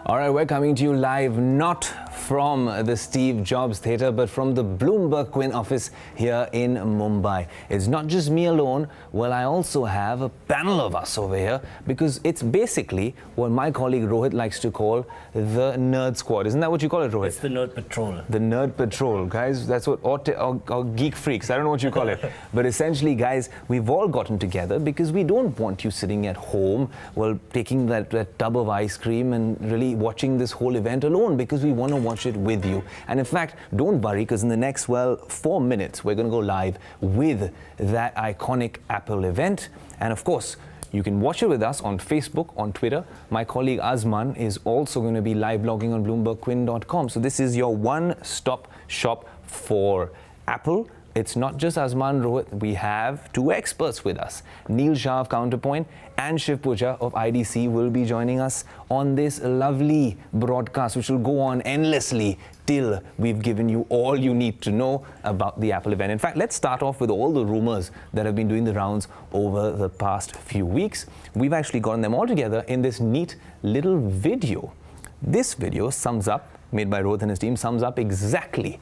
All right, we're coming to you live, not from the Steve Jobs Theatre, but from the BloombergQuint office here in Mumbai. It's not just me alone. Well, I also have a panel of us over here because it's basically what my colleague Rohit likes to call the Nerd Squad. Isn't that what you call it, Rohit? It's the Nerd Patrol. The Nerd Patrol, guys. That's what, or Geek Freaks. I don't know what you call it. But essentially, guys, we've all gotten together because we don't want you sitting at home, well, taking that tub of ice cream and really watching this whole event alone, because we want to watch it with you. And in fact, don't worry, because in the next, 4 minutes, we're going to go live with that iconic Apple event. And of course, you can watch it with us on Facebook, on Twitter. My colleague Azman is also going to be live blogging on BloombergQuint.com. So this is your one-stop shop for Apple. It's not just Azman, Rohit. We have two experts with us. Neil Shah of Counterpoint and Shiv Puja of IDC will be joining us on this lovely broadcast, which will go on endlessly till we've given you all you need to know about the Apple event. In fact, let's start off with all the rumors that have been doing the rounds over the past few weeks. We've actually gotten them all together in this neat little video. This video sums up, made by Rohit and his team, sums up exactly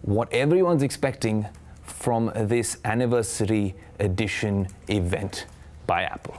what everyone's expecting from this anniversary edition event by Apple.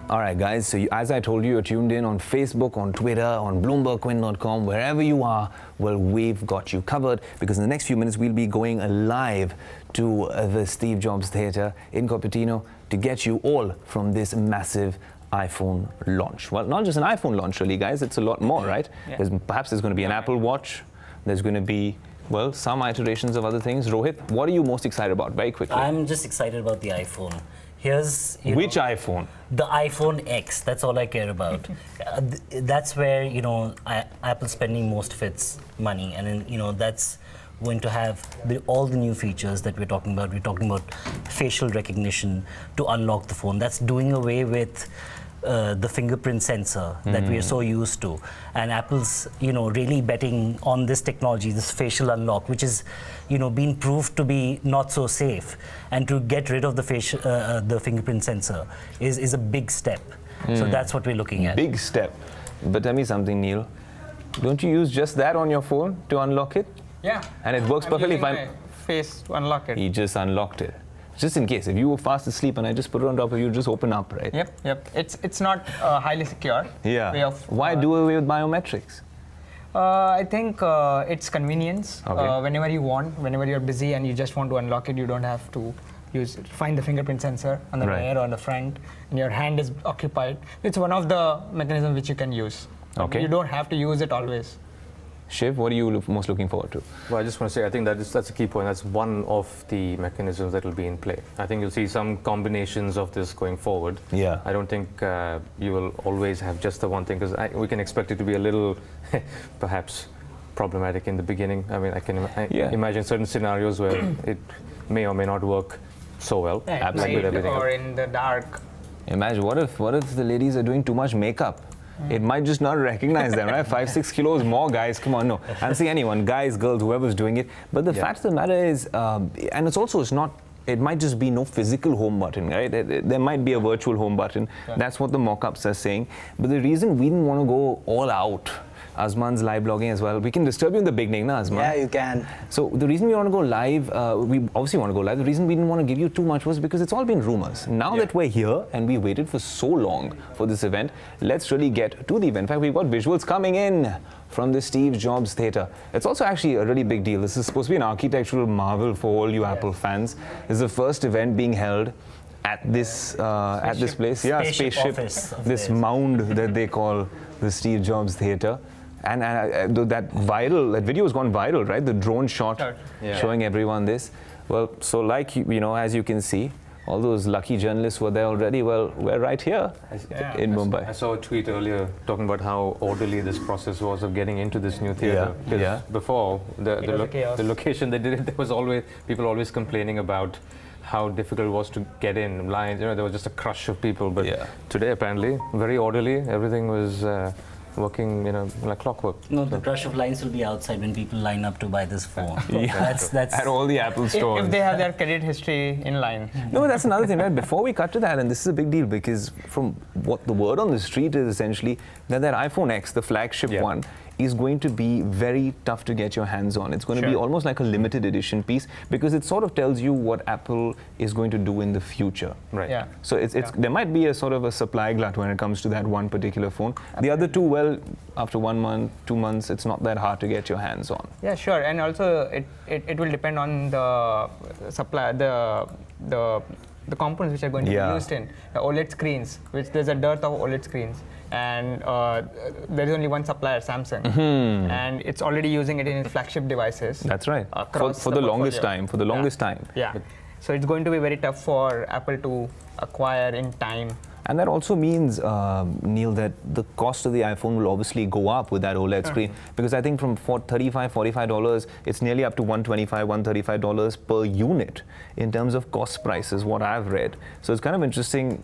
All right, guys, so as I told you, you're tuned in on Facebook, on Twitter, on BloombergQuint.com, wherever you are, well, we've got you covered, because in the next few minutes, we'll be going live to the Steve Jobs Theatre in Cupertino to get you all from this massive iPhone launch. Well, not just an iPhone launch, really, guys. It's a lot more, right? Yeah. Perhaps there's going to be an Apple Watch. There's going to be, well, some iterations of other things. Rohit, what are you most excited about, very quickly? I'm just excited about the iPhone. Here's Which iPhone? The iPhone X. That's all I care about. That's where Apple's spending most of its money, and then that's going to have all the new features that we're talking about. We're talking about facial recognition to unlock the phone. That's doing away with the fingerprint sensor that we are so used to, and Apple's really betting on this technology, this facial unlock, which is been proved to be not so safe, and to get rid of the fingerprint sensor is a big step. So that's what we're looking at. Big step. But tell me something, Neil. Don't you use just that on your phone to unlock it? Yeah. And it works perfectly fine. My face to unlock it. He just unlocked it. Just in case, if you were fast asleep and I just put it on top of you, just open up, right? Yep. It's not highly secure way of. Why do away with biometrics? I think it's convenience. Okay. Whenever you want, whenever you're busy and you just want to unlock it, you don't have to find the fingerprint sensor on the rear or on the front, and your hand is occupied. It's one of the mechanisms which you can use. Okay. You don't have to use it always. Shiv, what are you most looking forward to? Well, I just want to say, I think that's a key point. That's one of the mechanisms that will be in play. I think you'll see some combinations of this going forward. Yeah. I don't think you will always have just the one thing, because we can expect it to be a little, perhaps, problematic in the beginning. I mean, I can imagine certain scenarios where it may or may not work so well. At night or in the dark. Imagine, what if the ladies are doing too much makeup? It might just not recognize them, right? 5-6 kilos more, guys. Come on, no. I'm saying anyone, guys, girls, whoever's doing it. But the fact of the matter is, and it's not. It might just be no physical home button, right? There might be a virtual home button. That's what the mock-ups are saying. But the reason we didn't want to go all out Azman's live blogging as well. We can disturb you in the beginning, na, Azman? Yeah, you can. So the reason we want to go live, we obviously want to go live. The reason we didn't want to give you too much was because it's all been rumors. Now that we're here and we waited for so long for this event, let's really get to the event. In fact, we've got visuals coming in from the Steve Jobs Theatre. It's also actually a really big deal. This is supposed to be an architectural marvel for all you Apple fans. This is the first event being held at this place. Yeah, spaceship. This mound that they call the Steve Jobs Theatre. And that video has gone viral, right? The drone shot showing everyone this. Well, so like, as you can see, all those lucky journalists were there already. Well, we're right here in Mumbai. I saw a tweet earlier talking about how orderly this process was of getting into this new theatre. Before, the location they did it, there was always people always complaining about how difficult it was to get in lines. There was just a crush of people. But today, apparently, very orderly. Everything was working, like clockwork. No, the crush of lines will be outside when people line up to buy this phone. That's at all the Apple stores. If they have their credit history in line. No, but that's another thing, right? Before we cut to that, and this is a big deal because from what the word on the street is essentially that iPhone X, the flagship one, is going to be very tough to get your hands on. It's going to be almost like a limited edition piece because it sort of tells you what Apple is going to do in the future. Right. Yeah. So there might be a sort of a supply glut when it comes to that one particular phone. The other two, well, after 1 month, 2 months, it's not that hard to get your hands on. Yeah, sure. And also it will depend on the supply, the components which are going to be used in the OLED screens, which there's a dearth of OLED screens. And there is only one supplier, Samsung, and it's already using it in its flagship devices. That's right. For the longest time. For the longest time. Yeah. So it's going to be very tough for Apple to acquire in time. And that also means, Neil, that the cost of the iPhone will obviously go up with that OLED screen, because I think from $35, $45, it's nearly up to $125, $135 per unit in terms of cost prices, what I've read. So it's kind of interesting,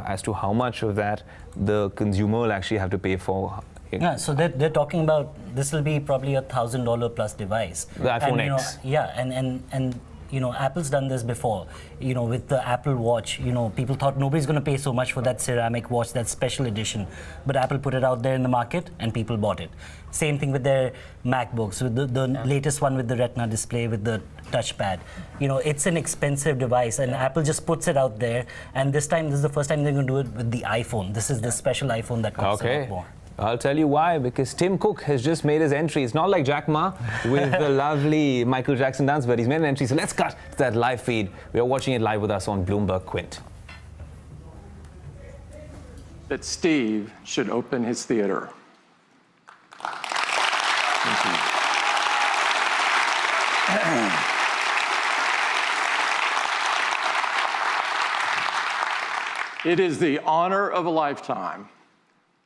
as to how much of that the consumer will actually have to pay for. Yeah, so they're talking about this will be probably $1,000 plus device. The iPhone X. And Apple's done this before. With the Apple Watch, people thought nobody's going to pay so much for that ceramic watch, that special edition. But Apple put it out there in the market and people bought it. Same thing with their MacBooks, with the latest one with the Retina display, with the touchpad. It's an expensive device and Apple just puts it out there. And this is the first time they're going to do it with the iPhone. This is the special iPhone that costs a lot more. I'll tell you why, because Tim Cook has just made his entry. It's not like Jack Ma with the lovely Michael Jackson dance, but he's made an entry. So let's cut to that live feed. We are watching it live with us on BloombergQuint. That Steve should open his theater. Thank you. It is the honor of a lifetime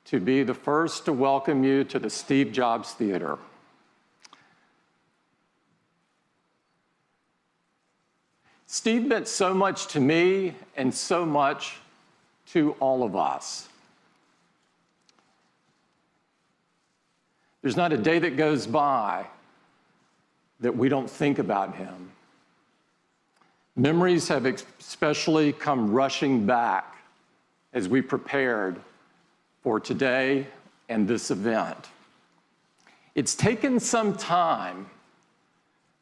to be the first to welcome you to the Steve Jobs Theater. Steve meant so much to me and so much to all of us. There's not a day that goes by that we don't think about him. Memories have especially come rushing back as we prepared for today and this event. It's taken some time,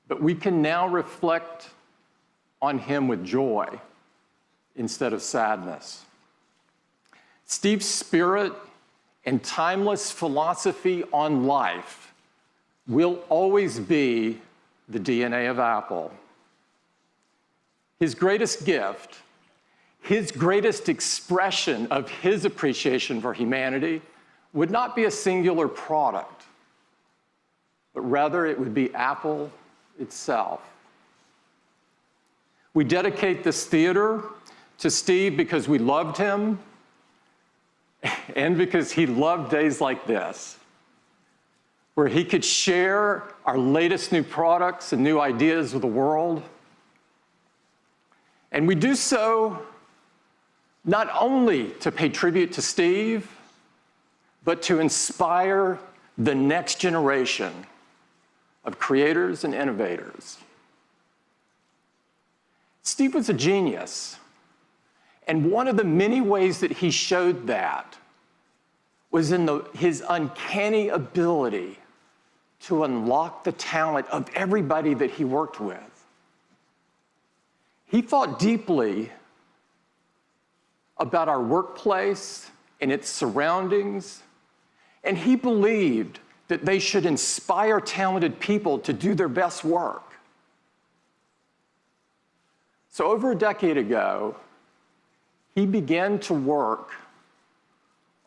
but we can now reflect on him with joy instead of sadness. Steve's spirit and timeless philosophy on life will always be the DNA of Apple. His greatest gift, his greatest expression of his appreciation for humanity would not be a singular product, but rather it would be Apple itself. We dedicate this theater to Steve because we loved him and because he loved days like this, where he could share our latest new products and new ideas with the world. And we do so not only to pay tribute to Steve, but to inspire the next generation of creators and innovators. Steve was a genius, and one of the many ways that he showed that was in his uncanny ability to unlock the talent of everybody that he worked with. He thought deeply about our workplace and its surroundings, and he believed that they should inspire talented people to do their best work. So over a decade ago, he began to work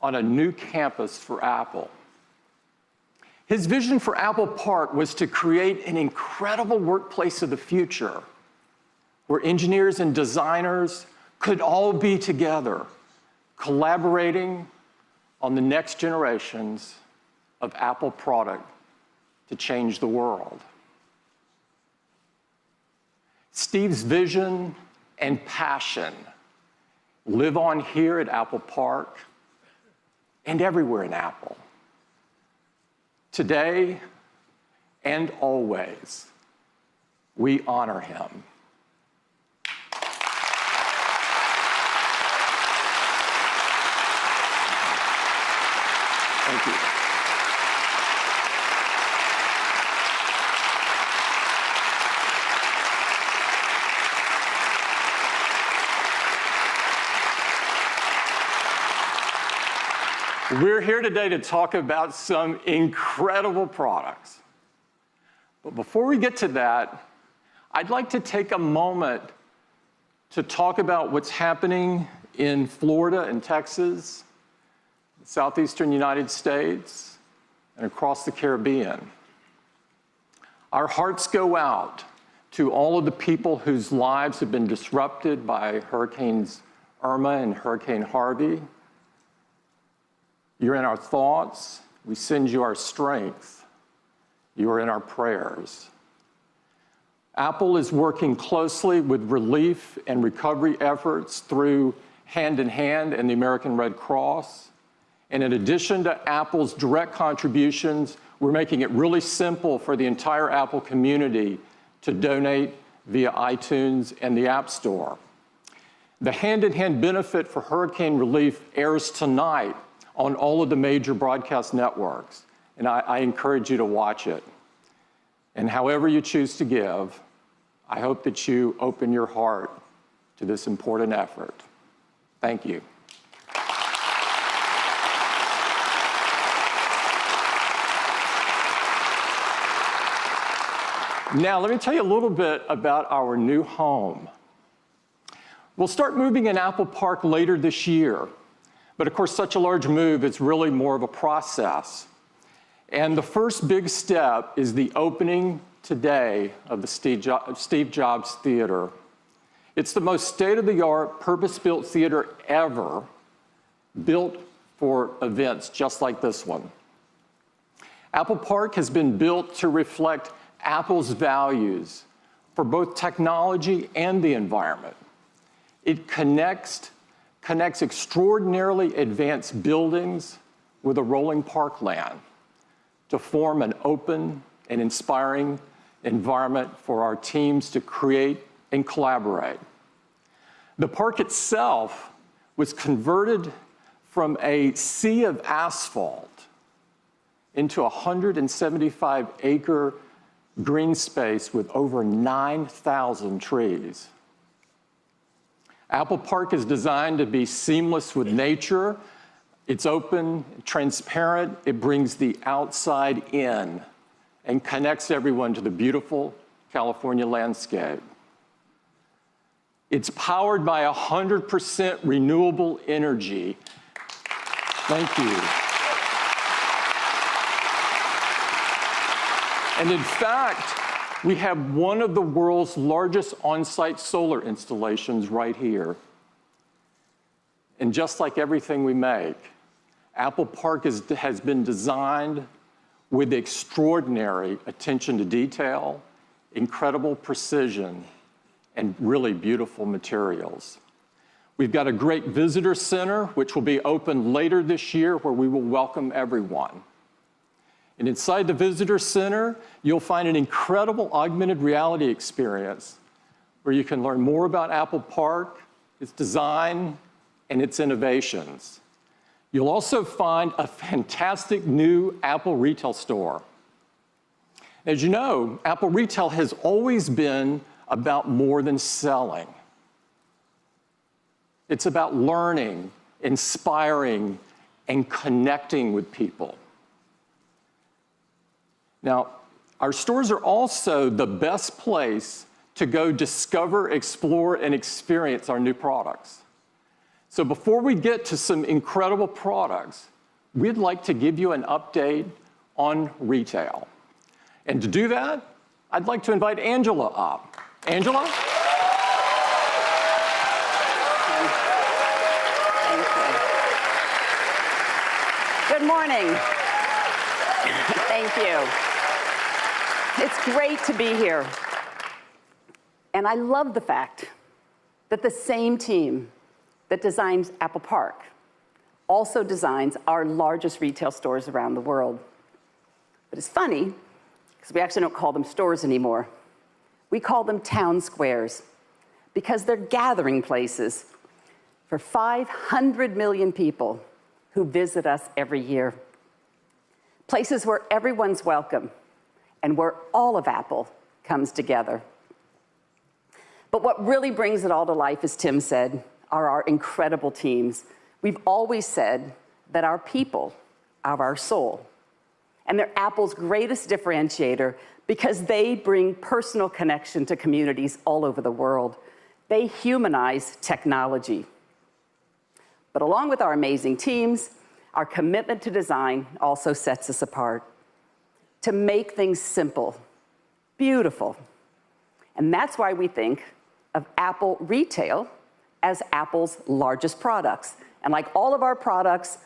on a new campus for Apple. His vision for Apple Park was to create an incredible workplace of the future where engineers and designers could all be together, collaborating on the next generations of Apple product to change the world. Steve's vision and passion live on here at Apple Park and everywhere in Apple. Today and always, we honor him. Thank you. We're here today to talk about some incredible products. But before we get to that, I'd like to take a moment to talk about what's happening in Florida and Texas, the southeastern United States, and across the Caribbean. Our hearts go out to all of the people whose lives have been disrupted by Hurricanes Irma and Hurricane Harvey. You're in our thoughts. We send you our strength. You are in our prayers. Apple is working closely with relief and recovery efforts through Hand in Hand and the American Red Cross. And in addition to Apple's direct contributions, we're making it really simple for the entire Apple community to donate via iTunes and the App Store. The Hand in Hand benefit for hurricane relief airs tonight on all of the major broadcast networks, and I encourage you to watch it. And however you choose to give, I hope that you open your heart to this important effort. Thank you. Now, let me tell you a little bit about our new home. We'll start moving in Apple Park later this year. But of course, such a large move is really more of a process. And the first big step is the opening today of the Steve Jobs Theater. It's the most state-of-the-art, purpose-built theater ever, built for events just like this one. Apple Park has been built to reflect Apple's values for both technology and the environment. It connects extraordinarily advanced buildings with a rolling parkland to form an open and inspiring environment for our teams to create and collaborate. The park itself was converted from a sea of asphalt into a 175-acre green space with over 9,000 trees. Apple Park is designed to be seamless with nature. It's open, transparent. It brings the outside in and connects everyone to the beautiful California landscape. It's powered by 100% renewable energy. Thank you. And in fact, we have one of the world's largest on-site solar installations right here. And just like everything we make, Apple Park has been designed with extraordinary attention to detail, incredible precision, and really beautiful materials. We've got a great visitor center, which will be open later this year, where we will welcome everyone. And inside the visitor center, you'll find an incredible augmented reality experience where you can learn more about Apple Park, its design, and its innovations. You'll also find a fantastic new Apple retail store. As you know, Apple Retail has always been about more than selling. It's about learning, inspiring, and connecting with people. Now, our stores are also the best place to go discover, explore, and experience our new products. So before we get to some incredible products, we'd like to give you an update on retail. And to do that, I'd like to invite Angela up. Angela? Thank you. Good morning. Thank you. It's great to be here. And I love the fact that the same team that designs Apple Park also designs our largest retail stores around the world. But it's funny, because we actually don't call them stores anymore. We call them town squares, because they're gathering places for 500 million people who visit us every year. Places where everyone's welcome and where all of Apple comes together. But what really brings it all to life, as Tim said, are our incredible teams. We've always said that our people are our soul. And they're Apple's greatest differentiator because they bring personal connection to communities all over the world. They humanize technology. But along with our amazing teams, our commitment to design also sets us apart. To make things simple, beautiful. And that's why we think of Apple Retail as Apple's largest products. And like all of our products,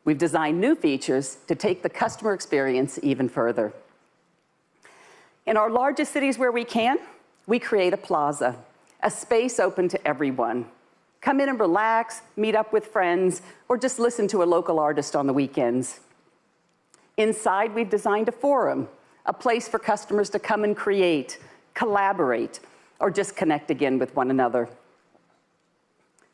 we've designed new features to take the customer experience even further. In our largest cities where we can, we create a plaza, a space open to everyone. Come in and relax, meet up with friends, or just listen to a local artist on the weekends. Inside, we've designed a forum, a place for customers to come and create, collaborate, or just connect again with one another.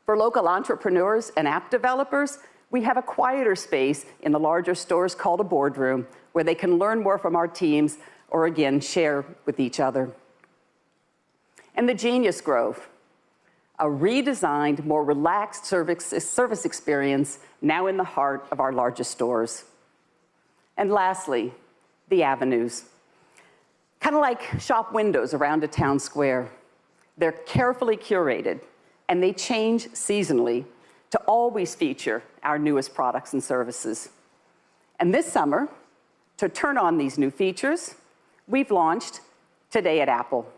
For local entrepreneurs and app developers, we have a quieter space in the larger stores called a boardroom, where they can learn more from our teams or, again, share with each other. And the Genius Grove, a redesigned, more relaxed service experience now in the heart of our largest stores. And lastly, the avenues. Kind of like shop windows around a town square. They're carefully curated, and they change seasonally to always feature our newest products and services. And this summer, to turn on these new features, we've launched Today at Apple,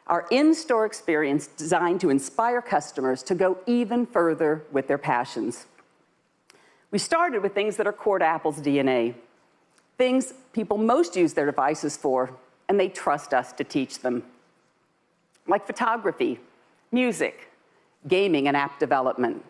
our in-store experience designed to inspire customers to go even further with their passions. We started with things that are core to Apple's DNA, things people most use their devices for, and they trust us to teach them, like photography, music, gaming, and app development.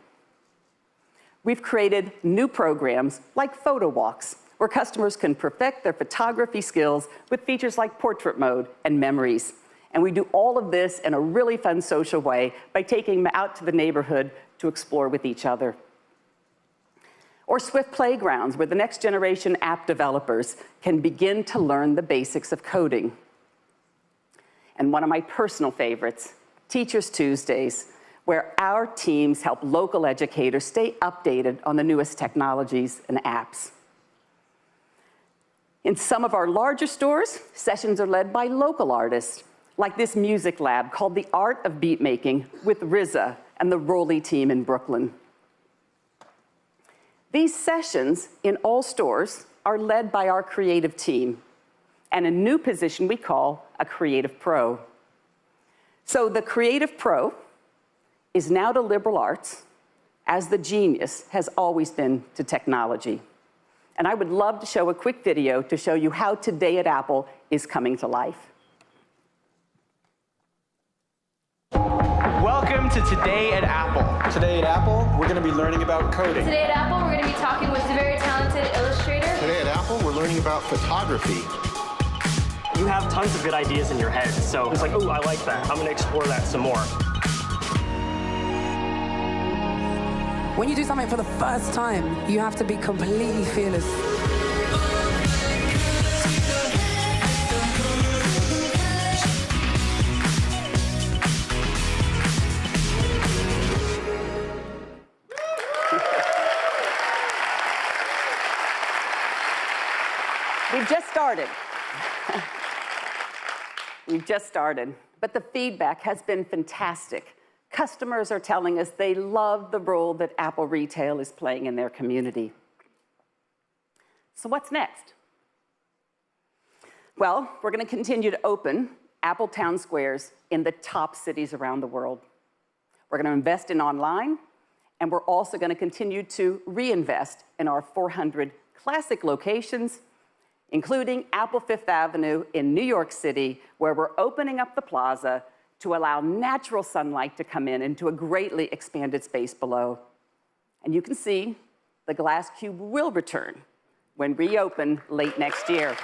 We've created new programs like photo walks, where customers can perfect their photography skills with features like portrait mode and memories. And we do all of this in a really fun social way by taking them out to the neighborhood to explore with each other. Or Swift Playgrounds, where the next generation app developers can begin to learn the basics of coding. And one of my personal favorites, Teachers Tuesdays, where our teams help local educators stay updated on the newest technologies and apps. In some of our larger stores, sessions are led by local artists, like this music lab called The Art of Beat Making with RZA and the Rolly team in Brooklyn. These sessions in all stores are led by our creative team and a new position we call a Creative Pro. So the Creative Pro is now to liberal arts as the genius has always been to technology. And I would love to show a quick video to show you how Today at Apple is coming to life. Welcome to Today at Apple. Today at Apple, we're going to be learning about coding. Today at Apple, we're going to be talking with a very talented illustrator. Today at Apple, we're learning about photography. You have tons of good ideas in your head, so it's like, oh, I like that. I'm going to explore that some more. When you do something for the first time, you have to be completely fearless. We've just started. We've just started, but the feedback has been fantastic. Customers are telling us they love the role that Apple Retail is playing in their community. So what's next? Well, we're going to continue to open Apple Town Squares in the top cities around the world. We're going to invest in online, and we're also going to continue to reinvest in our 400 classic locations, including Apple Fifth Avenue in New York City, where we're opening up the plaza to allow natural sunlight to come in into a greatly expanded space below. And you can see the glass cube will return when reopened late next year.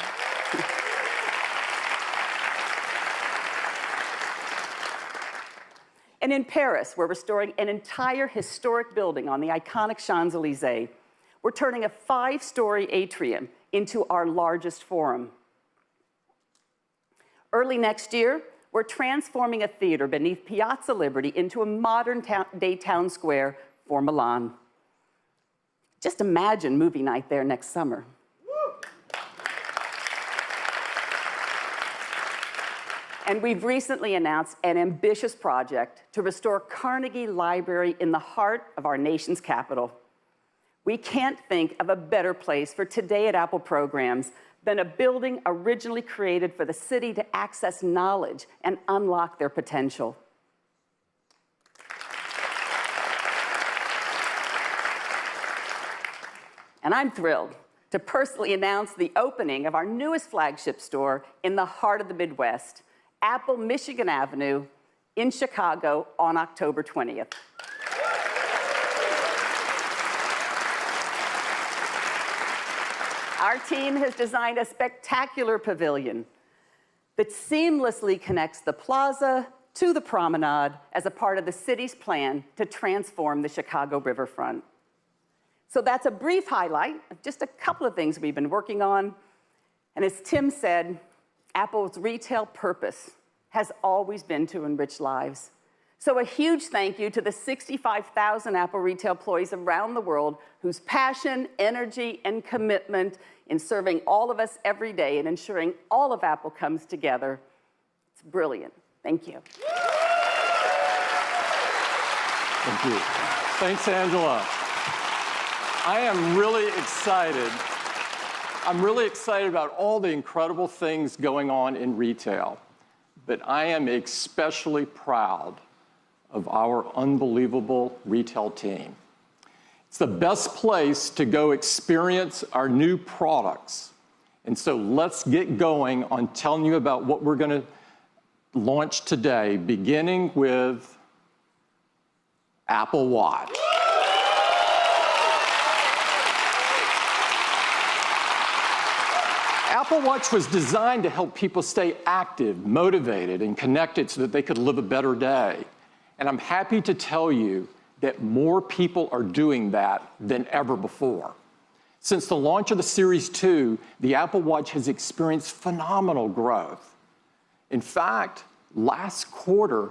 And in Paris, we're restoring an entire historic building on the iconic Champs-Élysées. We're turning a 5-story atrium into our largest forum. Early next year, we're transforming a theater beneath Piazza Liberty into a modern-day town square for Milan. Just imagine movie night there next summer. And we've recently announced an ambitious project to restore Carnegie Library in the heart of our nation's capital. We can't think of a better place for Today at Apple programs than a building originally created for the city to access knowledge and unlock their potential. And I'm thrilled to personally announce the opening of our newest flagship store in the heart of the Midwest, Apple Michigan Avenue in Chicago on October 20th. Our team has designed a spectacular pavilion that seamlessly connects the plaza to the promenade as a part of the city's plan to transform the Chicago riverfront. So that's a brief highlight of just a couple of things we've been working on. And as Tim said, Apple's retail purpose has always been to enrich lives. So a huge thank you to the 65,000 Apple Retail employees around the world whose passion, energy, and commitment in serving all of us every day and ensuring all of Apple comes together. It's brilliant. Thank you. Thank you. Thanks, Angela. I am really excited. I'm really excited about all the incredible things going on in retail, but I am especially proud of our unbelievable retail team. It's the best place to go experience our new products. And so let's get going on telling you about what we're going to launch today, beginning with Apple Watch. Apple Watch was designed to help people stay active, motivated, and connected so that they could live a better day. And I'm happy to tell you that more people are doing that than ever before. Since the launch of the Series 2, the Apple Watch has experienced phenomenal growth. In fact, last quarter,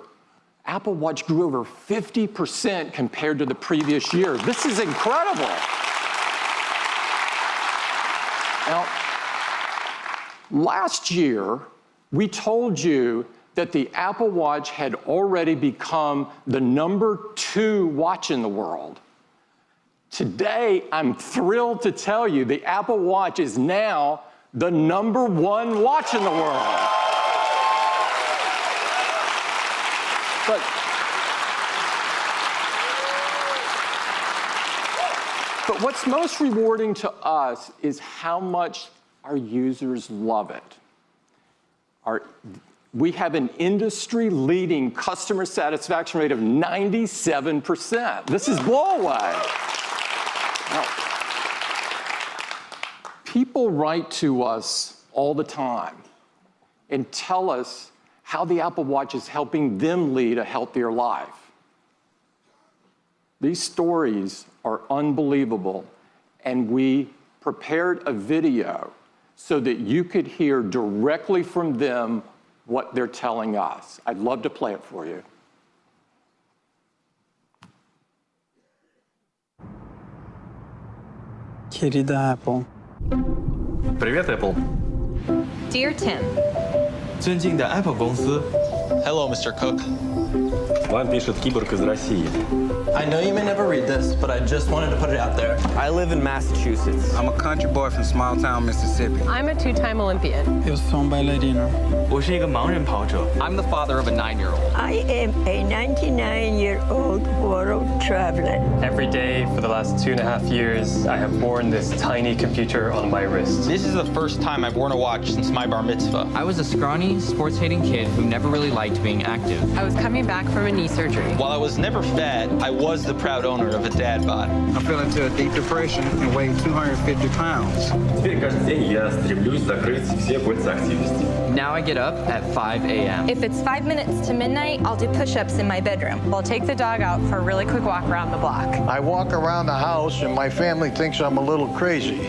Apple Watch grew over 50% compared to the previous year. This is incredible. Now, last year, we told you that the Apple Watch had already become the #2 watch in the world. Today, I'm thrilled to tell you the Apple Watch is now the #1 watch in the world. But what's most rewarding to us is how much our users love it. We have an industry-leading customer satisfaction rate of 97%. This is blow away. Now, people write to us all the time and tell us how the Apple Watch is helping them lead a healthier life. These stories are unbelievable, and we prepared a video so that you could hear directly from them what they're telling us. I'd love to play it for you. Querida Apple. Привет, Apple. Dear Tim. 尊敬的 Apple 公司。Hello, Mr. Cook. Вам пишет киборг из России. I know you may never read this, but I just wanted to put it out there. I live in Massachusetts. I'm a country boy from small town Mississippi. I'm a two-time Olympian. Eu sou bailarino. 我是一个盲人跑者。I'm the father of a 9-year-old. I am a 99-year-old world traveler. Every day for the last 2.5 years, I have worn this tiny computer on my wrist. This is the first time I've worn a watch since my bar mitzvah. I was a scrawny, sports-hating kid who never really liked being active. I was coming back from a knee surgery. While I was never fat, I was the proud owner of a dad bod. I fell into a deep depression and weighed 250 pounds. Теперь каждый день я стремлюсь закрыть все кольца активности. Now I get up at 5 a.m. If it's 5 minutes to midnight, I'll do push-ups in my bedroom. I'll take the dog out for a really quick walk around the block. I walk around the house and my family thinks I'm a little crazy.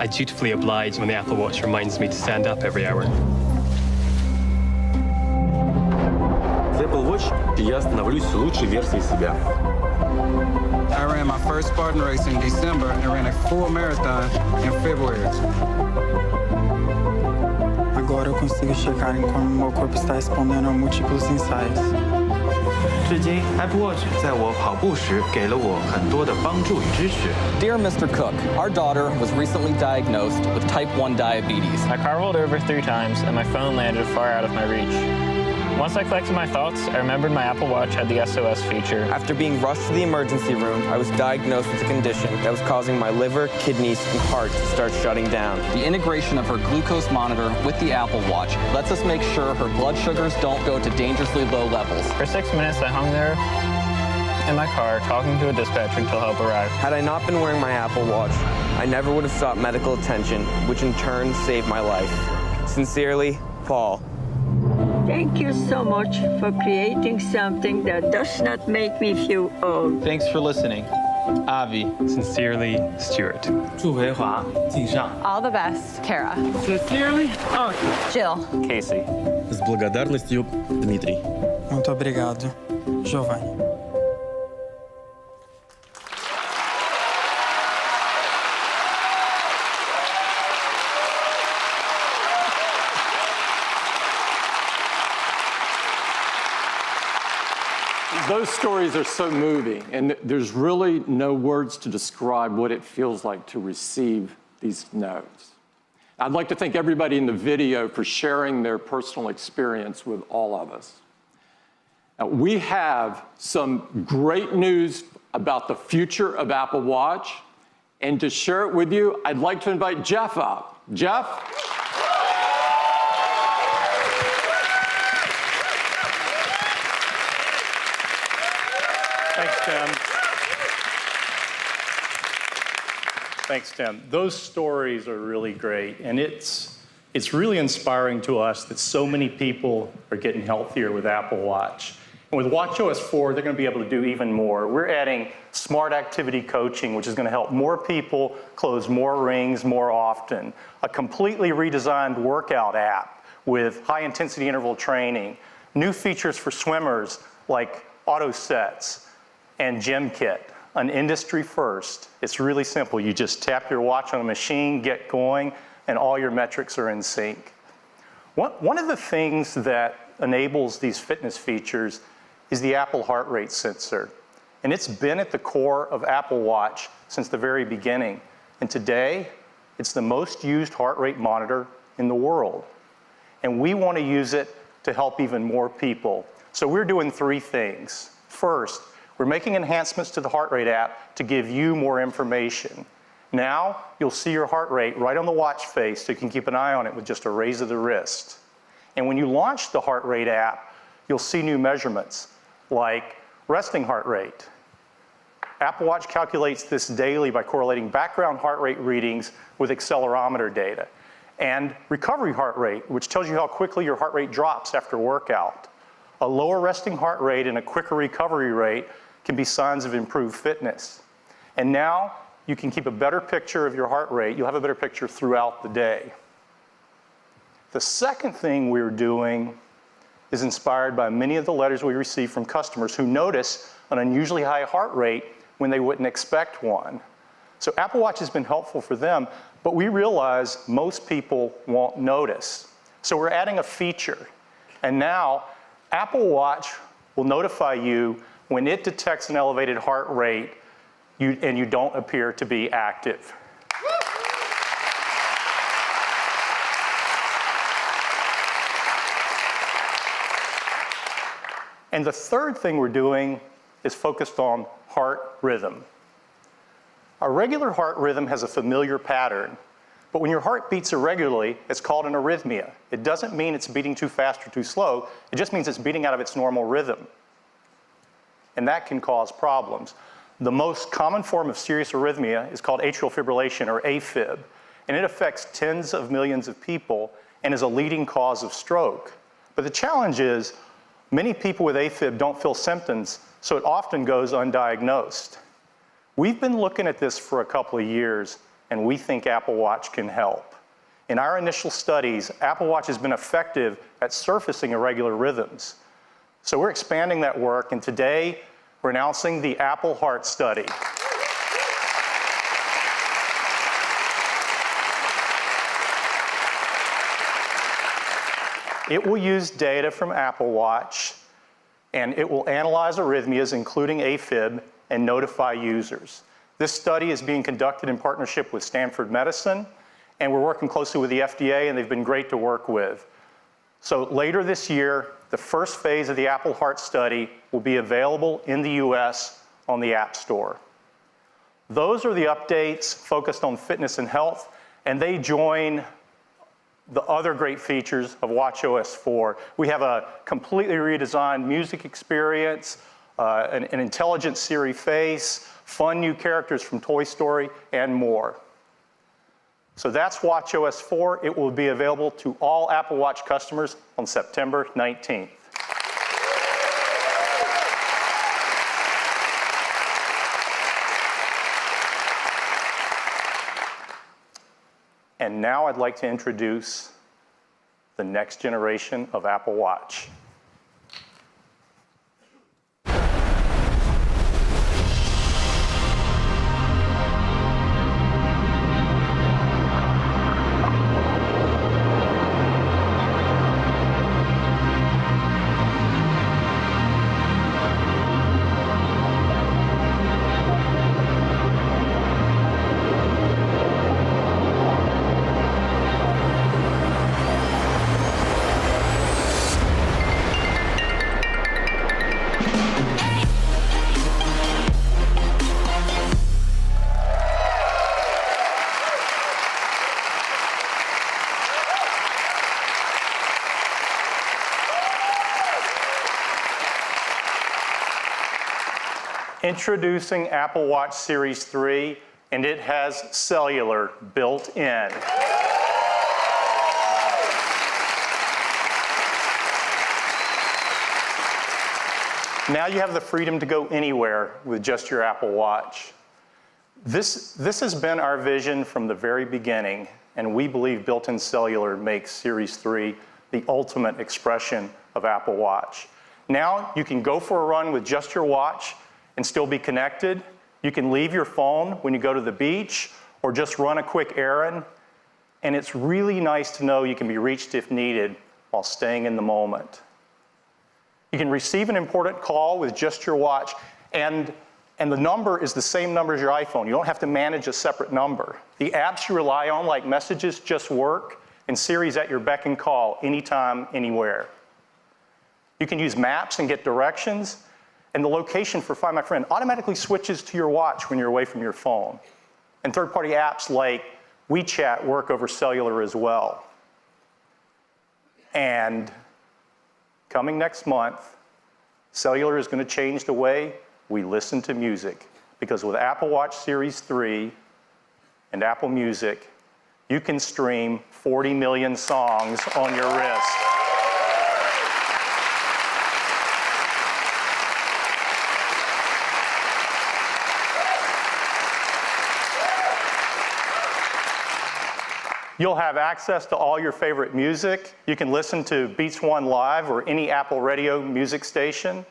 I dutifully oblige when the Apple Watch reminds me to stand up every hour. С Apple Watch я становлюсь лучшей версией себя. I ran my first Spartan race in December and ran a full marathon in February. Agora eu consigo chegar em como meu corpo está respondendo a múltiplos ensaios. 至今 Apple Watch 在我跑步时给了我很多的帮助与支持。 Dear Mr. Cook, our daughter was recently diagnosed with type 1 diabetes. I car rolled over 3 times and my phone landed far out of my reach. Once I collected my thoughts, I remembered my Apple Watch had the SOS feature. After being rushed to the emergency room, I was diagnosed with a condition that was causing my liver, kidneys, and heart to start shutting down. The integration of her glucose monitor with the Apple Watch lets us make sure her blood sugars don't go to dangerously low levels. For 6 minutes, I hung there in my car talking to a dispatcher until help arrived. Had I not been wearing my Apple Watch, I never would have sought medical attention, which in turn saved my life. Sincerely, Paul. Thank you so much for creating something that does not make me feel old. Thanks for listening. Avi. Sincerely, Stuart. 祝培华敬上。 All the best, Kara. Sincerely, Jill. Casey. С благодарностью, Дмитрий. Muito obrigado, Giovanni. Those stories are so moving, and there's really no words to describe what it feels like to receive these notes. I'd like to thank everybody in the video for sharing their personal experience with all of us. Now, we have some great news about the future of Apple Watch, and to share it with you, I'd like to invite Jeff up. Jeff? Thanks, Tim. Thanks, Tim. Those stories are really great, and it's really inspiring to us that so many people are getting healthier with Apple Watch. And with watchOS 4, they're going to be able to do even more. We're adding smart activity coaching, which is going to help more people close more rings more often. A completely redesigned workout app with high-intensity interval training. New features for swimmers like auto sets and Gym Kit, an industry first. It's really simple. You just tap your watch on a machine, get going, and all your metrics are in sync. One of the things that enables these fitness features is the Apple heart rate sensor. And it's been at the core of Apple Watch since the very beginning. And today, it's the most used heart rate monitor in the world. And we want to use it to help even more people. So we're doing 3 things. First, we're making enhancements to the heart rate app to give you more information. Now, you'll see your heart rate right on the watch face so you can keep an eye on it with just a raise of the wrist. And when you launch the heart rate app, you'll see new measurements like resting heart rate. Apple Watch calculates this daily by correlating background heart rate readings with accelerometer data. And recovery heart rate, which tells you how quickly your heart rate drops after workout. A lower resting heart rate and a quicker recovery rate can be signs of improved fitness. And now you can keep a better picture of your heart rate. You'll have a better picture throughout the day. The second thing we're doing is inspired by many of the letters we receive from customers who notice an unusually high heart rate when they wouldn't expect one. So Apple Watch has been helpful for them, but we realize most people won't notice. So we're adding a feature. And now Apple Watch will notify you when it detects an elevated heart rate and you don't appear to be active. And the third thing we're doing is focused on heart rhythm. Our regular heart rhythm has a familiar pattern, but when your heart beats irregularly, it's called an arrhythmia. It doesn't mean it's beating too fast or too slow, it just means it's beating out of its normal rhythm. And that can cause problems. The most common form of serious arrhythmia is called atrial fibrillation, or AFib, and it affects tens of millions of people and is a leading cause of stroke. But the challenge is, many people with AFib don't feel symptoms, so it often goes undiagnosed. We've been looking at this for a couple of years, and we think Apple Watch can help. In our initial studies, Apple Watch has been effective at surfacing irregular rhythms. So we're expanding that work, and today we're announcing the Apple Heart Study. It will use data from Apple Watch, and it will analyze arrhythmias, including AFib, and notify users. This study is being conducted in partnership with Stanford Medicine, and we're working closely with the FDA, and they've been great to work with. So later this year, the first phase of the Apple Heart Study will be available in the US on the App Store. Those are the updates focused on fitness and health, and they join the other great features of watchOS 4. We have a completely redesigned music experience, an intelligent Siri face, fun new characters from Toy Story, and more. So that's watchOS 4. It will be available to all Apple Watch customers on September 19th. And now I'd like to introduce the next generation of Apple Watch. Introducing Apple Watch Series 3, and it has cellular built in. Now you have the freedom to go anywhere with just your Apple Watch. This has been our vision from the very beginning, and we believe built-in cellular makes Series 3 the ultimate expression of Apple Watch. Now you can go for a run with just your watch and still be connected. You can leave your phone when you go to the beach or just run a quick errand. And it's really nice to know you can be reached if needed while staying in the moment. You can receive an important call with just your watch, and the number is the same number as your iPhone. You don't have to manage a separate number. The apps you rely on, like Messages, just work, and Siri's at your beck and call anytime, anywhere. You can use maps and get directions, and the location for Find My Friend automatically switches to your watch when you're away from your phone. And third-party apps like WeChat work over cellular as well. And coming next month, cellular is going to change the way we listen to music. Because with Apple Watch Series 3 and Apple Music, you can stream 40 million songs on your wrist. You'll have access to all your favorite music. You can listen to Beats One Live or any Apple Radio music station.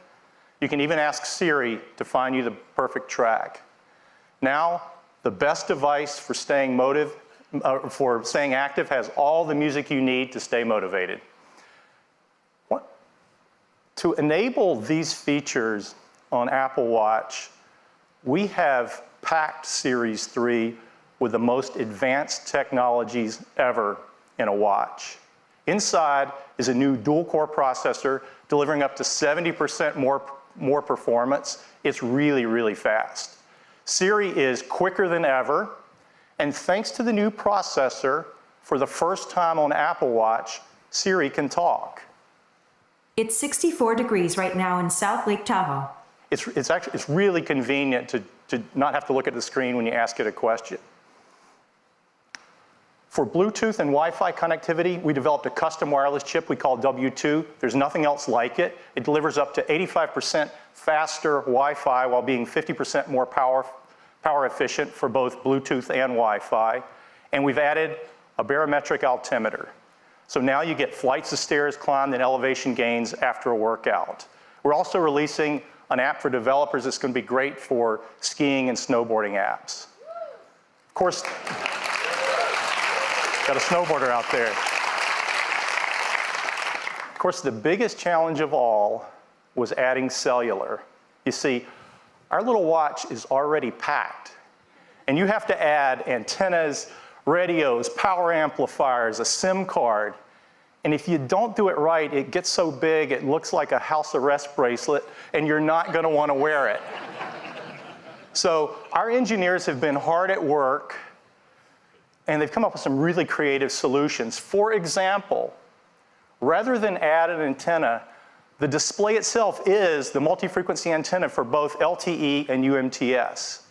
You can even ask Siri to find you the perfect track. Now, the best device for staying active has all the music you need to stay motivated. To enable these features on Apple Watch, we have packed Series 3 with the most advanced technologies ever in a watch. Inside is a new dual-core processor delivering up to 70% more performance. It's really, really fast. Siri is quicker than ever, and thanks to the new processor, for the first time on Apple Watch, Siri can talk. It's 64 degrees right now in South Lake Tahoe. It's really convenient to not have to look at the screen when you ask it a question. For Bluetooth and Wi-Fi connectivity, we developed a custom wireless chip we call W2. There's nothing else like it. It delivers up to 85% faster Wi-Fi while being 50% more power efficient for both Bluetooth and Wi-Fi. And we've added a barometric altimeter. So now you get flights of stairs climbed and elevation gains after a workout. We're also releasing an app for developers that's going to be great for skiing and snowboarding apps. Of course, got a snowboarder out there. Of course, the biggest challenge of all was adding cellular. You see, our little watch is already packed, and you have to add antennas, radios, power amplifiers, a SIM card. And if you don't do it right, it gets so big it looks like a house arrest bracelet, and you're not going to want to wear it. So our engineers have been hard at work, and they've come up with some really creative solutions. For example, rather than add an antenna, the display itself is the multi-frequency antenna for both LTE and UMTS.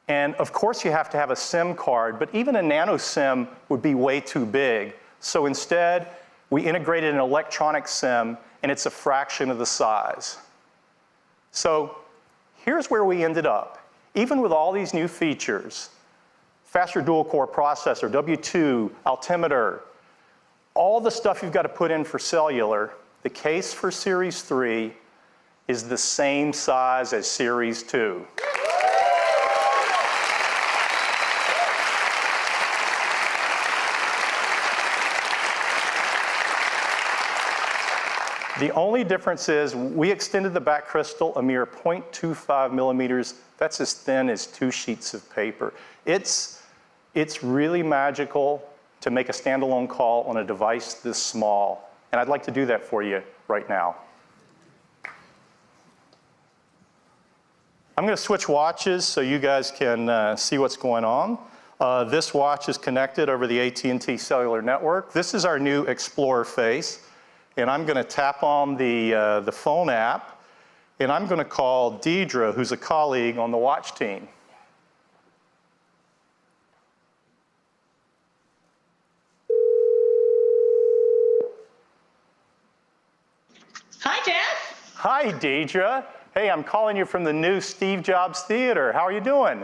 And of course you have to have a SIM card, but even a nano SIM would be way too big. So instead, we integrated an electronic SIM, and it's a fraction of the size. So here's where we ended up. Even with all these new features, faster dual-core processor, W2, altimeter, all the stuff you've got to put in for cellular, the case for Series 3 is the same size as Series 2. The only difference is we extended the back crystal a mere 0.25 millimeters. That's as thin as 2 sheets of paper. It's really magical to make a standalone call on a device this small. And I'd like to do that for you right now. I'm going to switch watches so you guys can see what's going on. This watch is connected over the AT&T cellular network. This is our new Explorer face. And I'm going to tap on the phone app, and I'm going to call Deidre, who's a colleague on the watch team. Hi, Jeff. Hi, Deidre. Hey, I'm calling you from the new Steve Jobs Theater. How are you doing?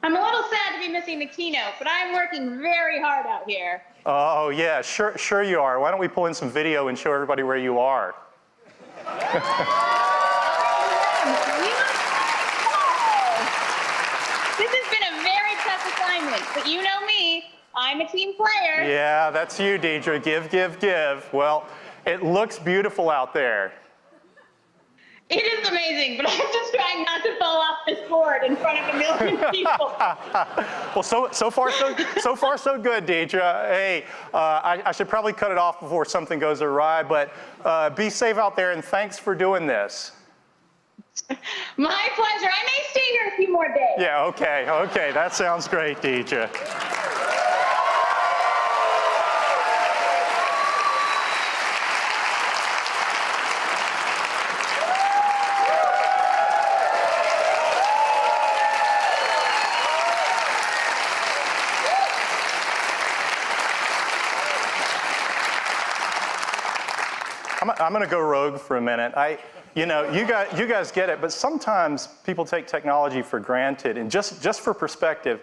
I'm a little sad to be missing the keynote, but I'm working very hard out here. Oh, yeah, sure you are. Why don't we pull in some video and show everybody where you are? This has been a very tough assignment, but you know me, I'm a team player. Yeah, that's you, Deidre. Give. Well, it looks beautiful out there. It is amazing, but I'm just trying not to fall off this board in front of a million people. Well, so far so good, Deidre. Hey, I should probably cut it off before something goes awry, but be safe out there, and thanks for doing this. My pleasure. I may stay here a few more days. Yeah, okay. That sounds great, Deidre. I'm going to go rogue for a minute. You guys get it, but sometimes people take technology for granted. And just for perspective,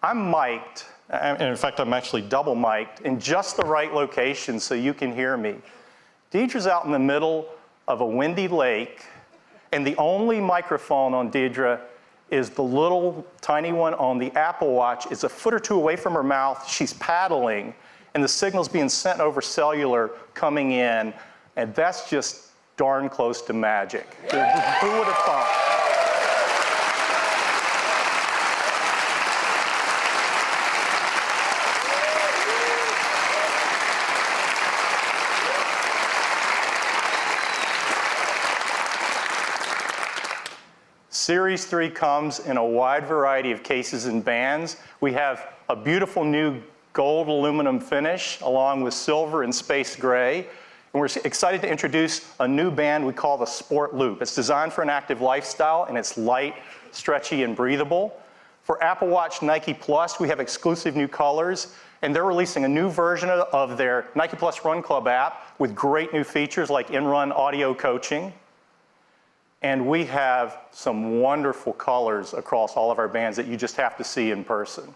I'm mic'd and in fact, I'm actually double mic'd, in just the right location so you can hear me. Deidre's out in the middle of a windy lake, and the only microphone on Deidre is the little tiny one on the Apple Watch. It's a foot or two away from her mouth. She's paddling, and the signal's being sent over cellular coming in, and that's just darn close to magic. Who would have thought? Series 3 comes in a wide variety of cases and bands. We have a beautiful new gold aluminum finish along with silver and space gray. And we're excited to introduce a new band we call the Sport Loop. It's designed for an active lifestyle, and it's light, stretchy, and breathable. For Apple Watch Nike Plus, we have exclusive new colors, and they're releasing a new version of their Nike Plus Run Club app with great new features like in-run audio coaching. And we have some wonderful colors across all of our bands that you just have to see in person.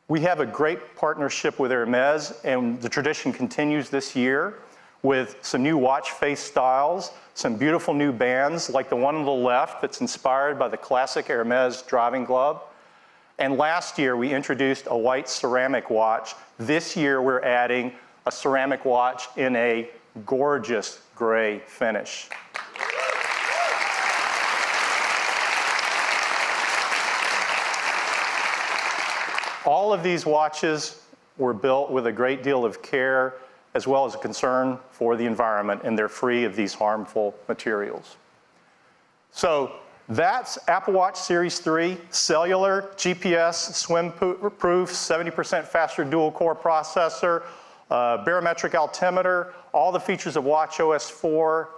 We have a great partnership with Hermes, and the tradition continues this year with some new watch face styles, some beautiful new bands like the one on the left that's inspired by the classic Hermes driving glove. And last year we introduced a white ceramic watch. This year we're adding a ceramic watch in a gorgeous gray finish. All of these watches were built with a great deal of care as well as a concern for the environment, and they're free of these harmful materials. So that's Apple Watch Series 3, cellular, GPS, swim-proof, 70% faster dual-core processor, barometric altimeter, all the features of watchOS 4,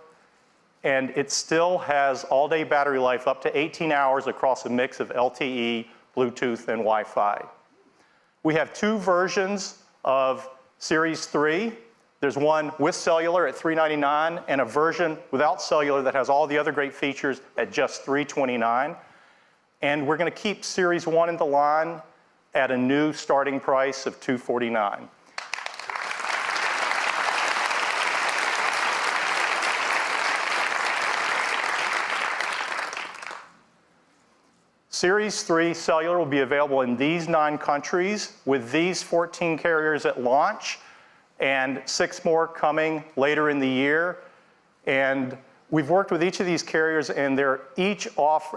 and it still has all-day battery life up to 18 hours across a mix of LTE, Bluetooth, and Wi-Fi. We have two versions of Series 3. There's one with cellular at $399 and a version without cellular that has all the other great features at just $329. And we're going to keep Series 1 in the line at a new starting price of $249. Series 3 cellular will be available in these 9 countries with these 14 carriers at launch and 6 more coming later in the year. And we've worked with each of these carriers, and they're each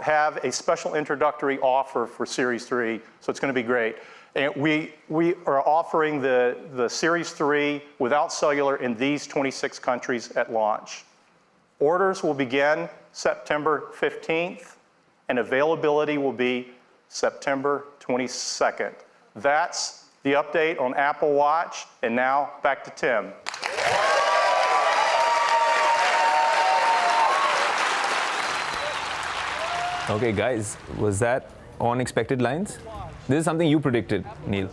have a special introductory offer for Series 3, so it's going to be great. And we are offering the Series 3 without cellular in these 26 countries at launch. Orders will begin September 15th. And availability will be September 22nd. That's the update on Apple Watch, and now back to Tim. Okay, guys, was that unexpected lines? This is something you predicted, Neil.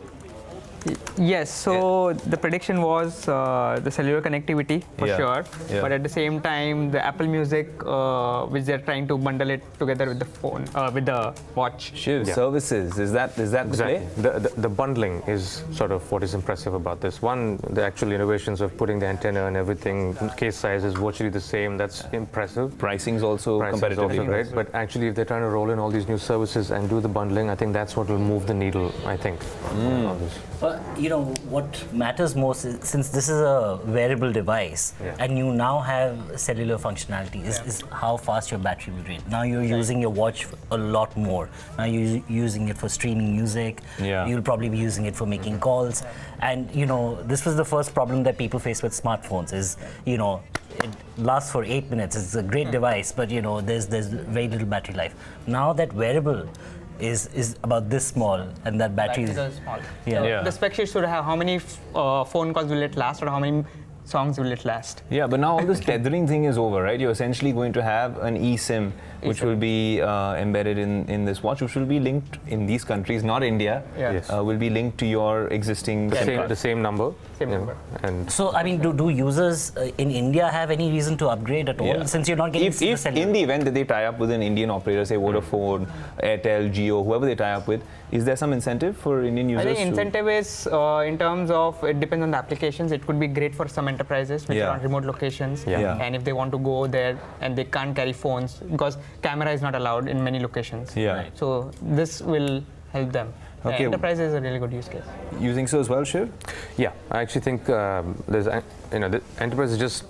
Yes, so the prediction was the cellular connectivity for sure, but at the same time the Apple Music, which they're trying to bundle it together with the phone, with the watch. Shiv, services, is that exactly the play? The bundling is sort of what is impressive about this. One, the actual innovations of putting the antenna and everything, case size is virtually the same. That's impressive. Pricing's also competitively great, but actually if they're trying to roll in all these new services and do the bundling, I think that's what will move the needle, I think. On this. You know, what matters most is, since this is a wearable device and you now have cellular functionality, is how fast your battery will drain. Now you're using your watch a lot more. Now you're using it for streaming music. You'll probably be using it for making calls. And, you know, this was the first problem that people face with smartphones is, you know, it lasts for 8 minutes. It's a great device, but, you know, there's very little battery life. Now that wearable is about this small, and that battery is small. The spec sheet should have how many phone calls will it last, or how many songs will it last. Yeah, but now all this tethering thing is over, right? You're essentially going to have an eSIM which will be embedded in this watch, which will be linked in these countries, not India. Will be linked to your existing the same number. Same number. And so, I mean, do users in India have any reason to upgrade at all, since you're not getting if in the event that they tie up with an Indian operator, say Vodafone, Airtel, Jio, whoever they tie up with, is there some incentive for Indian users? I think incentive is in terms of, it depends on the applications. It could be great for some enterprises which are on remote locations, and if they want to go there and they can't carry phones because camera is not allowed in many locations. So this will help them. Okay. Enterprise is a really good use case. Using so as well, Shiv? Yeah, I actually think there's, the enterprise is just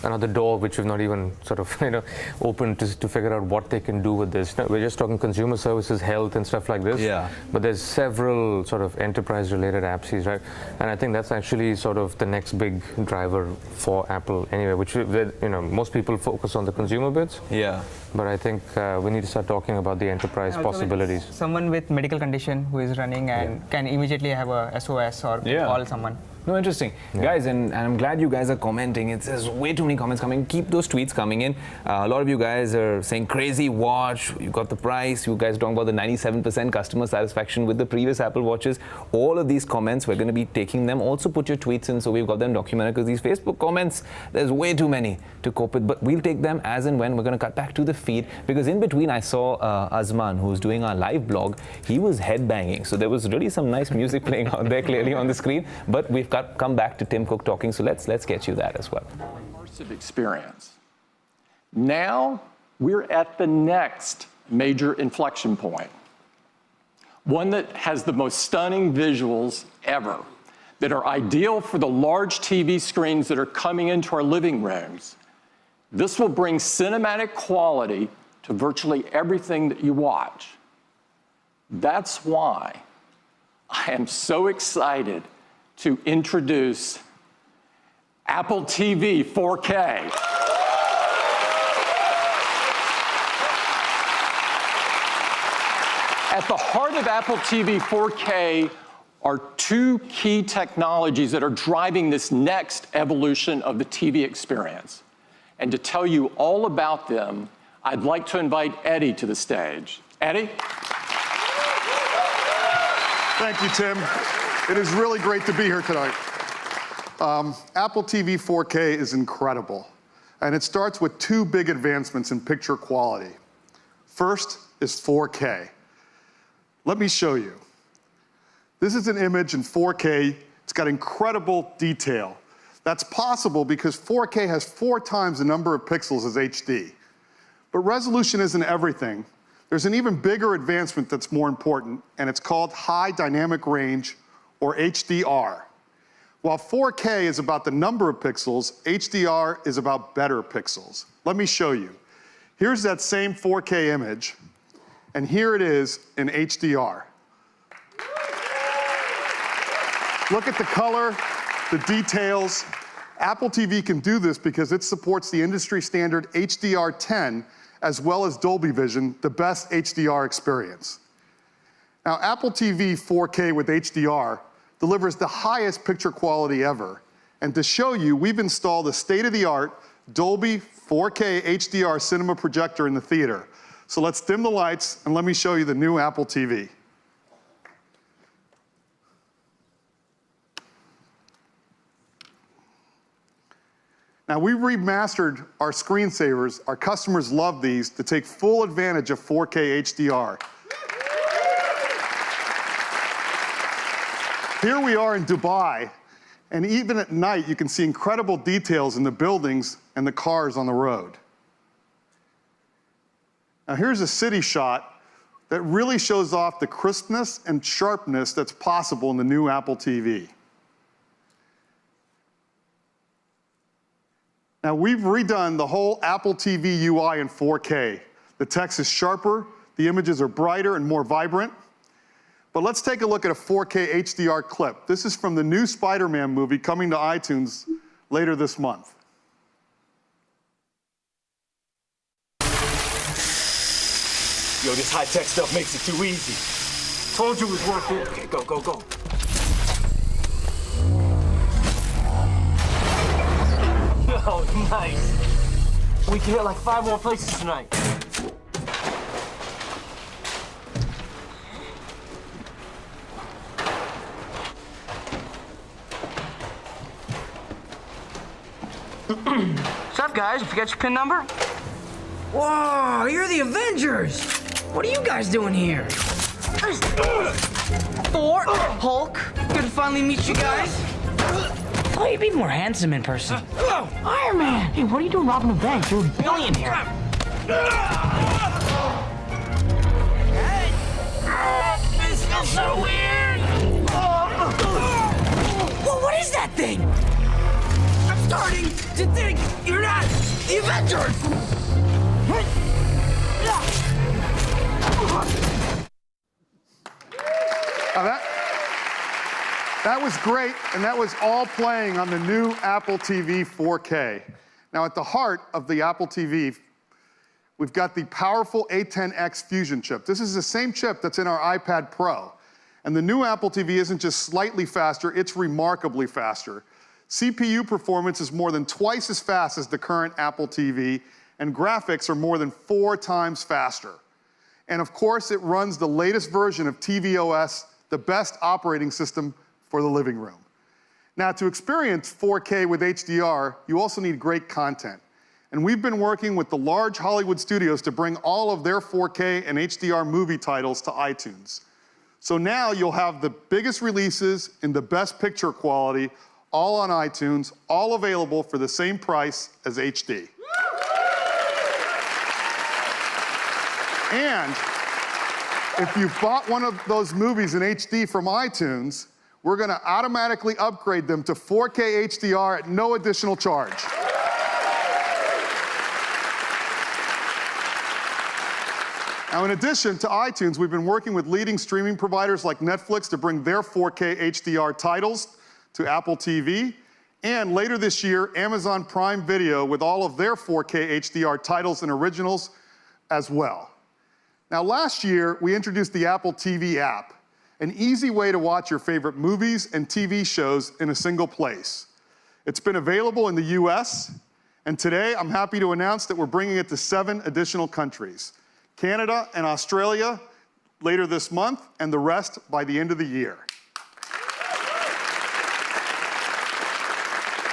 another door which we've not even sort of, opened to figure out what they can do with this. We're just talking consumer services, health, and stuff like this. But there's several sort of enterprise-related apps, right? And I think that's actually sort of the next big driver for Apple, anyway. Which most people focus on the consumer bits. But I think we need to start talking about the enterprise possibilities. Someone with medical condition who is running and can immediately have a SOS or call someone. No, interesting. Guys, and I'm glad you guys are commenting. There's way too many comments coming. Keep those tweets coming in. A lot of you guys are saying crazy watch. You got the price. You guys are talking about the 97% customer satisfaction with the previous Apple Watches. All of these comments, we're going to be taking them. Also put your tweets in so we've got them documented, because these Facebook comments, there's way too many to cope with. But we'll take them as and when. We're going to cut back to the feed, because in between I saw Azman, who's doing our live blog. He was headbanging. So there was really some nice music playing out there clearly on the screen. But we've come back to Tim Cook talking, so let's get you that as well. Immersive experience. Now we're at the next major inflection point, one that has the most stunning visuals ever, that are ideal for the large TV screens that are coming into our living rooms. This will bring cinematic quality to virtually everything that you watch. That's why I am so excited to introduce Apple TV 4K. At the heart of Apple TV 4K are two key technologies that are driving this next evolution of the TV experience. And to tell you all about them, I'd like to invite Eddie to the stage. Eddie? Thank you, Tim. It is really great to be here tonight. Apple TV 4K is incredible, and it starts with two big advancements in picture quality. First is 4K. Let me show you. This is an image in 4K. It's got incredible detail. That's possible because 4K has 4 times the number of pixels as HD. But resolution isn't everything. There's an even bigger advancement that's more important, and it's called high dynamic range, or HDR. While 4K is about the number of pixels, HDR is about better pixels. Let me show you. Here's that same 4K image, and here it is in HDR. Look at the color, the details. Apple TV can do this because it supports the industry standard HDR10 as well as Dolby Vision, the best HDR experience. Now, Apple TV 4K with HDR delivers the highest picture quality ever. And to show you, we've installed a state-of-the-art Dolby 4K HDR cinema projector in the theater. So let's dim the lights and let me show you the new Apple TV. Now, we remastered our screensavers. Our customers love these to take full advantage of 4K HDR. Here we are in Dubai, and even at night, you can see incredible details in the buildings and the cars on the road. Now, here's a city shot that really shows off the crispness and sharpness that's possible in the new Apple TV. Now, we've redone the whole Apple TV UI in 4K. The text is sharper, the images are brighter and more vibrant. But let's take a look at a 4K HDR clip. This is from the new Spider-Man movie coming to iTunes later this month. Yo, this high-tech stuff makes it too easy. Told you it was worth it. Okay, go, go, go. Oh, nice. We can hit like 5 more places tonight. What's up, guys? You forget your PIN number? Whoa, you're the Avengers! What are you guys doing here? Thor, Hulk, good to finally meet you guys. Oh, you'd be more handsome in person. Iron Man! Hey, what are you doing robbing a bank? You're a billionaire. This feels so weird! Whoa, what is that thing? I'm starting to think you're not the Avengers! Now that was great, and that was all playing on the new Apple TV 4K. Now, at the heart of the Apple TV, we've got the powerful A10X Fusion chip. This is the same chip that's in our iPad Pro. And the new Apple TV isn't just slightly faster, it's remarkably faster. CPU performance is more than twice as fast as the current Apple TV, and graphics are more than 4 times faster. And of course, it runs the latest version of tvOS, the best operating system for the living room. Now, to experience 4K with HDR, you also need great content. And we've been working with the large Hollywood studios to bring all of their 4K and HDR movie titles to iTunes. So now you'll have the biggest releases in the best picture quality, all on iTunes, all available for the same price as HD. And if you've bought one of those movies in HD from iTunes, we're going to automatically upgrade them to 4K HDR at no additional charge. Now, in addition to iTunes, we've been working with leading streaming providers like Netflix to bring their 4K HDR titles to Apple TV. And later this year, Amazon Prime Video with all of their 4K HDR titles and originals as well. Now, last year, we introduced the Apple TV app, an easy way to watch your favorite movies and TV shows in a single place. It's been available in the US, and today I'm happy to announce that we're bringing it to 7 additional countries: Canada and Australia later this month, and the rest by the end of the year.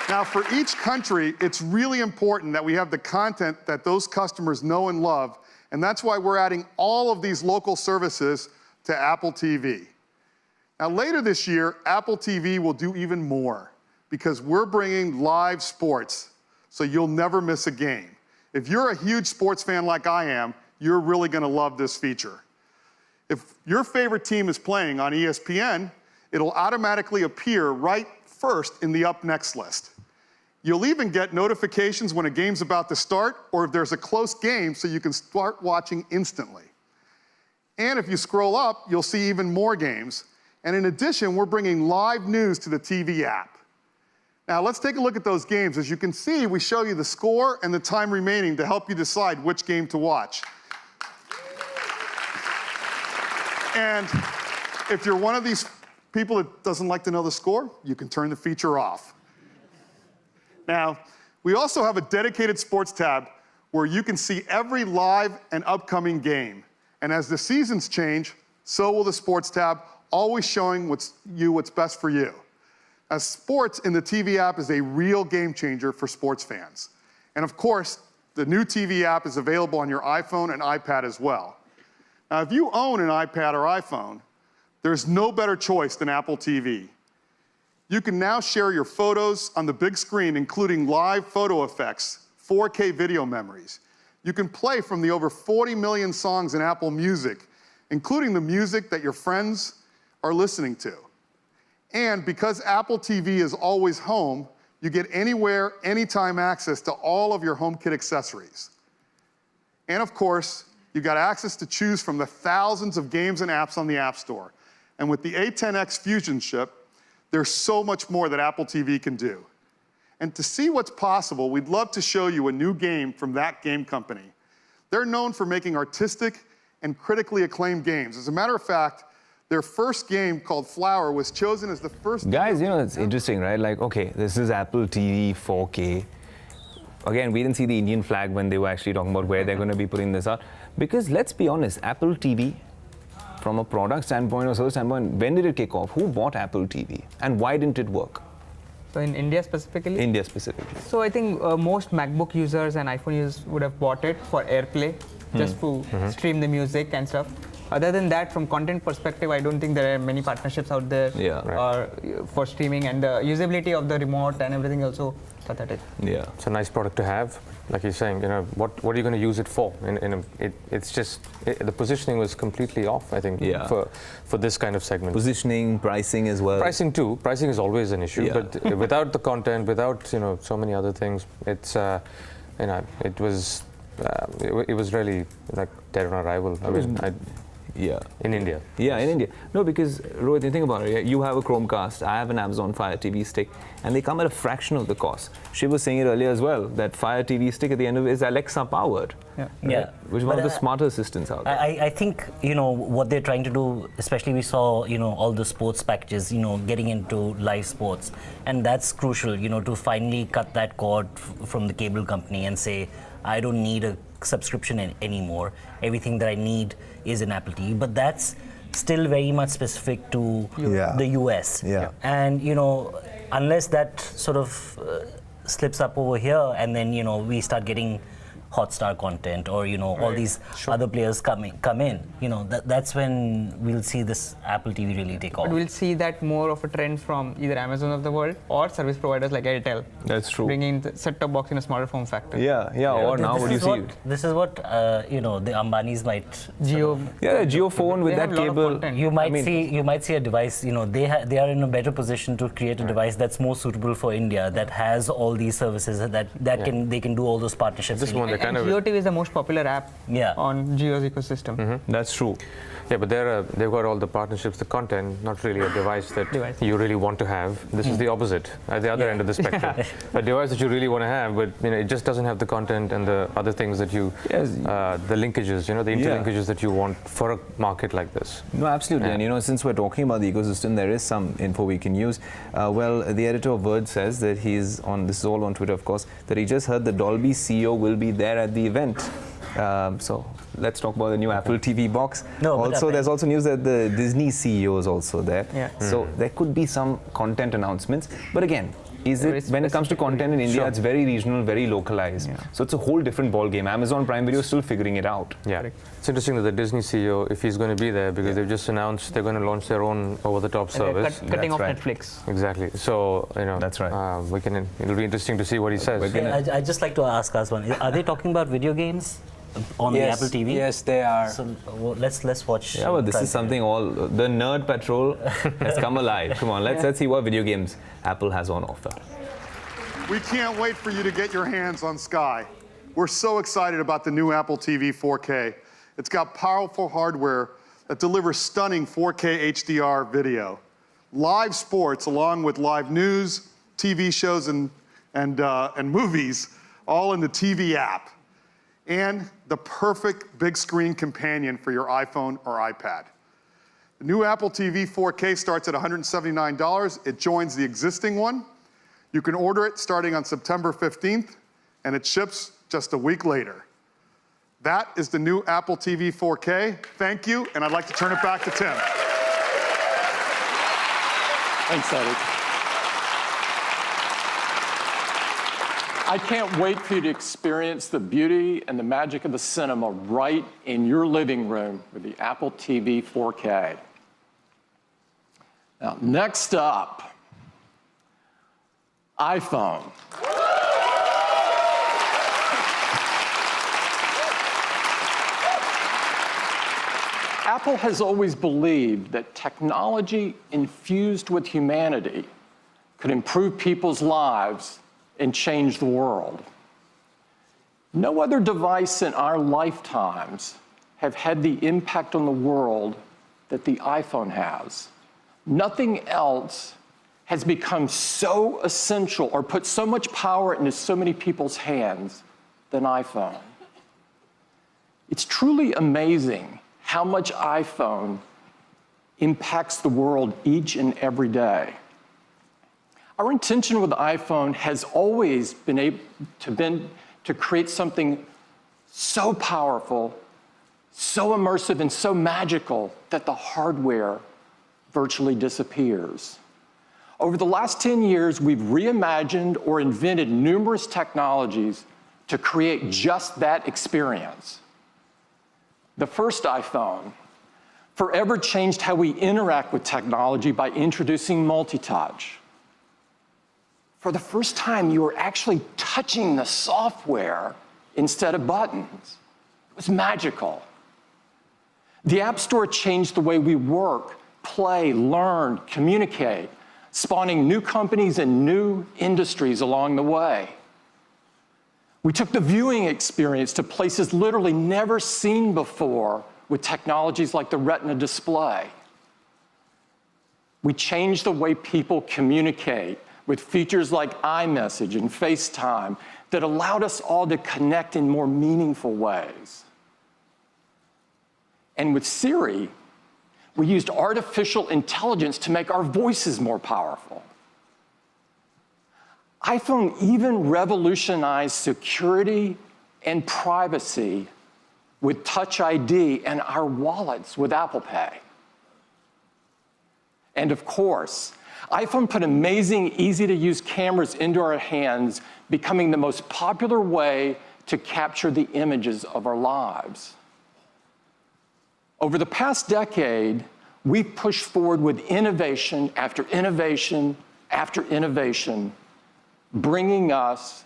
Now, for each country, it's really important that we have the content that those customers know and love, and that's why we're adding all of these local services to Apple TV. Now, later this year, Apple TV will do even more, because we're bringing live sports, so you'll never miss a game. If you're a huge sports fan like I am, you're really going to love this feature. If your favorite team is playing on ESPN, it'll automatically appear right first in the Up Next list. You'll even get notifications when a game's about to start, or if there's a close game, so you can start watching instantly. And if you scroll up, you'll see even more games. And in addition, we're bringing live news to the TV app. Now, let's take a look at those games. As you can see, we show you the score and the time remaining to help you decide which game to watch. And if you're one of these people that doesn't like to know the score, you can turn the feature off. Now, we also have a dedicated sports tab where you can see every live and upcoming game. And as the seasons change, so will the sports tab, always showing what's best for you. As sports in the TV app is a real game changer for sports fans. And of course, the new TV app is available on your iPhone and iPad as well. Now, if you own an iPad or iPhone, there's no better choice than Apple TV. You can now share your photos on the big screen, including live photo effects, 4K video memories. You can play from the over 40 million songs in Apple Music, including the music that your friends are listening to. And because Apple TV is always home, you get anywhere, anytime access to all of your HomeKit accessories. And of course, you've got access to choose from the thousands of games and apps on the App Store. And with the A10X Fusion chip, there's so much more that Apple TV can do. And to see what's possible, we'd love to show you a new game from that game company. They're known for making artistic and critically acclaimed games. As a matter of fact, their first game, called Flower, was chosen as the first... Guys, you know, it's interesting, right? Like, okay, this is Apple TV 4K. Again, we didn't see the Indian flag when they were actually talking about where they're going to be putting this out. Because let's be honest, Apple TV, from a product standpoint or service standpoint, when did it kick off? Who bought Apple TV? And why didn't it work? So in India specifically? India specifically. So I think most MacBook users and iPhone users would have bought it for AirPlay, just to stream the music and stuff. Other than that, from content perspective, I don't think there are many partnerships out there for streaming, and the usability of the remote and everything also pathetic. Yeah, it's a nice product to have. Like you're saying, what are you going to use it for? It's just the positioning was completely off. I think for this kind of segment. Positioning, pricing as well. Pricing too. Pricing is always an issue, but without the content, without so many other things, it's it was really like dead on arrival. I mean, in India. Yeah, in India. No, because Rohit, you think about it. You have a Chromecast, I have an Amazon Fire TV stick, and they come at a fraction of the cost. Shiv was saying it earlier as well, that Fire TV stick at the end of it is Alexa powered. Which is one of the smarter assistants out there. I think, what they're trying to do, especially we saw, all the sports packages, getting into live sports. And that's crucial, to finally cut that cord from the cable company and say, I don't need a subscription anymore. Everything that I need is in Apple TV. But that's still very much specific to the US. And, unless that sort of slips up over here and then, we start getting Hotstar content or all these other players come in, that's when we'll see this Apple TV really take off. But we'll see that more of a trend from either Amazon of the world or service providers like Airtel. That's true. Bringing the set-top box in a smaller form factor. Or now what do you see? This is what the Ambanis might. Jio. Yeah, Jio phone with that cable. You might see a device. They are in a better position to create a device that's more suitable for India, that has all these services, that they can do all those partnerships. This one, And Jio TV is the most popular app on Jio's ecosystem. That's true. Yeah, but they've got all the partnerships, the content, not really a device that you really want to have. This is the opposite, at the other end of the spectrum. A device that you really want to have, but it just doesn't have the content and the other things that you, the linkages, the interlinkages that you want for a market like this. No, absolutely. And since we're talking about the ecosystem, there is some info we can use. Well, the editor of Word says that this is all on Twitter, of course, that he just heard the Dolby CEO will be there at the event. So let's talk about the new Apple TV box. There's also news that the Disney CEO is also there. So there could be some content announcements. But again, when it comes to content in India, it's very regional, very localized. So it's a whole different ball game. Amazon Prime Video is still figuring it out. It's interesting that the Disney CEO, if he's going to be there, because they've just announced they're going to launch their own over-the-top service. Cutting off Netflix. Exactly. So, that's right. It'll be interesting to see what he says. I'd just like to ask us one. Are they talking about video games on the Apple TV? Yes, they are. So let's watch. Yeah, well, this is something the Nerd Patrol has come alive. Come on, let's see what video games Apple has on offer. We can't wait for you to get your hands on Sky. We're so excited about the new Apple TV 4K. It's got powerful hardware that delivers stunning 4K HDR video, live sports along with live news, TV shows, and movies, all in the TV app, and the perfect big screen companion for your iPhone or iPad. The new Apple TV 4K starts at $179. It joins the existing one. You can order it starting on September 15th, and it ships just a week later. That is the new Apple TV 4K. Thank you, and I'd like to turn it back to Tim. Thanks, Eddie. I can't wait for you to experience the beauty and the magic of the cinema right in your living room with the Apple TV 4K. Now, next up, iPhone. Apple has always believed that technology infused with humanity could improve people's lives and change the world. No other device in our lifetimes have had the impact on the world that the iPhone has. Nothing else has become so essential or put so much power into so many people's hands than iPhone. It's truly amazing how much iPhone impacts the world each and every day. Our intention with the iPhone has always been to create something so powerful, so immersive, and so magical that the hardware virtually disappears. Over the last 10 years, we've reimagined or invented numerous technologies to create just that experience. The first iPhone forever changed how we interact with technology by introducing multi-touch. For the first time, you were actually touching the software instead of buttons. It was magical. The App Store changed the way we work, play, learn, communicate, spawning new companies and new industries along the way. We took the viewing experience to places literally never seen before with technologies like the Retina display. We changed the way people communicate with features like iMessage and FaceTime that allowed us all to connect in more meaningful ways. And with Siri, we used artificial intelligence to make our voices more powerful. iPhone even revolutionized security and privacy with Touch ID and our wallets with Apple Pay. And of course, iPhone put amazing, easy-to-use cameras into our hands, becoming the most popular way to capture the images of our lives. Over the past decade, we've pushed forward with innovation after innovation after innovation, bringing us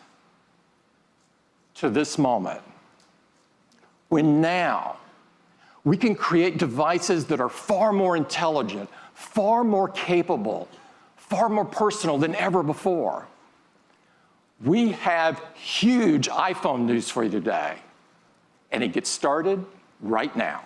to this moment, when now we can create devices that are far more intelligent, far more capable, far more personal than ever before. We have huge iPhone news for you today, and it gets started right now.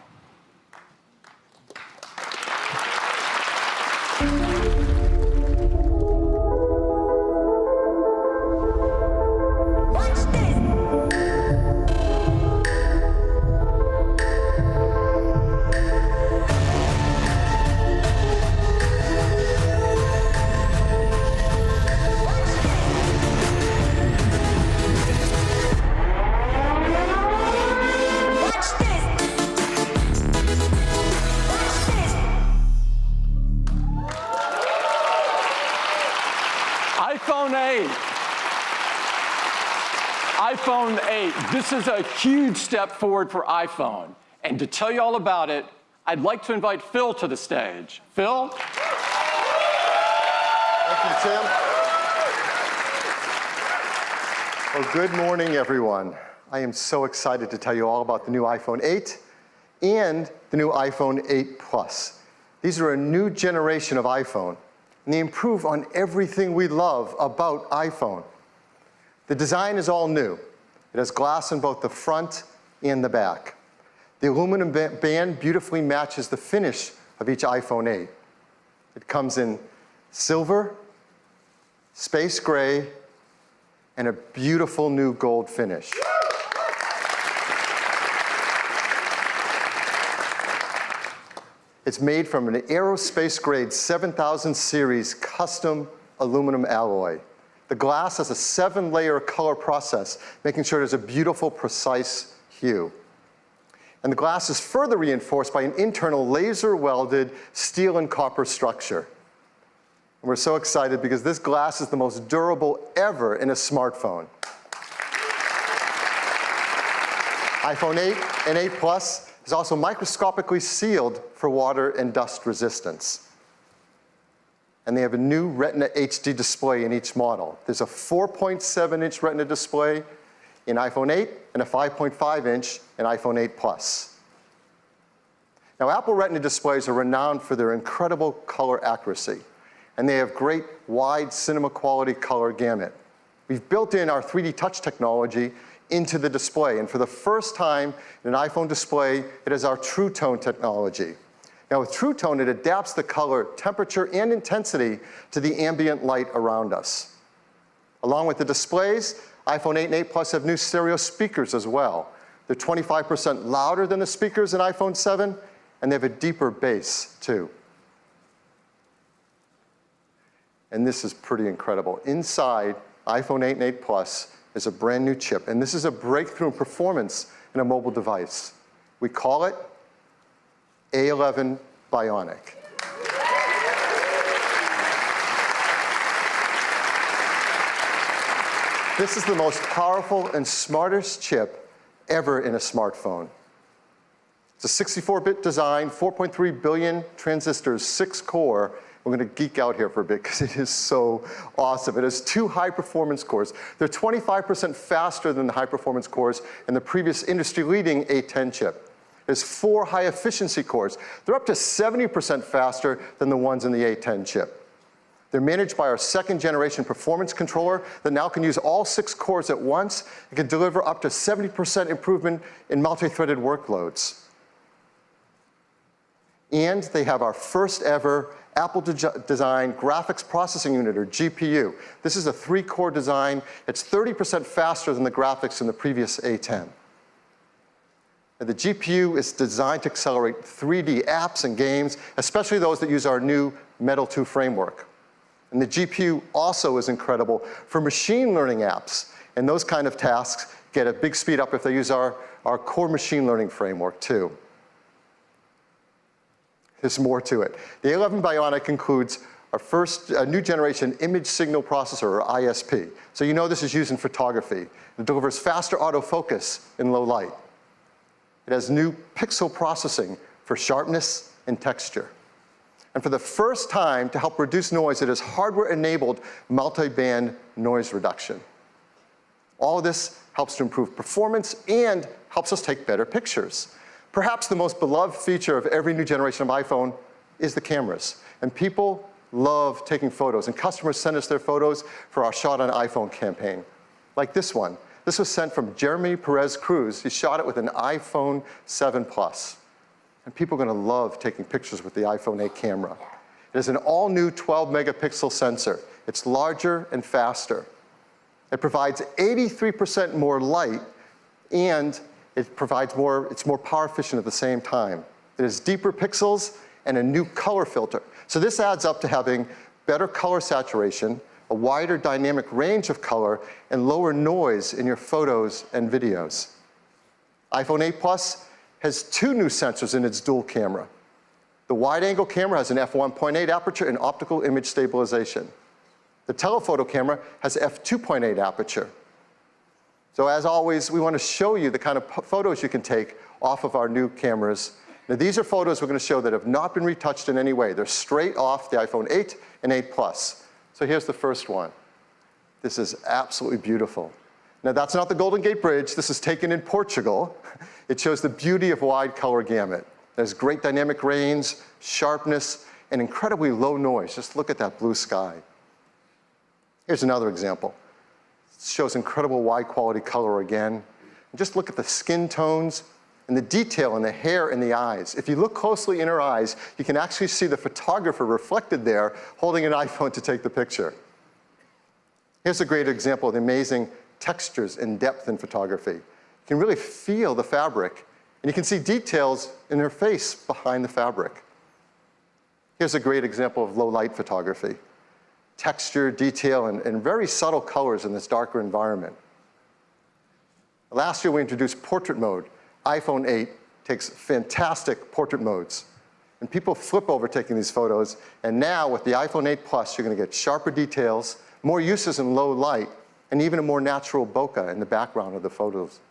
iPhone 8. This is a huge step forward for iPhone. And to tell you all about it, I'd like to invite Phil to the stage. Phil? Thank you, Tim. Well, good morning, everyone. I am so excited to tell you all about the new iPhone 8 and the new iPhone 8 Plus. These are a new generation of iPhone, and they improve on everything we love about iPhone. The design is all new. It has glass in both the front and the back. The aluminum band beautifully matches the finish of each iPhone 8. It comes in silver, space gray, and a beautiful new gold finish. It's made from an aerospace grade 7000 series custom aluminum alloy. The glass has a 7-layer color process, making sure there's a beautiful, precise hue. And the glass is further reinforced by an internal laser-welded steel and copper structure. And we're so excited because this glass is the most durable ever in a smartphone. iPhone 8 and 8 Plus is also microscopically sealed for water and dust resistance. And they have a new Retina HD display in each model. There's a 4.7-inch Retina display in iPhone 8 and a 5.5-inch in iPhone 8 Plus. Now, Apple Retina displays are renowned for their incredible color accuracy, and they have great wide cinema quality color gamut. We've built in our 3D touch technology into the display, and for the first time in an iPhone display, it has our True Tone technology. Now, with True Tone, it adapts the color, temperature, and intensity to the ambient light around us. Along with the displays, iPhone 8 and 8 Plus have new stereo speakers as well. They're 25% louder than the speakers in iPhone 7, and they have a deeper bass, too. And this is pretty incredible. Inside iPhone 8 and 8 Plus is a brand new chip, and this is a breakthrough in performance in a mobile device. We call it A11 Bionic. This is the most powerful and smartest chip ever in a smartphone. It's a 64-bit design, 4.3 billion transistors, 6-core. We're going to geek out here for a bit because it is so awesome. It has 2 high-performance cores. They're 25% faster than the high-performance cores in the previous industry-leading A10 chip. There's 4 high-efficiency cores. They're up to 70% faster than the ones in the A10 chip. They're managed by our 2nd-generation performance controller that now can use all 6 cores at once and can deliver up to 70% improvement in multi-threaded workloads. And they have our first ever Apple-designed graphics processing unit, or GPU. This is a 3-core design. It's 30% faster than the graphics in the previous A10. And the GPU is designed to accelerate 3D apps and games, especially those that use our new Metal 2 framework. And the GPU also is incredible for machine learning apps. And those kind of tasks get a big speed up if they use our core machine learning framework too. There's more to it. The A11 Bionic includes our first new generation image signal processor, or ISP. So you know this is used in photography. It delivers faster autofocus in low light. It has new pixel processing for sharpness and texture. And for the first time, to help reduce noise, it has hardware-enabled multi-band noise reduction. All of this helps to improve performance and helps us take better pictures. Perhaps the most beloved feature of every new generation of iPhone is the cameras. And people love taking photos, and customers send us their photos for our Shot on iPhone campaign, like this one. This was sent from Jeremy Perez Cruz. He shot it with an iPhone 7 Plus. And people are going to love taking pictures with the iPhone 8 camera. It is an all-new 12-megapixel sensor. It's larger and faster. It provides 83% more light, and it's more power efficient at the same time. It has deeper pixels and a new color filter. So this adds up to having better color saturation, a wider dynamic range of color, and lower noise in your photos and videos. iPhone 8 Plus has 2 new sensors in its dual camera. The wide-angle camera has an f1.8 aperture and optical image stabilization. The telephoto camera has f2.8 aperture. So as always, we want to show you the kind of photos you can take off of our new cameras. Now these are photos we're going to show that have not been retouched in any way. They're straight off the iPhone 8 and 8 Plus. So here's the first one. This is absolutely beautiful. Now that's not the Golden Gate Bridge. This is taken in Portugal. It shows the beauty of wide color gamut. There's great dynamic range, sharpness, and incredibly low noise. Just look at that blue sky. Here's another example. It shows incredible wide quality color again. And just look at the skin tones and the detail in the hair and the eyes. If you look closely in her eyes, you can actually see the photographer reflected there holding an iPhone to take the picture. Here's a great example of the amazing textures and depth in photography. You can really feel the fabric, and you can see details in her face behind the fabric. Here's a great example of low light photography. Texture, detail, and very subtle colors in this darker environment. Last year we introduced portrait mode. iPhone 8 takes fantastic portrait modes. And people flip over taking these photos, and now with the iPhone 8 Plus, you're going to get sharper details, more uses in low light, and even a more natural bokeh in the background of the photos.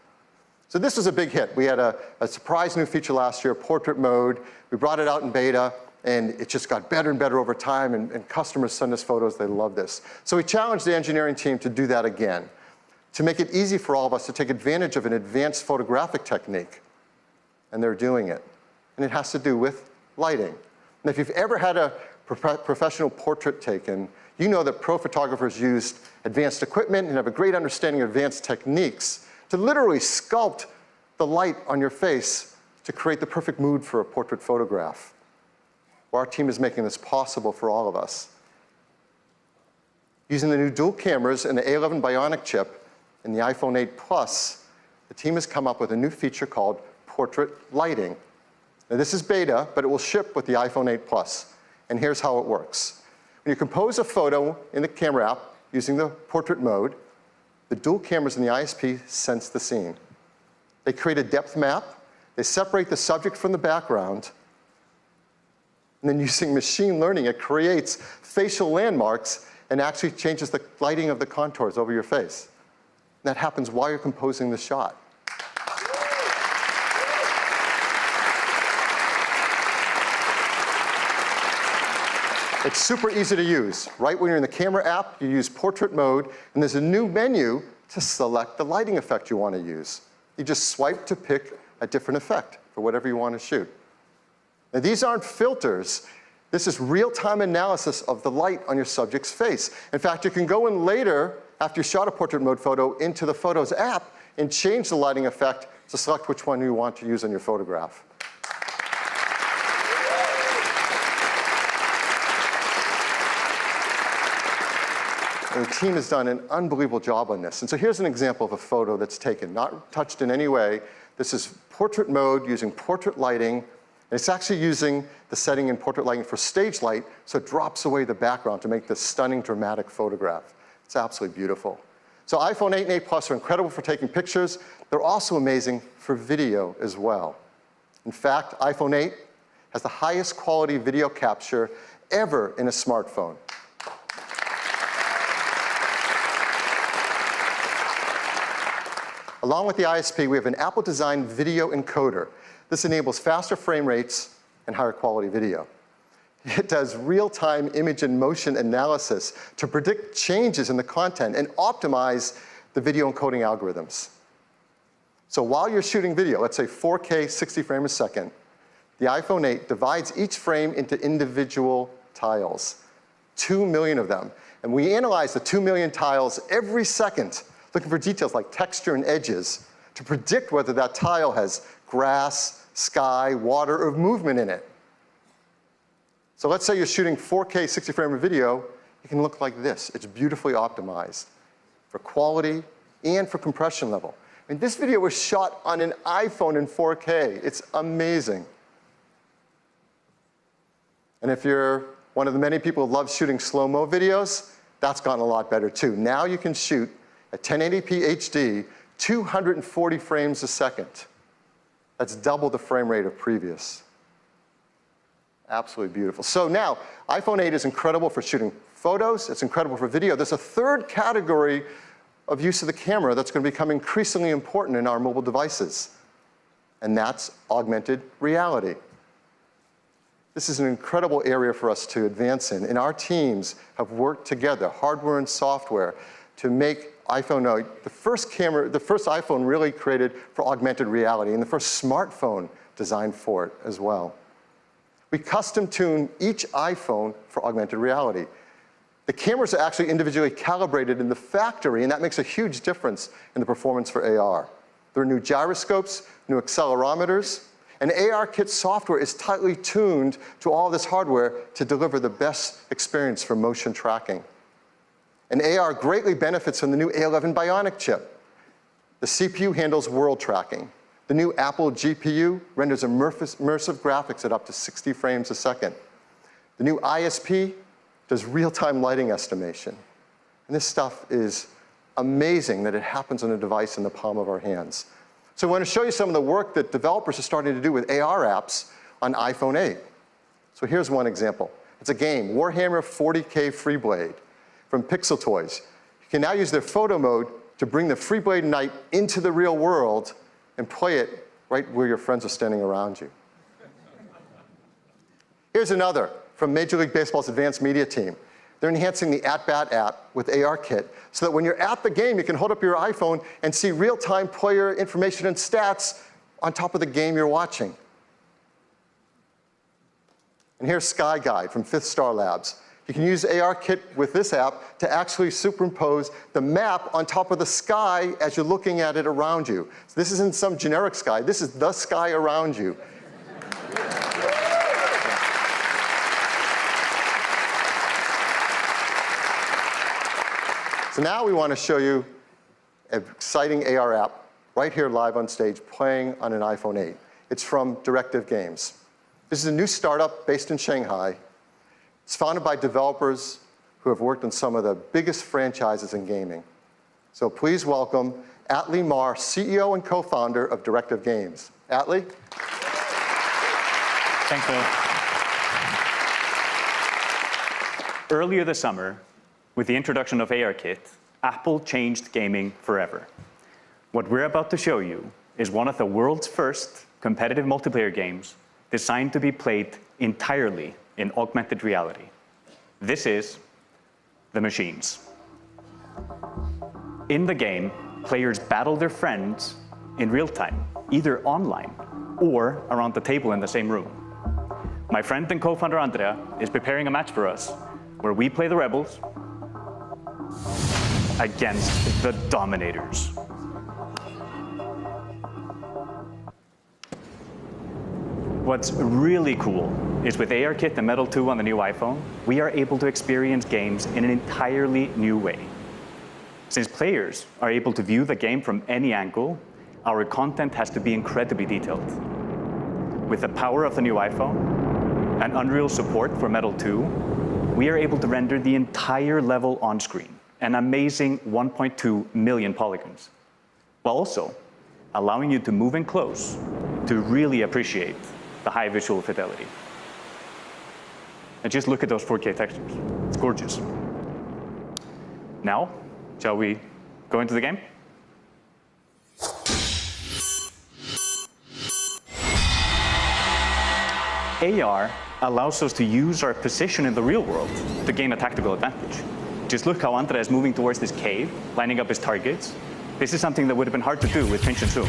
So this was a big hit. We had a surprise new feature last year, portrait mode. We brought it out in beta, and it just got better and better over time, and customers send us photos. They love this. So we challenged the engineering team to do that again, to make it easy for all of us to take advantage of an advanced photographic technique. And they're doing it. And it has to do with lighting. And if you've ever had a professional portrait taken, you know that pro photographers used advanced equipment and have a great understanding of advanced techniques to literally sculpt the light on your face to create the perfect mood for a portrait photograph. Well, our team is making this possible for all of us. Using the new dual cameras and the A11 Bionic chip and the iPhone 8 Plus, the team has come up with a new feature called portrait lighting. Now this is beta, but it will ship with the iPhone 8 Plus. And here's how it works. When you compose a photo in the camera app using the portrait mode, the dual cameras in the ISP sense the scene. They create a depth map, they separate the subject from the background, and then using machine learning, it creates facial landmarks and actually changes the lighting of the contours over your face. That happens while you're composing the shot. It's super easy to use. Right when you're in the camera app, you use portrait mode, and there's a new menu to select the lighting effect you want to use. You just swipe to pick a different effect for whatever you want to shoot. Now, these aren't filters. This is real-time analysis of the light on your subject's face. In fact, you can go in later, after you shot a portrait mode photo, into the Photos app and change the lighting effect to select which one you want to use on your photograph. And the team has done an unbelievable job on this. And so here's an example of a photo that's taken, not touched in any way. This is portrait mode using portrait lighting. And it's actually using the setting in portrait lighting for stage light, so it drops away the background to make this stunning, dramatic photograph. It's absolutely beautiful. So iPhone 8 and 8 Plus are incredible for taking pictures. They're also amazing for video as well. In fact, iPhone 8 has the highest quality video capture ever in a smartphone. Along with the ISP, we have an Apple-designed video encoder. This enables faster frame rates and higher quality video. It does real-time image and motion analysis to predict changes in the content and optimize the video encoding algorithms. So while you're shooting video, let's say 4K 60 frames a second, the iPhone 8 divides each frame into individual tiles, 2 million of them. And we analyze the 2 million tiles every second, looking for details like texture and edges to predict whether that tile has grass, sky, water, or movement in it. So let's say you're shooting 4K 60 frame video, it can look like this. It's beautifully optimized for quality and for compression level. I mean, this video was shot on an iPhone in 4K. It's amazing. And if you're one of the many people who love shooting slow-mo videos, that's gotten a lot better too. Now you can shoot at 1080p HD, 240 frames a second. That's double the frame rate of previous. Absolutely beautiful. So now, iPhone 8 is incredible for shooting photos. It's incredible for video. There's a third category of use of the camera that's going to become increasingly important in our mobile devices, and that's augmented reality. This is an incredible area for us to advance in, and our teams have worked together, hardware and software, to make iPhone 8 the first iPhone really created for augmented reality, and the first smartphone designed for it as well. We custom tune each iPhone for augmented reality. The cameras are actually individually calibrated in the factory, and that makes a huge difference in the performance for AR. There are new gyroscopes, new accelerometers, and ARKit software is tightly tuned to all this hardware to deliver the best experience for motion tracking. And AR greatly benefits from the new A11 Bionic chip. The CPU handles world tracking. The new Apple GPU renders immersive graphics at up to 60 frames a second. The new ISP does real-time lighting estimation. And this stuff is amazing that it happens on a device in the palm of our hands. So I want to show you some of the work that developers are starting to do with AR apps on iPhone 8. So here's one example. It's a game, Warhammer 40K Freeblade from Pixel Toys. You can now use their photo mode to bring the Freeblade Knight into the real world and play it right where your friends are standing around you. Here's another from Major League Baseball's advanced media team. They're enhancing the At-Bat app with ARKit so that when you're at the game, you can hold up your iPhone and see real-time player information and stats on top of the game you're watching. And here's Sky Guide from Fifth Star Labs. You can use ARKit with this app to actually superimpose the map on top of the sky as you're looking at it around you. So this isn't some generic sky. This is the sky around you. So now we want to show you an exciting AR app right here live on stage playing on an iPhone 8. It's from Directive Games. This is a new startup based in Shanghai. It's founded by developers who have worked on some of the biggest franchises in gaming. So please welcome Atlee Mar, CEO and co-founder of Directive Games. Atlee? Thanks, Bill. Earlier this summer, with the introduction of ARKit, Apple changed gaming forever. What we're about to show you is one of the world's first competitive multiplayer games designed to be played entirely in augmented reality. This is The Machines. In the game, players battle their friends in real time, either online or around the table in the same room. My friend and co-founder Andrea is preparing a match for us where we play the rebels against the dominators. What's really cool is with ARKit and Metal 2 on the new iPhone, we are able to experience games in an entirely new way. Since players are able to view the game from any angle, our content has to be incredibly detailed. With the power of the new iPhone and Unreal support for Metal 2, we are able to render the entire level on screen, an amazing 1.2 million polygons, while also allowing you to move in close to really appreciate the high visual fidelity. And just look at those 4K textures. It's gorgeous. Now, shall we go into the game? AR allows us to use our position in the real world to gain a tactical advantage. Just look how Andrea is moving towards this cave, lining up his targets. This is something that would have been hard to do with pinch and zoom.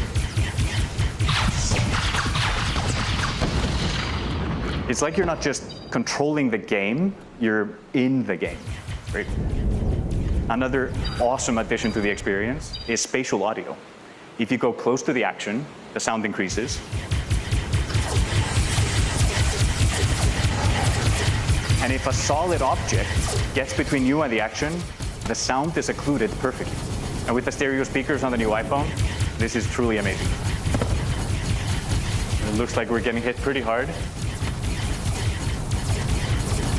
It's like you're not just controlling the game, you're in the game, right? Another awesome addition to the experience is spatial audio. If you go close to the action, the sound increases. And if a solid object gets between you and the action, the sound is occluded perfectly. And with the stereo speakers on the new iPhone, this is truly amazing. It looks like we're getting hit pretty hard.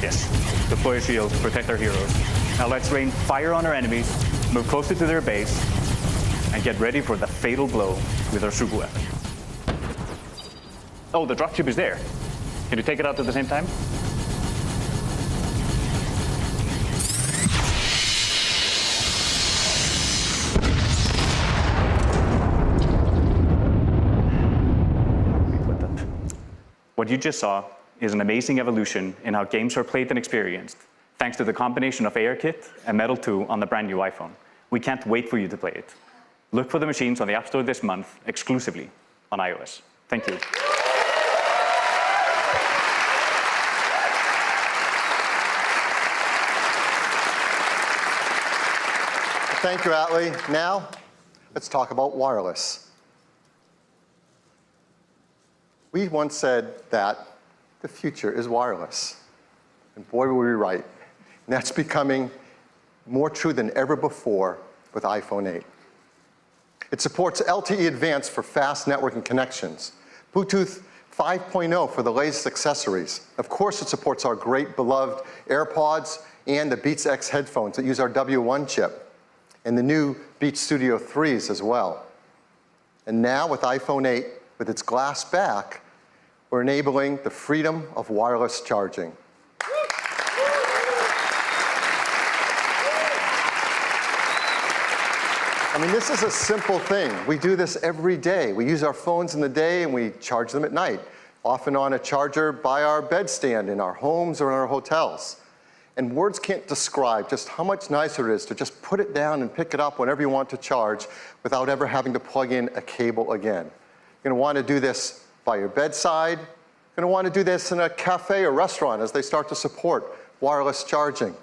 Yes, deploy a shield, protect our heroes. Now let's rain fire on our enemies, move closer to their base, and get ready for the fatal blow with our super weapon. Oh, the dropship is there. Can you take it out at the same time? What you just saw is an amazing evolution in how games are played and experienced, thanks to the combination of ARKit and Metal 2 on the brand new iPhone. We can't wait for you to play it. Look for The Machines on the App Store this month, exclusively on iOS. Thank you. Thank you, Atli. Now, let's talk about wireless. We once said that the future is wireless. And boy, were we right. And that's becoming more true than ever before with iPhone 8. It supports LTE Advanced for fast networking connections, Bluetooth 5.0 for the latest accessories. Of course, it supports our great beloved AirPods and the Beats X headphones that use our W1 chip, and the new Beats Studio 3s as well. And now with iPhone 8, with its glass back, we're enabling the freedom of wireless charging. I mean, this is a simple thing. We do this every day. We use our phones in the day and we charge them at night, often on a charger by our bedstand in our homes or in our hotels. And words can't describe just how much nicer it is to just put it down and pick it up whenever you want to charge without ever having to plug in a cable again. You're going to want to do this by your bedside. You're going to want to do this in a cafe or restaurant as they start to support wireless charging.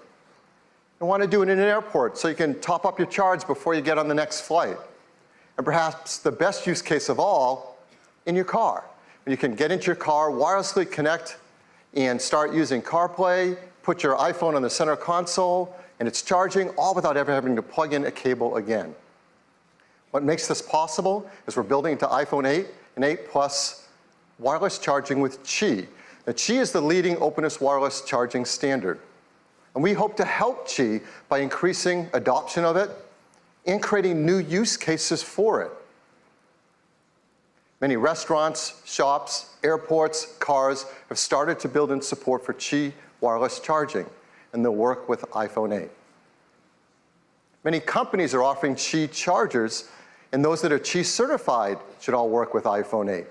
You want to do it in an airport so you can top up your charge before you get on the next flight. And perhaps the best use case of all, in your car. You can get into your car, wirelessly connect, and start using CarPlay, put your iPhone on the center console, and it's charging, all without ever having to plug in a cable again. What makes this possible is we're building into iPhone 8 and 8 Plus wireless charging with Qi. Now, Qi is the leading openness wireless charging standard. And we hope to help Qi by increasing adoption of it and creating new use cases for it. Many restaurants, shops, airports, cars have started to build in support for Qi wireless charging, and they'll work with iPhone 8. Many companies are offering Qi chargers, and those that are Qi certified should all work with iPhone 8.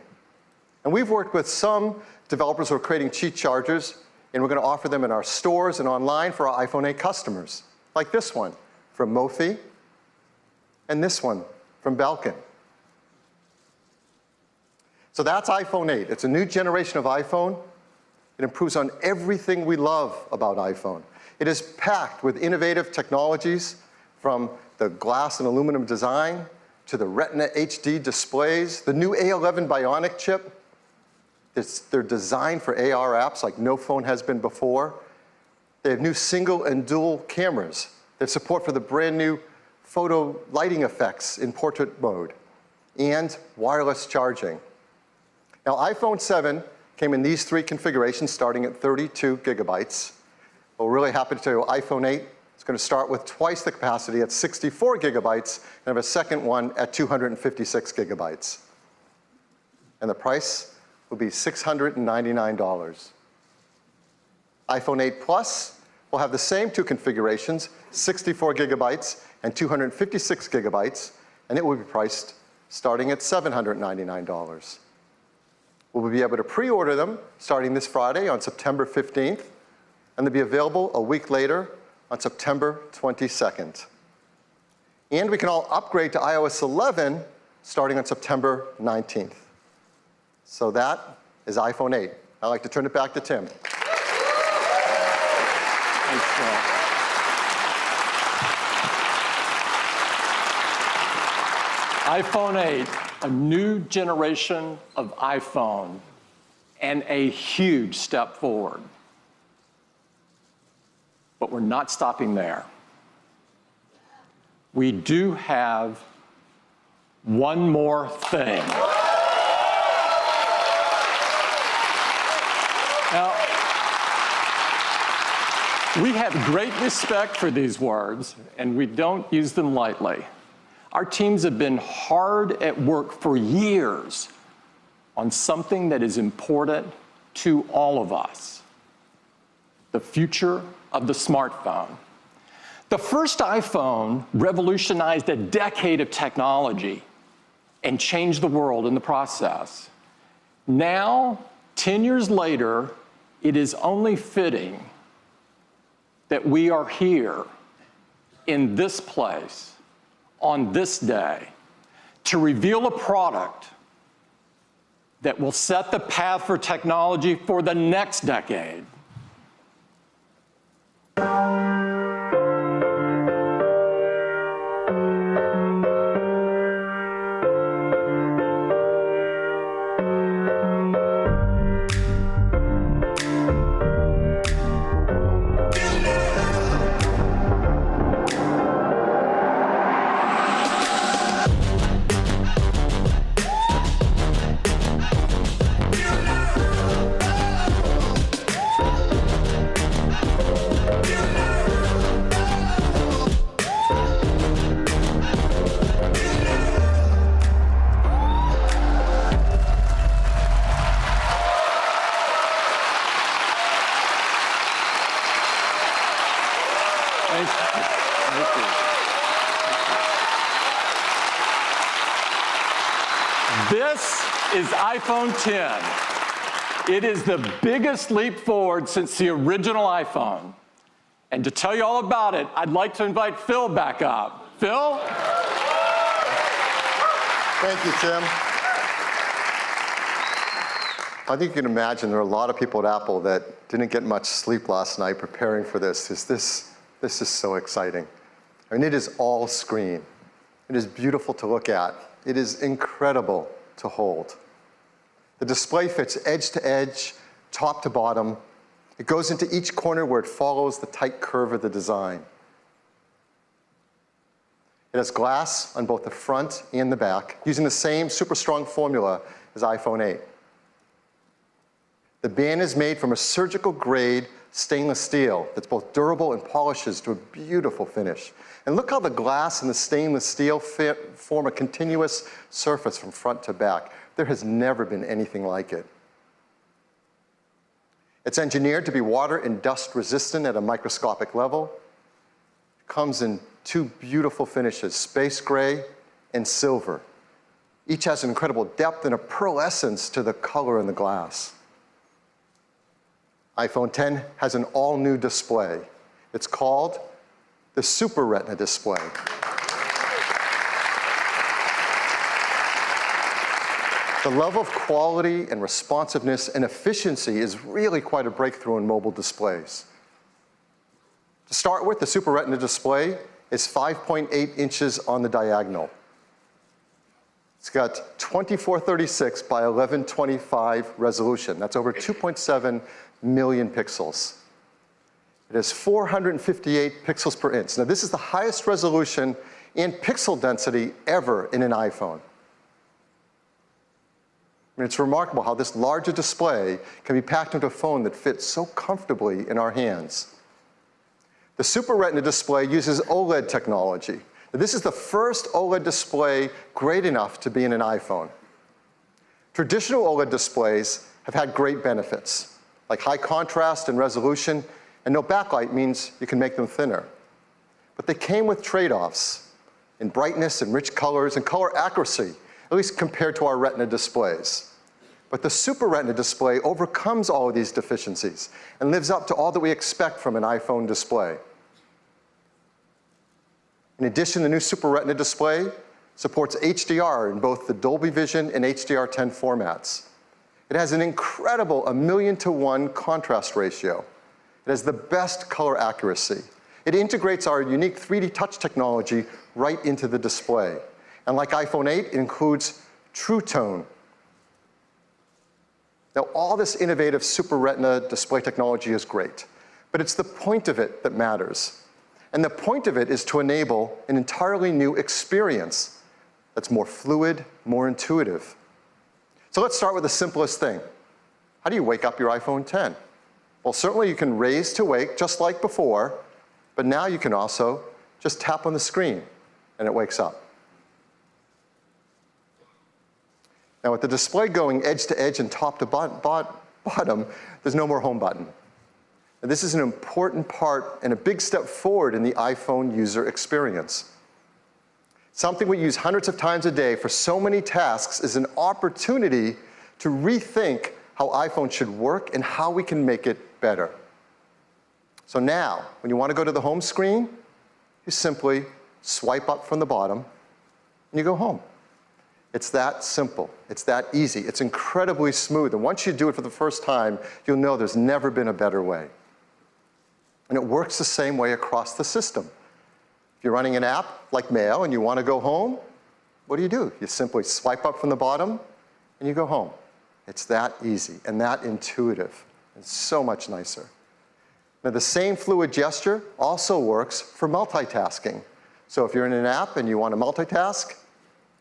And we've worked with some developers who are creating Qi chargers, and we're going to offer them in our stores and online for our iPhone 8 customers, like this one from Mophie, and this one from Belkin. So that's iPhone 8. It's a new generation of iPhone. It improves on everything we love about iPhone. It is packed with innovative technologies, from the glass and aluminum design to the Retina HD displays, the new A11 Bionic chip. They're designed for AR apps like no phone has been before. They have new single and dual cameras. They have support for the brand new photo lighting effects in portrait mode and wireless charging. Now, iPhone 7 came in these 3 configurations starting at 32 gigabytes. We're really happy to tell you iPhone 8 is going to start with twice the capacity at 64 gigabytes and have a second one at 256 gigabytes. And the price will be $699. iPhone 8 Plus will have the same 2 configurations, 64 gigabytes and 256 gigabytes, and it will be priced starting at $799. We'll be able to pre-order them starting this Friday on September 15th, and they'll be available a week later on September 22nd. And we can all upgrade to iOS 11 starting on September 19th. So that is iPhone 8. I'd like to turn it back to Tim. Thanks, iPhone 8, a new generation of iPhone, and a huge step forward. But we're not stopping there. We do have one more thing. Now, we have great respect for these words, and we don't use them lightly. Our teams have been hard at work for years on something that is important to all of us: the future of the smartphone. The first iPhone revolutionized a decade of technology and changed the world in the process. Now, 10 years later, it is only fitting that we are here in this place on this day to reveal a product that will set the path for technology for the next decade. This is iPhone 10. It is the biggest leap forward since the original iPhone. And to tell you all about it, I'd like to invite Phil back up. Phil? Thank you, Tim. I think you can imagine there are a lot of people at Apple that didn't get much sleep last night preparing for this. This is so exciting. I mean, it is all screen. It is beautiful to look at. It is incredible to hold. The display fits edge to edge, top to bottom. It goes into each corner where it follows the tight curve of the design. It has glass on both the front and the back, using the same super strong formula as iPhone 8. The band is made from a surgical grade stainless steel that's both durable and polishes to a beautiful finish. And look how the glass and the stainless steel form a continuous surface from front to back. There has never been anything like it. It's engineered to be water and dust resistant at a microscopic level. It comes in two beautiful finishes, space gray and silver. Each has an incredible depth and a pearlescence to the color in the glass. iPhone 10 has an all-new display. It's called the Super Retina display. The level of quality and responsiveness and efficiency is really quite a breakthrough in mobile displays. To start with, the Super Retina display is 5.8 inches on the diagonal. It's got 2436 by 1125 resolution. That's over 2.7 million pixels. It has 458 pixels per inch. Now, this is the highest resolution and pixel density ever in an iPhone. I mean, it's remarkable how this larger display can be packed into a phone that fits so comfortably in our hands. The Super Retina display uses OLED technology. Now, this is the first OLED display great enough to be in an iPhone. Traditional OLED displays have had great benefits, like high contrast and resolution, and no backlight means you can make them thinner. But they came with trade-offs in brightness and rich colors and color accuracy, at least compared to our Retina displays. But the Super Retina display overcomes all of these deficiencies and lives up to all that we expect from an iPhone display. In addition, the new Super Retina display supports HDR in both the Dolby Vision and HDR10 formats. It has an incredible 1,000,000 to 1 contrast ratio. It has the best color accuracy. It integrates our unique 3D touch technology right into the display. And like iPhone 8, it includes True Tone. Now, all this innovative Super Retina display technology is great, but it's the point of it that matters. And the point of it is to enable an entirely new experience that's more fluid, more intuitive. So let's start with the simplest thing. How do you wake up your iPhone 10? Well, certainly you can raise to wake just like before, but now you can also just tap on the screen and it wakes up. Now, with the display going edge to edge and top to bottom, there's no more home button. And this is an important part and a big step forward in the iPhone user experience. Something we use hundreds of times a day for so many tasks is an opportunity to rethink how iPhone should work and how we can make it better. So now, when you want to go to the home screen, you simply swipe up from the bottom and you go home. It's that simple. It's that easy. It's incredibly smooth. And once you do it for the first time, you'll know there's never been a better way. And it works the same way across the system. If you're running an app like Mail and you want to go home, what do? You simply swipe up from the bottom and you go home. It's that easy and that intuitive and so much nicer. Now, the same fluid gesture also works for multitasking. So if you're in an app and you want to multitask,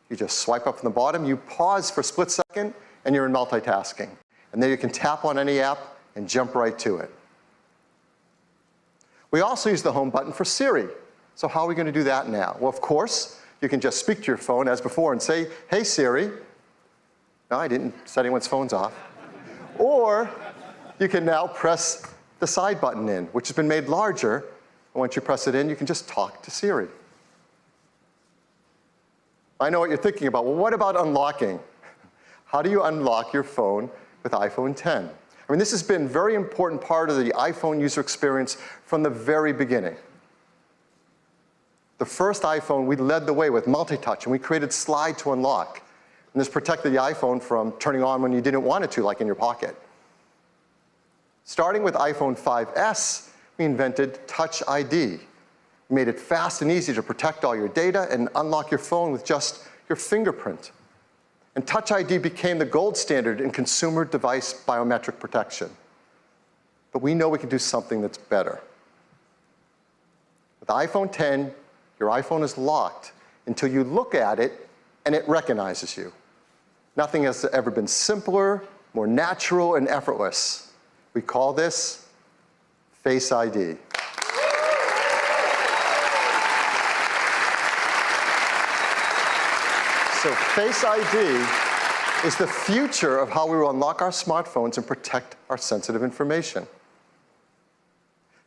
you just swipe up from the bottom, you pause for a split second, and you're in multitasking. And then you can tap on any app and jump right to it. We also use the home button for Siri. So how are we going to do that now? Well, of course, you can just speak to your phone as before and say, "Hey, Siri." No, I didn't set anyone's phones off. Or you can now press the side button in, which has been made larger. And once you press it in, you can just talk to Siri. I know what you're thinking about. Well, what about unlocking? How do you unlock your phone with iPhone 10? I mean, this has been a very important part of the iPhone user experience from the very beginning. The first iPhone, we led the way with multi-touch, and we created Slide to Unlock. And this protected the iPhone from turning on when you didn't want it to, like in your pocket. Starting with iPhone 5S, we invented Touch ID. We made it fast and easy to protect all your data and unlock your phone with just your fingerprint. And Touch ID became the gold standard in consumer device biometric protection. But we know we can do something that's better. With iPhone 10, your iPhone is locked until you look at it and it recognizes you. Nothing has ever been simpler, more natural, and effortless. We call this Face ID. So Face ID is the future of how we will unlock our smartphones and protect our sensitive information.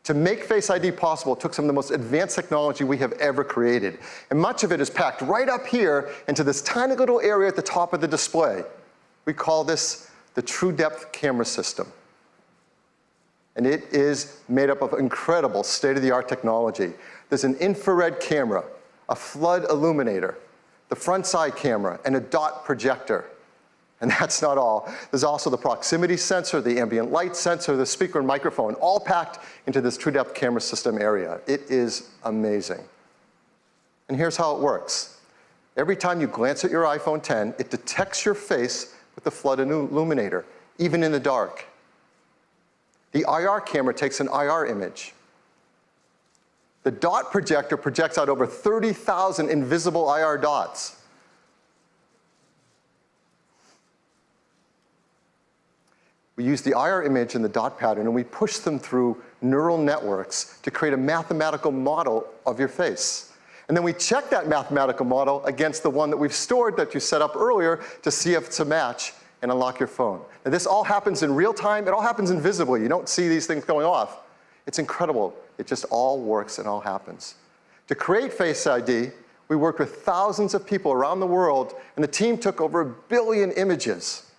To make Face ID possible, it took some of the most advanced technology we have ever created. And much of it is packed right up here into this tiny little area at the top of the display. We call this the True Depth camera system. And it is made up of incredible state-of-the-art technology. There's an infrared camera, a flood illuminator, the front side camera, and a dot projector. And that's not all. There's also the proximity sensor, the ambient light sensor, the speaker and microphone, all packed into this True Depth camera system area. It is amazing. And here's how it works. Every time you glance at your iPhone 10, it detects your face with the flood illuminator, even in the dark. The IR camera takes an IR image. The dot projector projects out over 30,000 invisible IR dots. We use the IR image and the dot pattern, and we push them through neural networks to create a mathematical model of your face. And then we check that mathematical model against the one that we've stored that you set up earlier to see if it's a match and unlock your phone. Now, this all happens in real time. It all happens invisibly. You don't see these things going off. It's incredible. It just all works and all happens. To create Face ID, we worked with thousands of people around the world, and the team took over 1 billion images.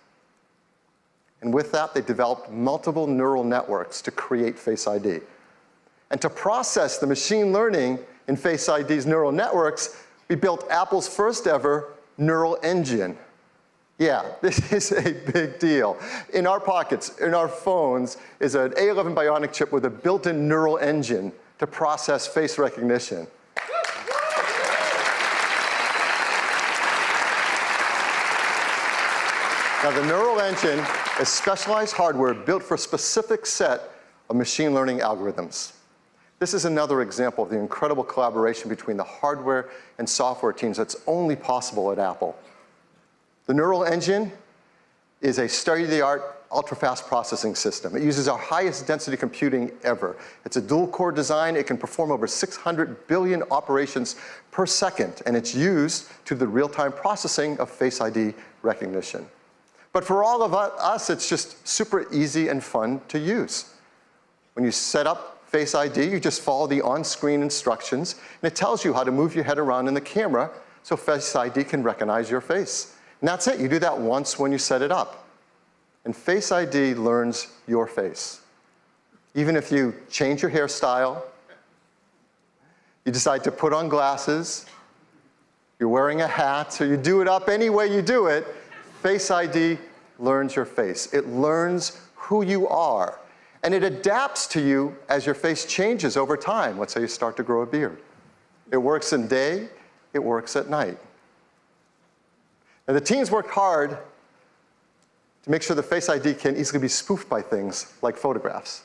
And with that, they developed multiple neural networks to create Face ID. And to process the machine learning in Face ID's neural networks, we built Apple's first ever neural engine. Yeah, this is a big deal. In our pockets, in our phones, is an A11 Bionic chip with a built-in neural engine to process face recognition. Now, the neural engine is specialized hardware built for a specific set of machine learning algorithms. This is another example of the incredible collaboration between the hardware and software teams that's only possible at Apple. The neural engine is a state-of-the-art, ultra-fast processing system. It uses our highest density computing ever. It's a dual-core design. It can perform over 600 billion operations per second, and it's used to the real-time processing of Face ID recognition. But for all of us, it's just super easy and fun to use. When you set up Face ID, you just follow the on-screen instructions, and it tells you how to move your head around in the camera so Face ID can recognize your face. And that's it. You do that once when you set it up. And Face ID learns your face. Even if you change your hairstyle, you decide to put on glasses, you're wearing a hat, or you do it up any way you do it, Face ID learns your face. It learns who you are. And it adapts to you as your face changes over time. Let's say you start to grow a beard. It works in day, it works at night. Now, the teams worked hard to make sure the Face ID can easily be spoofed by things like photographs.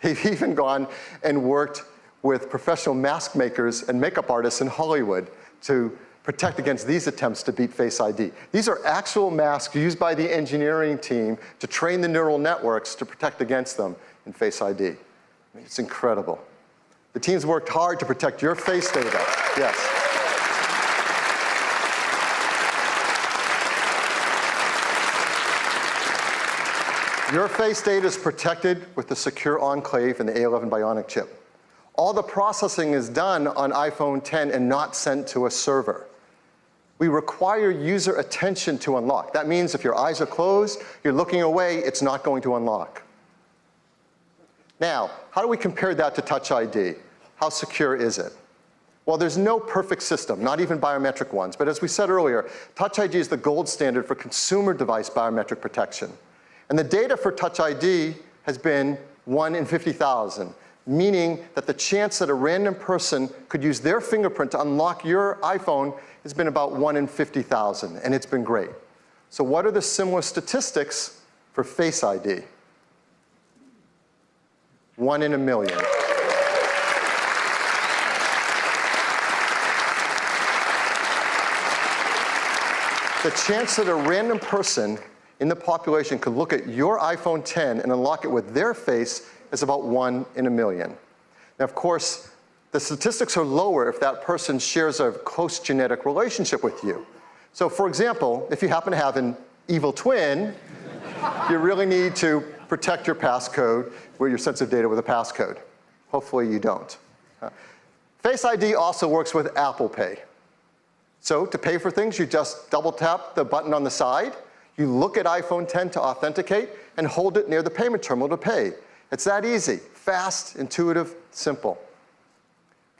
They've even gone and worked with professional mask makers and makeup artists in Hollywood to protect against these attempts to beat Face ID. These are actual masks used by the engineering team to train the neural networks to protect against them in Face ID. I mean, it's incredible. The teams worked hard to protect your face data. Yes. Your face data is protected with the secure enclave and the A11 Bionic chip. All the processing is done on iPhone 10 and not sent to a server. We require user attention to unlock. That means if your eyes are closed, you're looking away, it's not going to unlock. Now, how do we compare that to Touch ID? How secure is it? Well, there's no perfect system, not even biometric ones. But as we said earlier, Touch ID is the gold standard for consumer device biometric protection. And the data for Touch ID has been 1 in 50,000, meaning that the chance that a random person could use their fingerprint to unlock your iPhone has been about 1 in 50,000, and it's been great. So what are the similar statistics for Face ID? 1 in a million. The chance that a random person in the population could look at your iPhone 10 and unlock it with their face is about 1 in a million. Now, of course, the statistics are lower if that person shares a close genetic relationship with you. So, for example, if you happen to have an evil twin, you really need to protect your passcode, your sensitive data with a passcode. Hopefully you don't. Face ID also works with Apple Pay. So to pay for things, you just double tap the button on the side, you look at iPhone 10 to authenticate, and hold it near the payment terminal to pay. It's that easy, fast, intuitive, simple.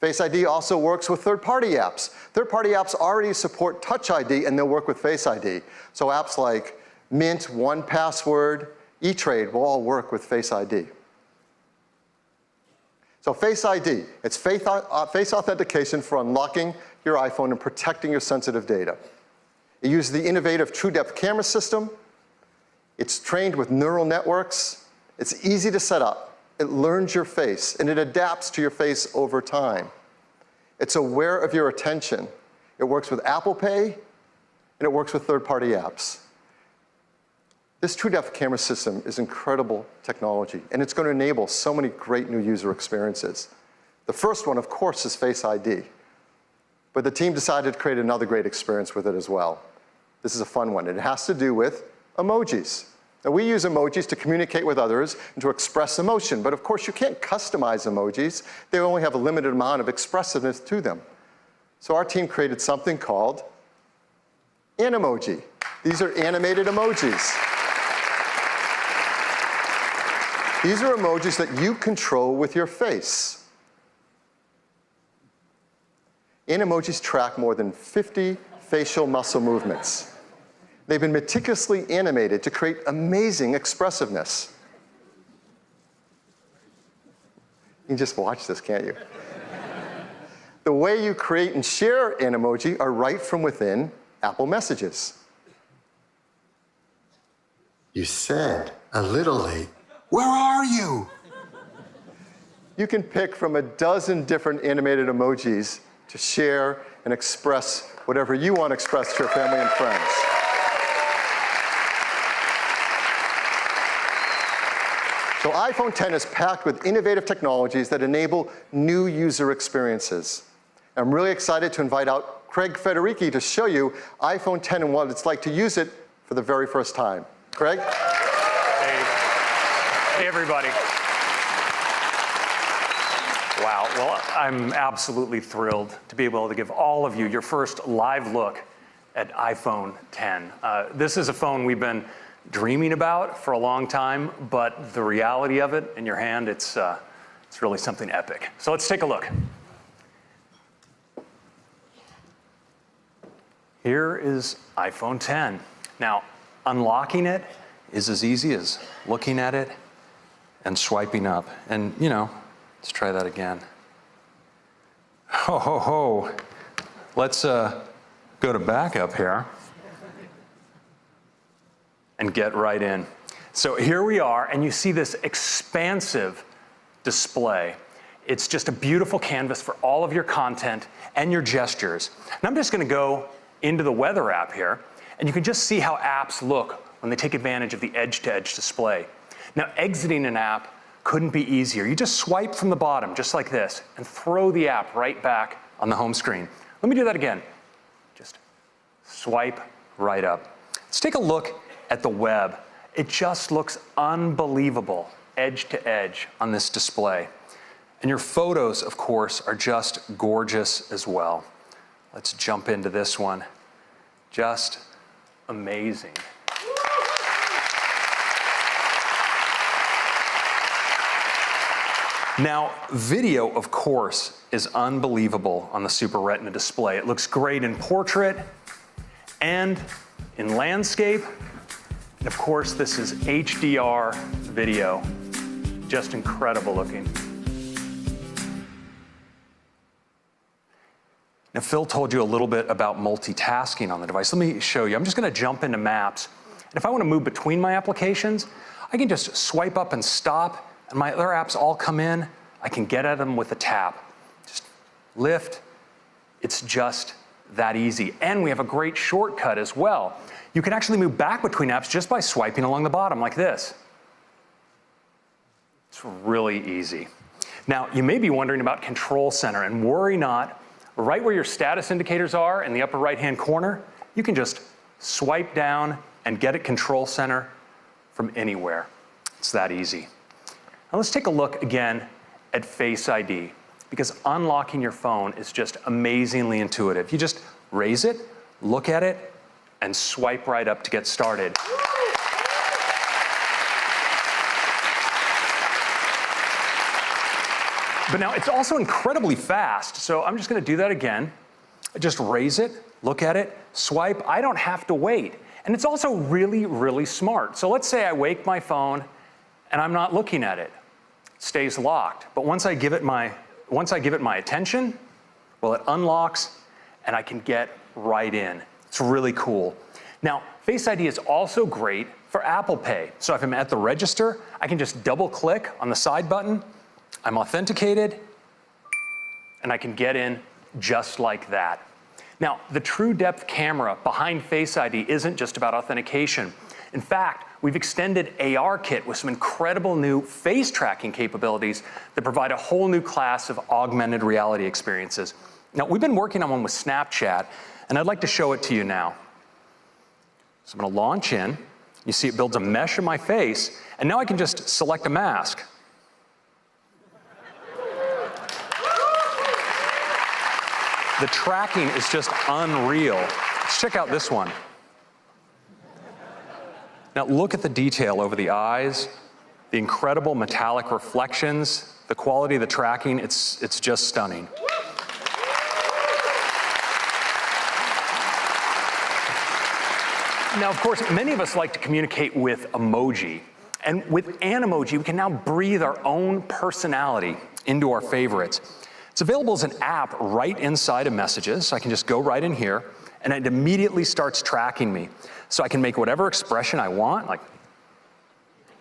Face ID also works with third-party apps. Third-party apps already support Touch ID, and they'll work with Face ID. So apps like Mint, 1Password, eTrade will all work with Face ID. So Face ID, it's face authentication for unlocking your iPhone and protecting your sensitive data. It uses the innovative TrueDepth camera system. It's trained with neural networks. It's easy to set up. It learns your face, and it adapts to your face over time. It's aware of your attention. It works with Apple Pay, and it works with third-party apps. This TrueDepth camera system is incredible technology, and it's going to enable so many great new user experiences. The first one, of course, is Face ID. But the team decided to create another great experience with it as well. This is a fun one. It has to do with emojis. Now, we use emojis to communicate with others and to express emotion, but of course you can't customize emojis. They only have a limited amount of expressiveness to them. So our team created something called Animoji. These are animated emojis. These are emojis that you control with your face. Animojis track more than 50 facial muscle movements. They've been meticulously animated to create amazing expressiveness. You can just watch this, can't you? The way you create and share Animoji are right from within Apple Messages. You said a little late. Where are you? You can pick from a dozen different animated emojis to share and express whatever you want to express to your family and friends. So iPhone 10 is packed with innovative technologies that enable new user experiences. I'm really excited to invite out Craig Federici to show you iPhone 10 and what it's like to use it for the very first time. Craig? Hey, everybody. Wow, well, I'm absolutely thrilled to be able to give all of you your first live look at iPhone 10. This is a phone we've been dreaming about for a long time, but the reality of it in your hand, it's really something epic. So let's take a look. Here is iPhone 10. Now, unlocking it is as easy as looking at it and swiping up. And, you know, let's try that again. Ho, ho, ho. Let's go to backup here and get right in. So here we are, and you see this expansive display. It's just a beautiful canvas for all of your content and your gestures. And I'm just gonna go into the weather app here, and you can just see how apps look when they take advantage of the edge-to-edge display. Now, exiting an app couldn't be easier. You just swipe from the bottom, just like this, and throw the app right back on the home screen. Let me do that again. Just swipe right up. Let's take a look at the web. It just looks unbelievable, edge to edge on this display. And your photos, of course, are just gorgeous as well. Let's jump into this one. Just amazing. Now, video, of course, is unbelievable on the Super Retina display. It looks great in portrait and in landscape. And of course, this is HDR video. Just incredible looking. Now, Phil told you a little bit about multitasking on the device. Let me show you. I'm just going to jump into Maps. And if I want to move between my applications, I can just swipe up and stop, and my other apps all come in. I can get at them with a tap. Just lift. It's just that easy. And we have a great shortcut as well. You can actually move back between apps just by swiping along the bottom like this. It's really easy. Now, you may be wondering about Control Center, and worry not. Right where your status indicators are in the upper right-hand corner, you can just swipe down and get at Control Center from anywhere. It's that easy. Now let's take a look again at Face ID, because unlocking your phone is just amazingly intuitive. You just raise it, look at it, and swipe right up to get started. But now it's also incredibly fast, so I'm just gonna do that again. I just raise it, look at it, swipe. I don't have to wait. And it's also really, really smart. So let's say I wake my phone and I'm not looking at it. It stays locked. But once I give it my attention, well, it unlocks and I can get right in. It's really cool. Now, Face ID is also great for Apple Pay. So if I'm at the register, I can just double click on the side button. I'm authenticated, and I can get in just like that. Now, the True Depth camera behind Face ID isn't just about authentication. In fact, we've extended ARKit with some incredible new face tracking capabilities that provide a whole new class of augmented reality experiences. Now, we've been working on one with Snapchat, and I'd like to show it to you now. So I'm gonna launch in. You see it builds a mesh of my face, and now I can just select a mask. The tracking is just unreal. Let's check out this one. Now look at the detail over the eyes, the incredible metallic reflections, the quality of the tracking, it's just stunning. Now, of course, many of us like to communicate with emoji. And with Animoji, we can now breathe our own personality into our favorites. It's available as an app right inside of Messages. I can just go right in here, and it immediately starts tracking me. So I can make whatever expression I want,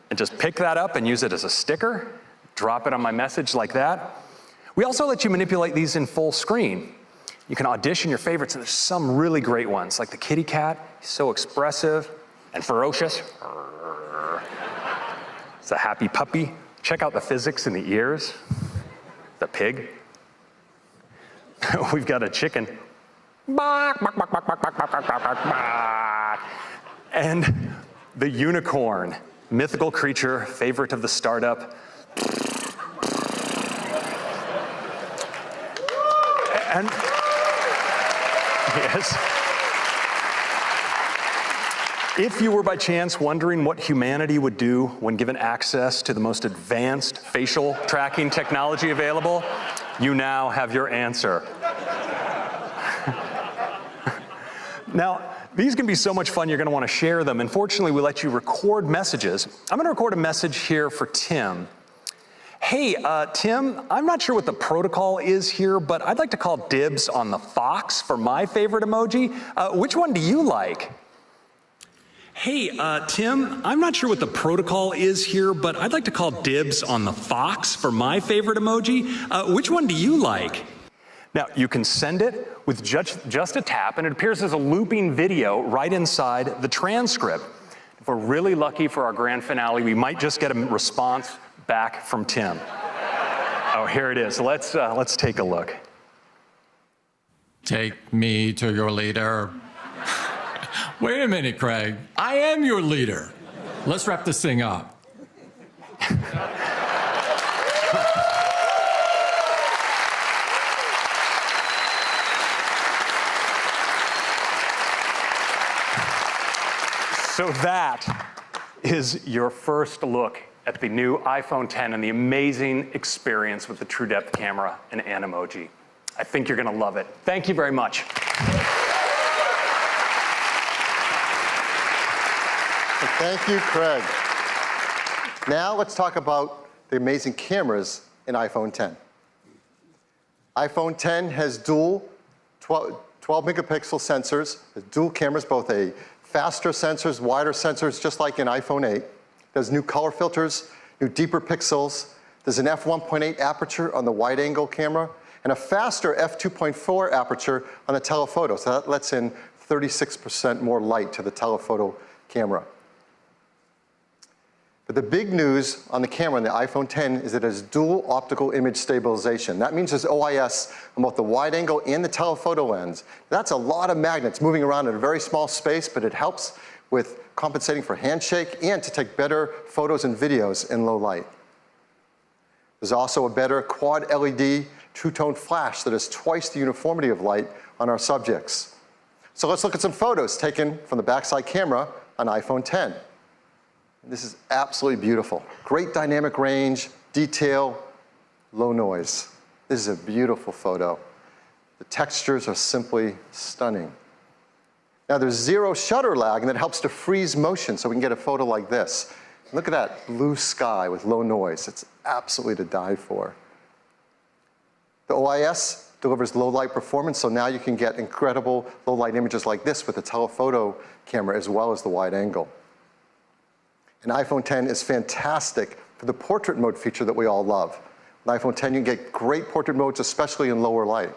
and just pick that up and use it as a sticker, drop it on my message like that. We also let you manipulate these in full screen. You can audition your favorites, and there's some really great ones, like the kitty cat. He's so expressive and ferocious. It's a happy puppy. Check out the physics in the ears. The pig. We've got a chicken. And the unicorn, mythical creature, favorite of the startup. And yes. If you were by chance wondering what humanity would do when given access to the most advanced facial tracking technology available, you now have your answer. Now, these can be so much fun, you're gonna wanna share them. And fortunately, we let you record messages. I'm gonna record a message here for Tim. Hey, Tim, I'm not sure what the protocol is here, but I'd like to call dibs on the fox for my favorite emoji. Which one do you like? Hey, Tim, I'm not sure what the protocol is here, but I'd like to call dibs on the fox for my favorite emoji. Which one do you like? Now, you can send it with just a tap, and it appears as a looping video right inside the transcript. If we're really lucky for our grand finale, we might just get a response back from Tim. Oh, here it is. Let's take a look. Take me to your leader. Wait a minute, Craig. I am your leader. Let's wrap this thing up. So that is your first look at the new iPhone 10 and the amazing experience with the True Depth camera and Animoji. I think you're gonna love it. Thank you very much. Thank you, Craig. Now let's talk about the amazing cameras in iPhone 10. iPhone 10 has dual 12 megapixel sensors, dual cameras, both a faster sensors, wider sensors, just like in iPhone 8. There's new color filters, new deeper pixels. There's an f1.8 aperture on the wide-angle camera, and a faster f2.4 aperture on the telephoto. So that lets in 36% more light to the telephoto camera. But the big news on the camera on the iPhone 10 is that it has dual optical image stabilization. That means there's OIS on both the wide angle and the telephoto lens. That's a lot of magnets moving around in a very small space, but it helps with compensating for handshake, and to take better photos and videos in low light. There's also a better quad LED two-tone flash that has twice the uniformity of light on our subjects. So let's look at some photos taken from the backside camera on iPhone X. This is absolutely beautiful. Great dynamic range, detail, low noise. This is a beautiful photo. The textures are simply stunning. Now there's zero shutter lag, and that helps to freeze motion so we can get a photo like this. Look at that blue sky with low noise. It's absolutely to die for. The OIS delivers low light performance, so now you can get incredible low light images like this with the telephoto camera as well as the wide angle. And iPhone X is fantastic for the portrait mode feature that we all love. With iPhone X, you can get great portrait modes, especially in lower light.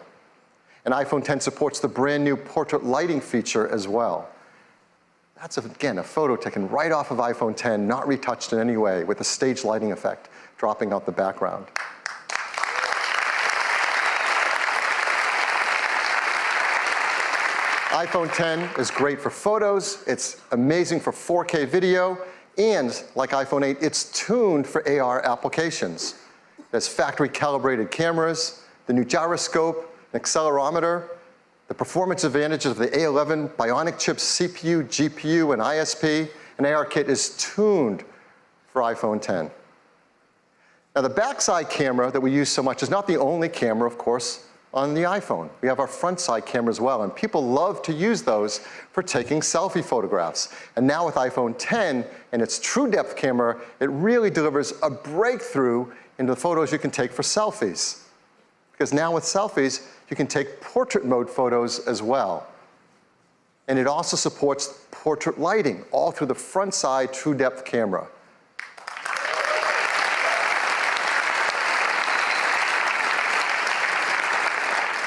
And iPhone X supports the brand new portrait lighting feature as well. That's, again, a photo taken right off of iPhone X, not retouched in any way, with a stage lighting effect dropping out the background. iPhone X is great for photos, it's amazing for 4K video, and like iPhone 8, it's tuned for AR applications. It has factory calibrated cameras, the new gyroscope, an accelerometer, the performance advantages of the A11 Bionic chip CPU, GPU, and ISP, and ARKit is tuned for iPhone X. Now the backside camera that we use so much is not the only camera, of course, on the iPhone. We have our front side camera as well, and people love to use those for taking selfie photographs. And now with iPhone X and its true depth camera, it really delivers a breakthrough into the photos you can take for selfies. Because now with selfies, you can take portrait mode photos as well. And it also supports portrait lighting, all through the front side true depth camera.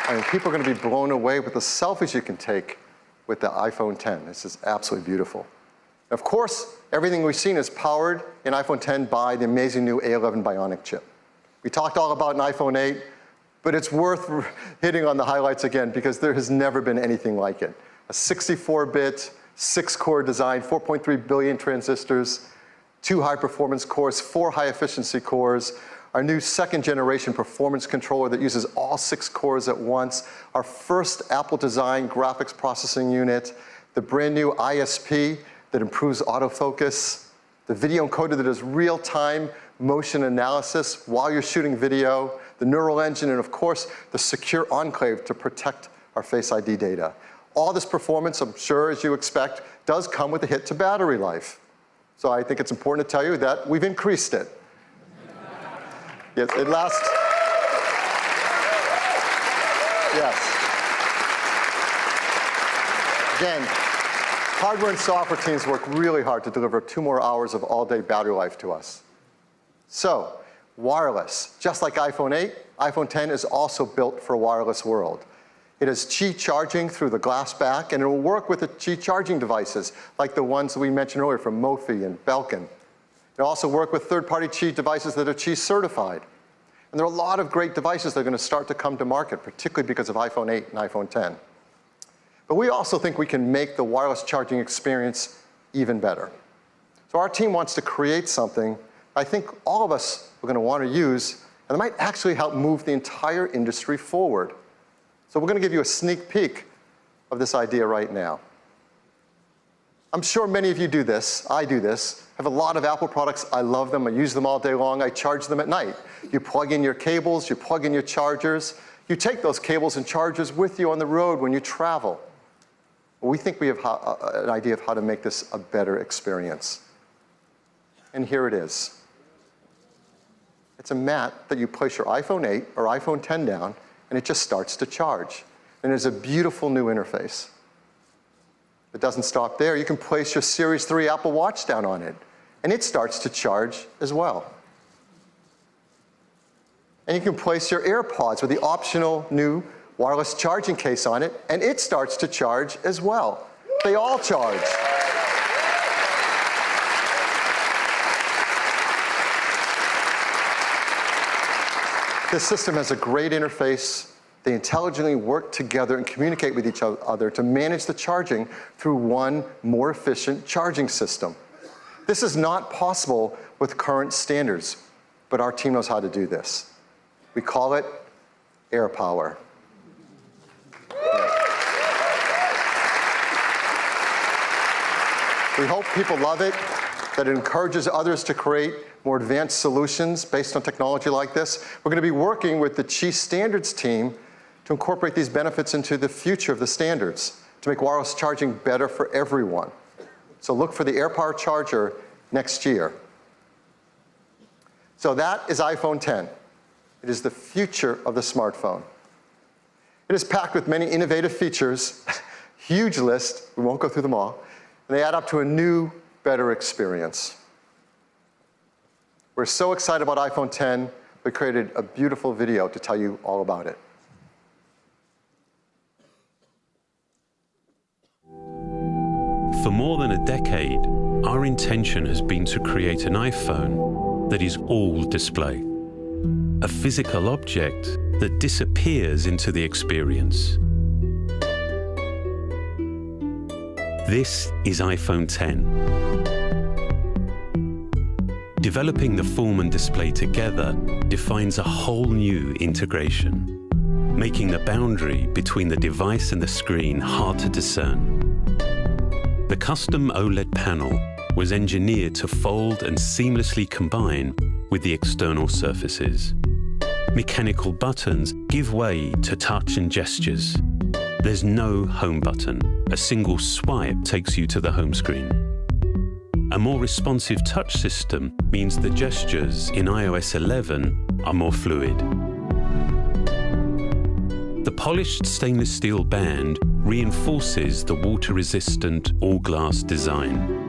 I mean, people are going to be blown away with the selfies you can take with the iPhone X. This is absolutely beautiful. Of course, everything we've seen is powered in iPhone X by the amazing new A11 Bionic chip. We talked all about an iPhone 8, but it's worth hitting on the highlights again because there has never been anything like it. A 64-bit, 6-core design, 4.3 billion transistors, 2 high-performance cores, 4 high-efficiency cores, our new second-generation performance controller that uses all 6 cores at once, our first Apple-designed graphics processing unit, the brand new ISP that improves autofocus, the video encoder that does real-time motion analysis while you're shooting video, the neural engine, and of course, the secure enclave to protect our Face ID data. All this performance, I'm sure, as you expect, does come with a hit to battery life. So I think it's important to tell you that we've increased it. Yes, it lasts. Yes. Again, hardware and software teams work really hard to deliver 2 more hours of all-day battery life to us. So, wireless. Just like iPhone 8, iPhone X is also built for a wireless world. It has Qi charging through the glass back, and it will work with the Qi charging devices, like the ones that we mentioned earlier from Mophie and Belkin. It also works with third-party Qi devices that are Qi certified. And there are a lot of great devices that are going to start to come to market, particularly because of iPhone 8 and iPhone X. But we also think we can make the wireless charging experience even better. So our team wants to create something I think all of us are going to want to use, and it might actually help move the entire industry forward. So we're going to give you a sneak peek of this idea right now. I'm sure many of you do this. I do this. I have a lot of Apple products. I love them. I use them all day long. I charge them at night. You plug in your cables. You plug in your chargers. You take those cables and chargers with you on the road when you travel. We think we have an idea of how to make this a better experience. And here it is. It's a mat that you place your iPhone 8 or iPhone X down, and it just starts to charge. And it's a beautiful new interface. It doesn't stop there. You can place your Series 3 Apple Watch down on it, and it starts to charge as well. And you can place your AirPods with the optional new wireless charging case on it, and it starts to charge as well. They all charge. This system has a great interface They intelligently work together and communicate with each other to manage the charging through one more efficient charging system. This is not possible with current standards, but our team knows how to do this. We call it air power. We hope people love it, that it encourages others to create more advanced solutions based on technology like this. We're going to be working with the Chief Standards team to incorporate these benefits into the future of the standards, to make wireless charging better for everyone. So look for the AirPower charger next year. So that is iPhone 10. It is the future of the smartphone. It is packed with many innovative features, huge list, we won't go through them all, and they add up to a new, better experience. We're so excited about iPhone 10, we created a beautiful video to tell you all about it. For more than a decade, our intention has been to create an iPhone that is all display. A physical object that disappears into the experience. This is iPhone 10. Developing the form and display together defines a whole new integration, making the boundary between the device and the screen hard to discern. The custom OLED panel was engineered to fold and seamlessly combine with the external surfaces. Mechanical buttons give way to touch and gestures. There's no home button. A single swipe takes you to the home screen. A more responsive touch system means the gestures in iOS 11 are more fluid. The polished stainless steel band reinforces the water-resistant all-glass design.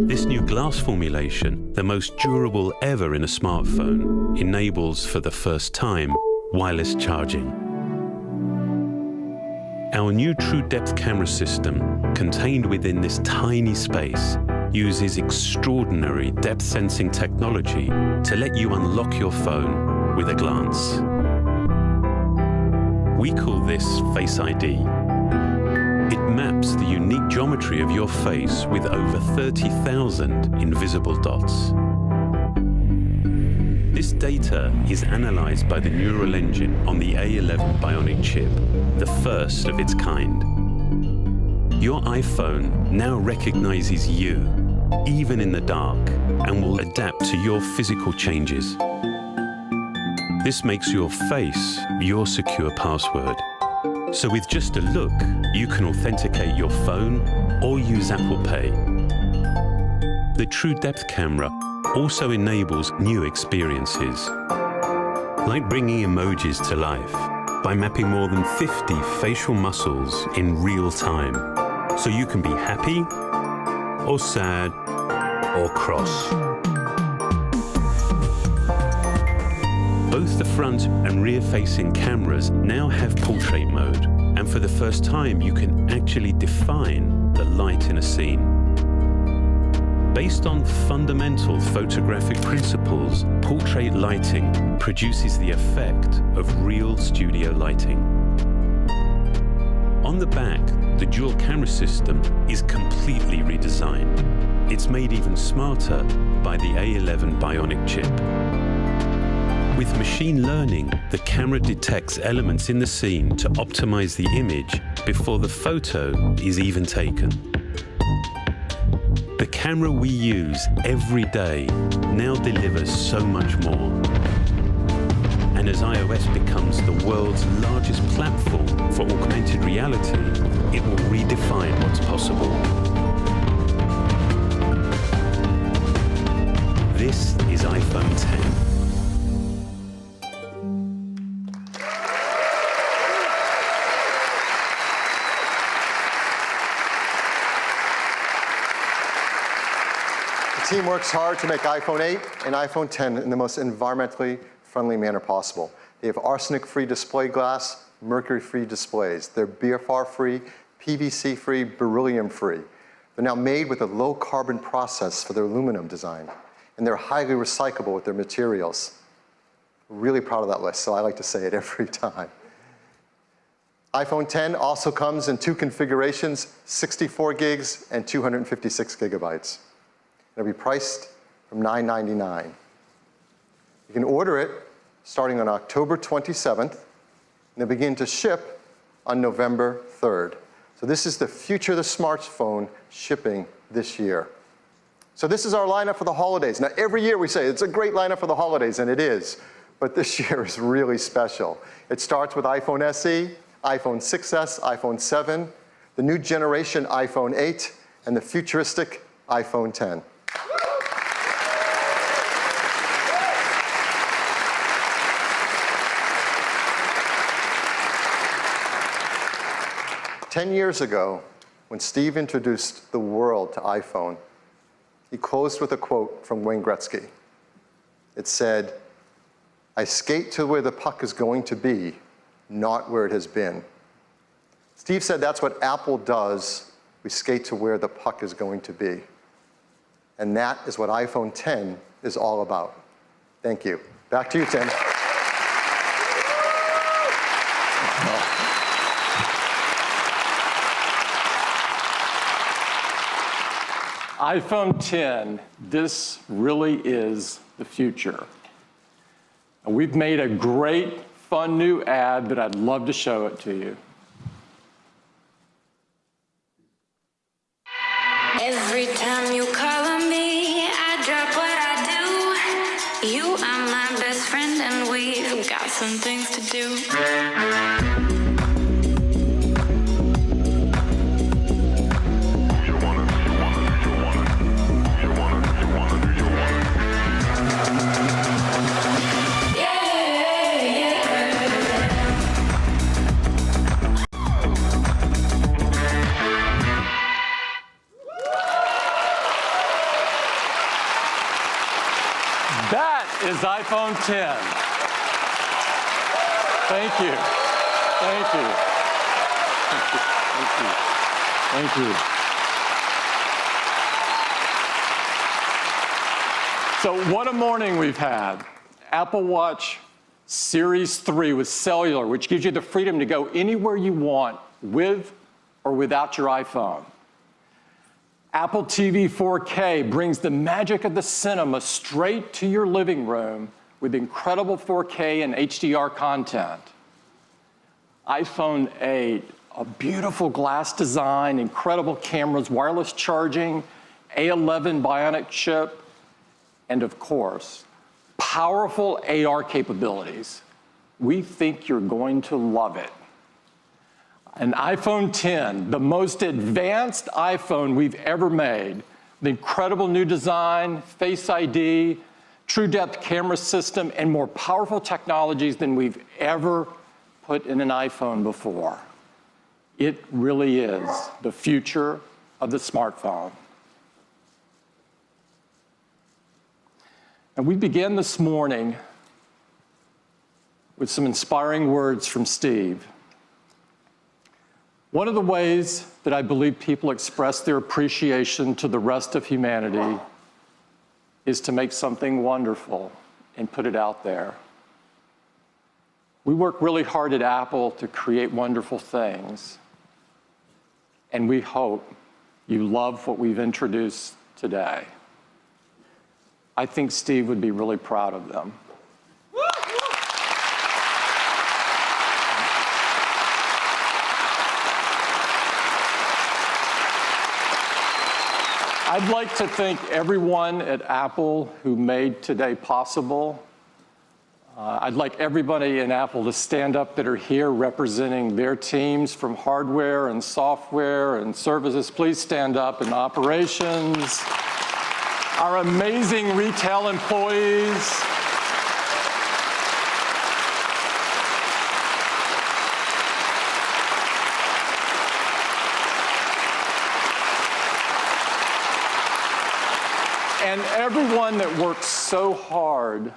This new glass formulation, the most durable ever in a smartphone, enables for the first time wireless charging. Our new True Depth camera system, contained within this tiny space, uses extraordinary depth sensing technology to let you unlock your phone with a glance. We call this Face ID. It maps the unique geometry of your face with over 30,000 invisible dots. This data is analyzed by the neural engine on the A11 Bionic chip, the first of its kind. Your iPhone now recognizes you, even in the dark, and will adapt to your physical changes. This makes your face your secure password. So with just a look, you can authenticate your phone or use Apple Pay. The True Depth camera also enables new experiences, like bringing emojis to life by mapping more than 50 facial muscles in real time, so you can be happy or sad or cross. Both the front and rear-facing cameras now have portrait mode, and for the first time you can actually define the light in a scene. Based on fundamental photographic principles, portrait lighting produces the effect of real studio lighting. On the back, the dual camera system is completely redesigned. It's made even smarter by the A11 Bionic chip. With machine learning, the camera detects elements in the scene to optimize the image before the photo is even taken. The camera we use every day now delivers so much more. And as iOS becomes the world's largest platform for augmented reality, it will redefine what's possible. This is iPhone 10. The team works hard to make iPhone 8 and iPhone 10 in the most environmentally friendly manner possible. They have arsenic-free display glass, mercury-free displays. They're BFR-free, PVC-free, beryllium-free. They're now made with a low-carbon process for their aluminum design, and they're highly recyclable with their materials. We're really proud of that list, so I like to say it every time. iPhone 10 also comes in two configurations, 64 gigs and 256 gigabytes. It'll be priced from $999. You can order it starting on October 27th, and they'll begin to ship on November 3rd. So this is the future of the smartphone shipping this year. So this is our lineup for the holidays. Now, every year we say it's a great lineup for the holidays, and it is. But this year is really special. It starts with iPhone SE, iPhone 6s, iPhone 7, the new generation iPhone 8, and the futuristic iPhone 10. Ten years ago, when Steve introduced the world to iPhone, he closed with a quote from Wayne Gretzky. It said, "I skate to where the puck is going to be, not where it has been." Steve said that's what Apple does. We skate to where the puck is going to be. And that is what iPhone 10 is all about. Thank you. Back to you, Tim. iPhone 10, this really is the future. And we've made a great, fun new ad that I'd love to show it to you. Every time you call on me, I drop what I do. You are my best friend and we've got some things to do. Is iPhone 10. Thank you. Thank you. Thank you. Thank you. So what a morning we've had. Apple Watch Series 3 with cellular, which gives you the freedom to go anywhere you want with or without your iPhone. Apple TV 4K brings the magic of the cinema straight to your living room with incredible 4K and HDR content. iPhone 8, a beautiful glass design, incredible cameras, wireless charging, A11 Bionic chip, and of course, powerful AR capabilities. We think you're going to love it. An iPhone 10, the most advanced iPhone we've ever made. The incredible new design, Face ID, true depth camera system, and more powerful technologies than we've ever put in an iPhone before. It really is the future of the smartphone. And we began this morning with some inspiring words from Steve. One of the ways that I believe people express their appreciation to the rest of humanity is to make something wonderful and put it out there. We work really hard at Apple to create wonderful things, and we hope you love what we've introduced today. I think Steve would be really proud of them. I'd like to thank everyone at Apple who made today possible. I'd like everybody in Apple to stand up that are here representing their teams from hardware and software and services. Please stand up, and operations. Our amazing retail employees. And everyone that works so hard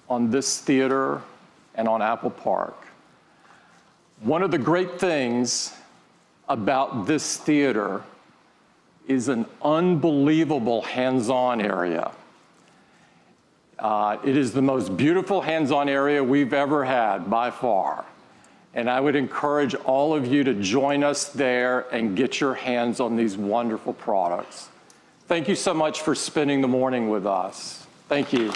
on this theater and on Apple Park. One of the great things about this theater is an unbelievable hands-on area. It is the most beautiful hands-on area we've ever had by far. And I would encourage all of you to join us there and get your hands on these wonderful products. Thank you so much for spending the morning with us. Thank you.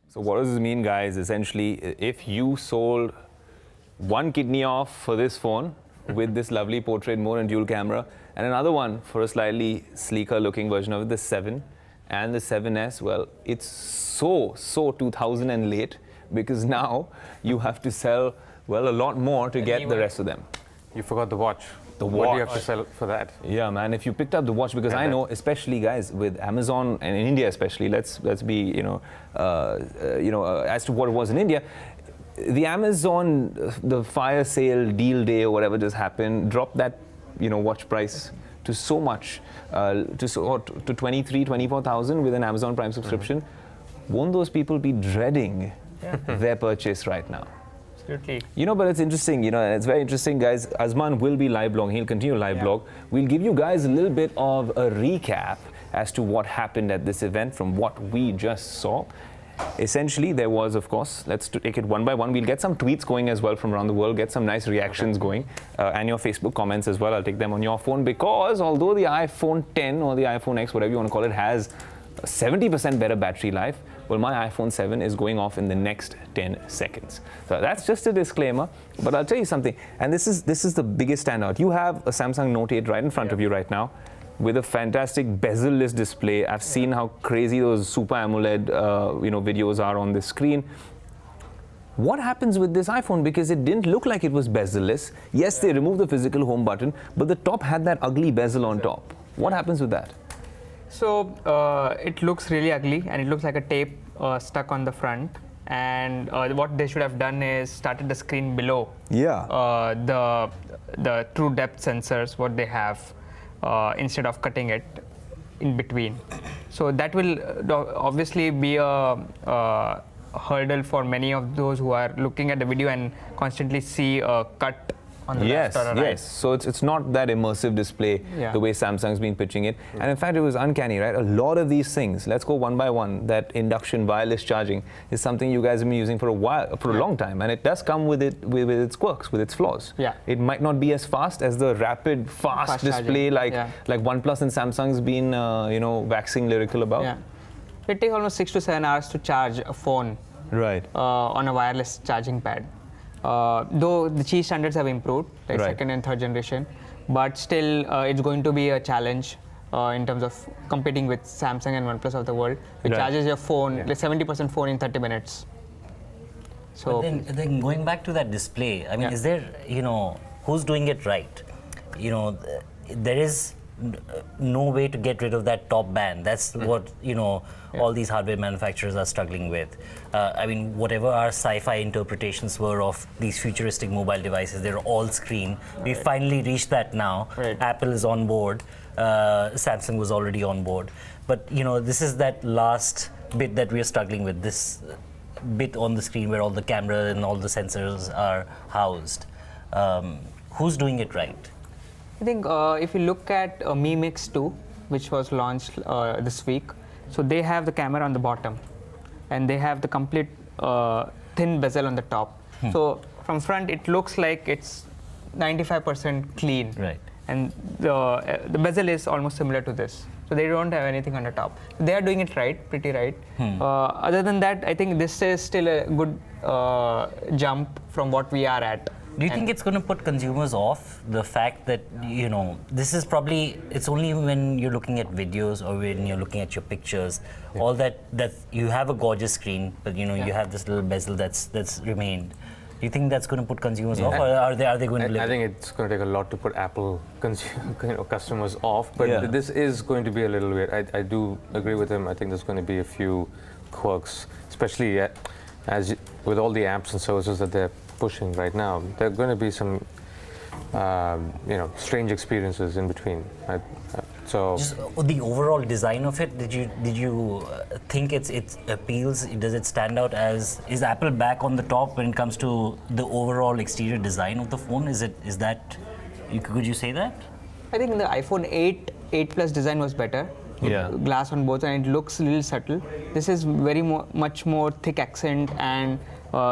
So what does this mean, guys? Essentially, if you sold one kidney off for this phone with this lovely portrait mode and dual camera, and another one for a slightly sleeker looking version of it, the 7 and the 7S, well, it's so 2000 and late, because now you have to sell, well, a lot more to get the rest of them. You forgot the watch. The watch. What do you have to sell for that? Yeah, man. If you picked up the watch, because I know, especially guys with Amazon and in India, especially, let's be as to what it was in India. The Amazon, the fire sale deal day or whatever just happened, dropped that watch price to so much, to 24,000 with an Amazon Prime subscription. Won't those people be dreading their purchase right now? Absolutely. But it's interesting, it's very interesting, guys. Azman will be live blogging. He'll continue live blog. We'll give you guys a little bit of a recap as to what happened at this event from what we just saw. Essentially, there was, of course, let's take it one by one. We'll get some tweets going as well from around the world, get some nice reactions going, and your Facebook comments as well. I'll take them on your phone, because although the iPhone 10 or the iPhone X, whatever you want to call it, has 70% better battery life, well, my iPhone 7 is going off in the next 10 seconds. So that's just a disclaimer, but I'll tell you something, and this is the biggest standout. You have a Samsung Note 8 right in front of you right now, with a fantastic bezel-less display. I've seen how crazy those Super AMOLED videos are on this screen. What happens with this iPhone? Because it didn't look like it was bezel-less. Yes, they removed the physical home button, but the top had that ugly bezel on top. What happens with that? So it looks really ugly, and it looks like a tape stuck on the front. And what they should have done is started the screen below. Yeah. The true depth sensors, what they have, instead of cutting it in between. So that will obviously be a hurdle for many of those who are looking at the video and constantly see a cut on the left or right. Yes. So it's not that immersive display the way Samsung's been pitching it. And in fact, it was uncanny, right? A lot of these things, let's go one by one, that induction wireless charging is something you guys have been using for a while, for a long time. And it does come with its quirks, with its flaws. Yeah. It might not be as fast as the rapid, fast display like OnePlus and Samsung's been, waxing lyrical about. Yeah. It takes almost 6 to 7 hours to charge a phone. Right. On a wireless charging pad. Though the Qi standards have improved, like second and third generation, but still it's going to be a challenge in terms of competing with Samsung and OnePlus of the world, which charges your phone, like 70% phone in 30 minutes. So then going back to that display, I mean, is there, who's doing it right? There is no way to get rid of that top band. That's what all these hardware manufacturers are struggling with. I mean, whatever our sci-fi interpretations were of these futuristic mobile devices, they're all screen. We finally reached that now. Apple is on board. Samsung was already on board. But this is that last bit that we are struggling with. This bit on the screen where all the camera and all the sensors are housed. Who's doing it right? I think if you look at Mi Mix 2, which was launched this week, so they have the camera on the bottom, and they have the complete thin bezel on the top. So from front, it looks like it's 95% clean. Right. And the bezel is almost similar to this. So they don't have anything on the top. They are doing it right, pretty right. Other than that, I think this is still a good jump from what we are at. Do you think it's going to put consumers off the fact that, this is probably, it's only when you're looking at videos or when you're looking at your pictures, all that you have a gorgeous screen, but you have this little bezel that's remained. Do you think that's going to put consumers off, or are they going to live? I think it's going to take a lot to put Apple customers off, but this is going to be a little weird. I do agree with him. I think there's going to be a few quirks, especially as with all the apps and services that they're pushing right now. There are going to be some, strange experiences in between. So just the overall design of it, did you think it appeals? Does it stand out as, is Apple back on the top when it comes to the overall exterior design of the phone? Could you say that? I think the iPhone 8 Plus design was better. Yeah. Glass on both, and it looks a little subtle. This is much more thick accent, and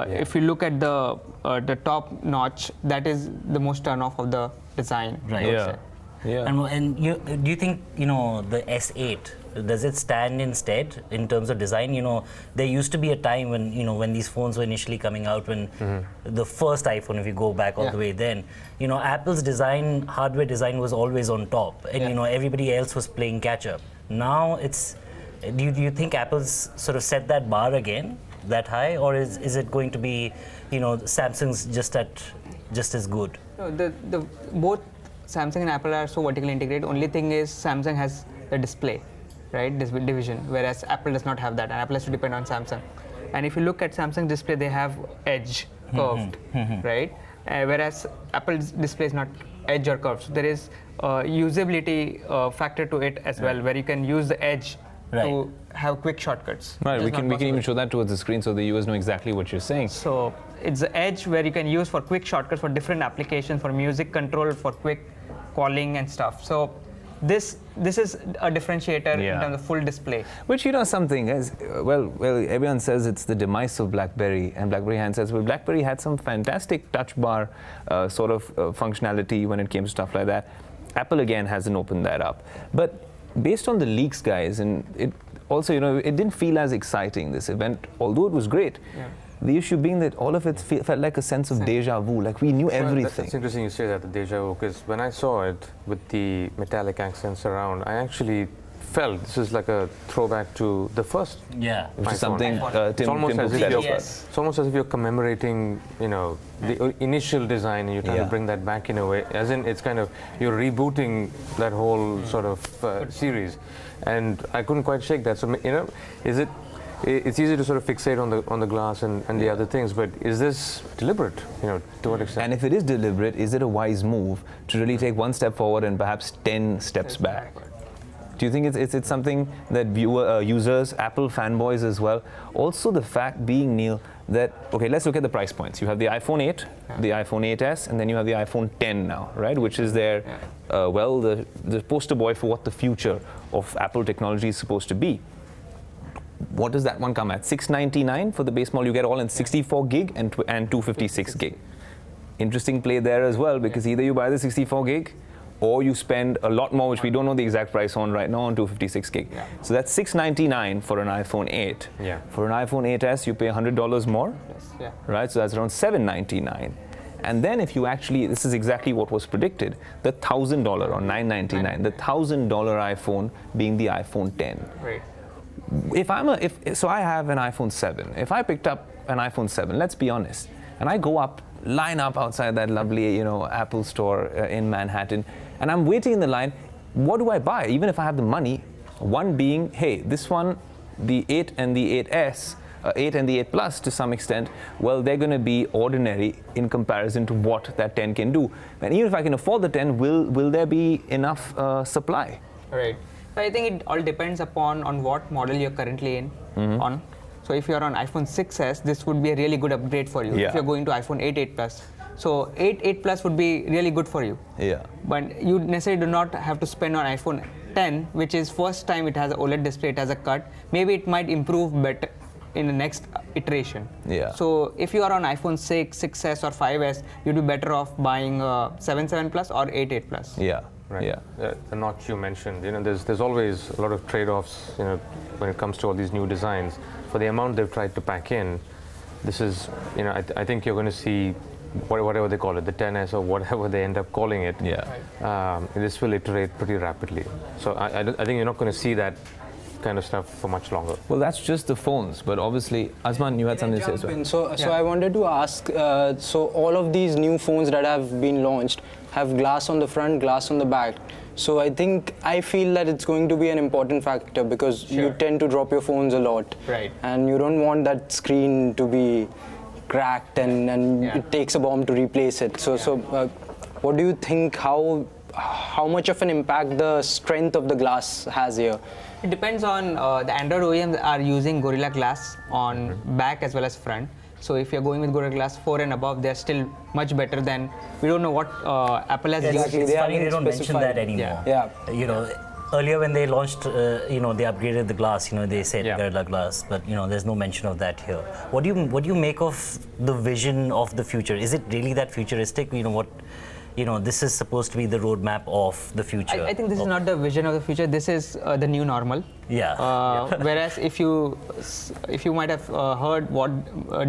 if you look at the top notch, that is the most turn off of the design. Right. Yeah. Yeah. And do you think the S8, does it stand instead in terms of design? There used to be a time when these phones were initially coming out, when the first iPhone, if you go back all the way then, Apple's hardware design was always on top, and everybody else was playing catch up. Now do you think Apple's sort of set that bar again that high, or is it going to be Samsung's just as good? No, both Samsung and Apple are so vertically integrated. Only thing is Samsung has the display, right, this division, whereas Apple does not have that, and Apple has to depend on Samsung. And if you look at Samsung display, they have edge curved, right, whereas Apple's display is not edge or curved. So there is usability factor to it as well, where you can use the edge to have quick shortcuts. Right, we can even show that towards the screen so the viewers know exactly what you're saying. So it's the edge where you can use for quick shortcuts for different applications, for music control, for quick calling and stuff. So this is a differentiator in terms of full display. Which, something is, well, everyone says it's the demise of BlackBerry and BlackBerry handsets. Well, BlackBerry had some fantastic touch bar sort of functionality when it came to stuff like that. Apple again hasn't opened that up. But based on the leaks, guys, and it also, it didn't feel as exciting, this event, although it was great. Yeah. The issue being that all of it felt like a sense of deja vu, like we knew everything. That's interesting you say that, the deja vu, because when I saw it with the metallic accents around, I actually felt this is like a throwback to the first. Yeah. Which is something it's almost as if it's almost as if you're commemorating, the initial design, and you're trying to bring that back in a way. As in, it's kind of, you're rebooting that whole sort of series. And I couldn't quite shake that. So, is it... It's easy to sort of fixate on the glass and the other things, but is this deliberate? To what extent? And if it is deliberate, is it a wise move to really take one step forward and perhaps 10 steps back? Do you think it's something that users, Apple fanboys as well? Also, the fact being, Neil, that let's look at the price points. You have the iPhone 8, the iPhone 8s, and then you have the iPhone 10 now, right? Which is their the poster boy for what the future of Apple technology is supposed to be. What does that one come at? $699 for the base model. You get all in 64 gig and 256 gig. Interesting play there as well, because either you buy the 64 gig or you spend a lot more, which we don't know the exact price on right now, on 256 gig. Yeah. So that's $699 for an iPhone 8. Yeah. For an iPhone 8s, you pay $100 more, right? So that's around $799. And then if you actually, this is exactly what was predicted, the $1,000 or $999, the $1,000 iPhone being the iPhone 10. Right. So I have an iPhone 7. If I picked up an iPhone 7, let's be honest, and I go line up outside that lovely, Apple store in Manhattan, and I'm waiting in the line, what do I buy? Even if I have the money, one being, hey, this one, the 8 and the 8S, 8 and the 8 Plus to some extent, well, they're going to be ordinary in comparison to what that 10 can do. And even if I can afford the 10, will there be enough supply? Right. So I think it all depends on what model you're currently on. So if you're on iPhone 6s, this would be a really good upgrade for you. Yeah. If you're going to iPhone 8 Plus. So 8 Plus would be really good for you. Yeah. But you necessarily do not have to spend on iPhone 10, which is first time it has an OLED display, it has a cut. Maybe it might improve better in the next iteration. Yeah. So if you are on iPhone 6, 6s or 5s, you'd be better off buying 7 Plus or 8 Plus. Yeah. Right. Yeah. The notch you mentioned, there's always a lot of trade-offs, when it comes to all these new designs. For the amount they've tried to pack in, this is, I think you're going to see whatever they call it, the 10S or whatever they end up calling it. Yeah. This will iterate pretty rapidly. So I think you're not going to see that kind of stuff for much longer. Well, that's just the phones, but obviously, Azman, you had something to say as well. So I wanted to ask, so all of these new phones that have been launched have glass on the front, glass on the back. So I feel that it's going to be an important factor, because you tend to drop your phones a lot. Right. And you don't want that screen to be cracked and it takes a bomb to replace it. So what do you think, how how much of an impact the strength of the glass has here? It depends on the Android OEMs are using Gorilla Glass on back as well as front. So if you're going with Gorilla Glass 4 and above, they're still much better than, we don't know what Apple has used. It's funny they don't mention that anymore. Yeah. You know, earlier when they launched, you know, they upgraded the glass, you know, they said Gorilla Glass, but, you know, there's no mention of that here. What do you make of the vision of the future? Is it really that futuristic? You know, what, you know, this is supposed to be the roadmap of the future. I think this is not the vision of the future. This is the new normal. Yeah. Whereas if you might have heard what